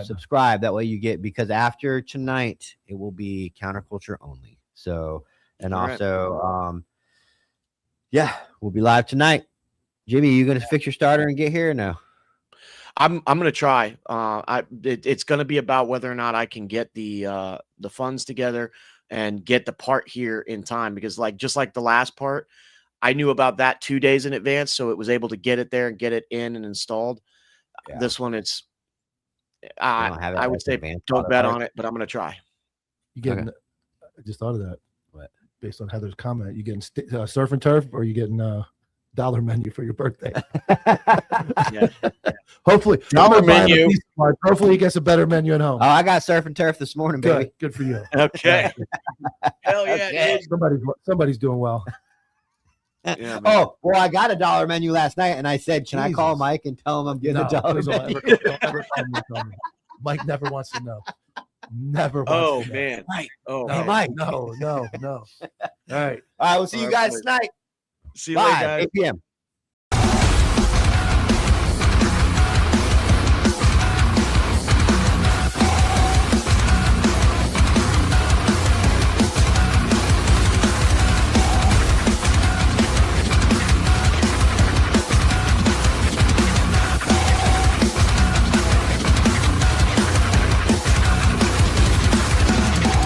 subscribe. That way you get, because after tonight, it will be Counterculture only. So, and also, we'll be live tonight. Jimmy, you going to fix your starter and get here or no? I'm going to try. It's going to be about whether or not I can get the funds together and get the part here in time, because just like the last part, I knew about that 2 days in advance, so it was able to get it there and get it in and installed. Yeah. This one, I would say don't bet on it, but I'm going to try. You getting? I just thought of that. What? Based on Heather's comment, you getting surf and turf, or are you getting dollar menu for your birthday? Yeah. Hopefully, dollar menu. Hopefully, he gets a better menu at home. Oh, I got surf and turf this morning, baby. Good for you. Okay. Hell yeah. Okay. Somebody's doing well. Yeah, well, I got a dollar menu last night, and I said, "Can I call Mike and tell him I'm getting a dollar menu?" Don't ever tell me. Mike never wants to know. Never wants to know. Man. Mike. Oh, hey, Mike. No. All right. We'll see you guys tonight. See you later, guys. 8 p.m.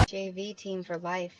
JV team for life.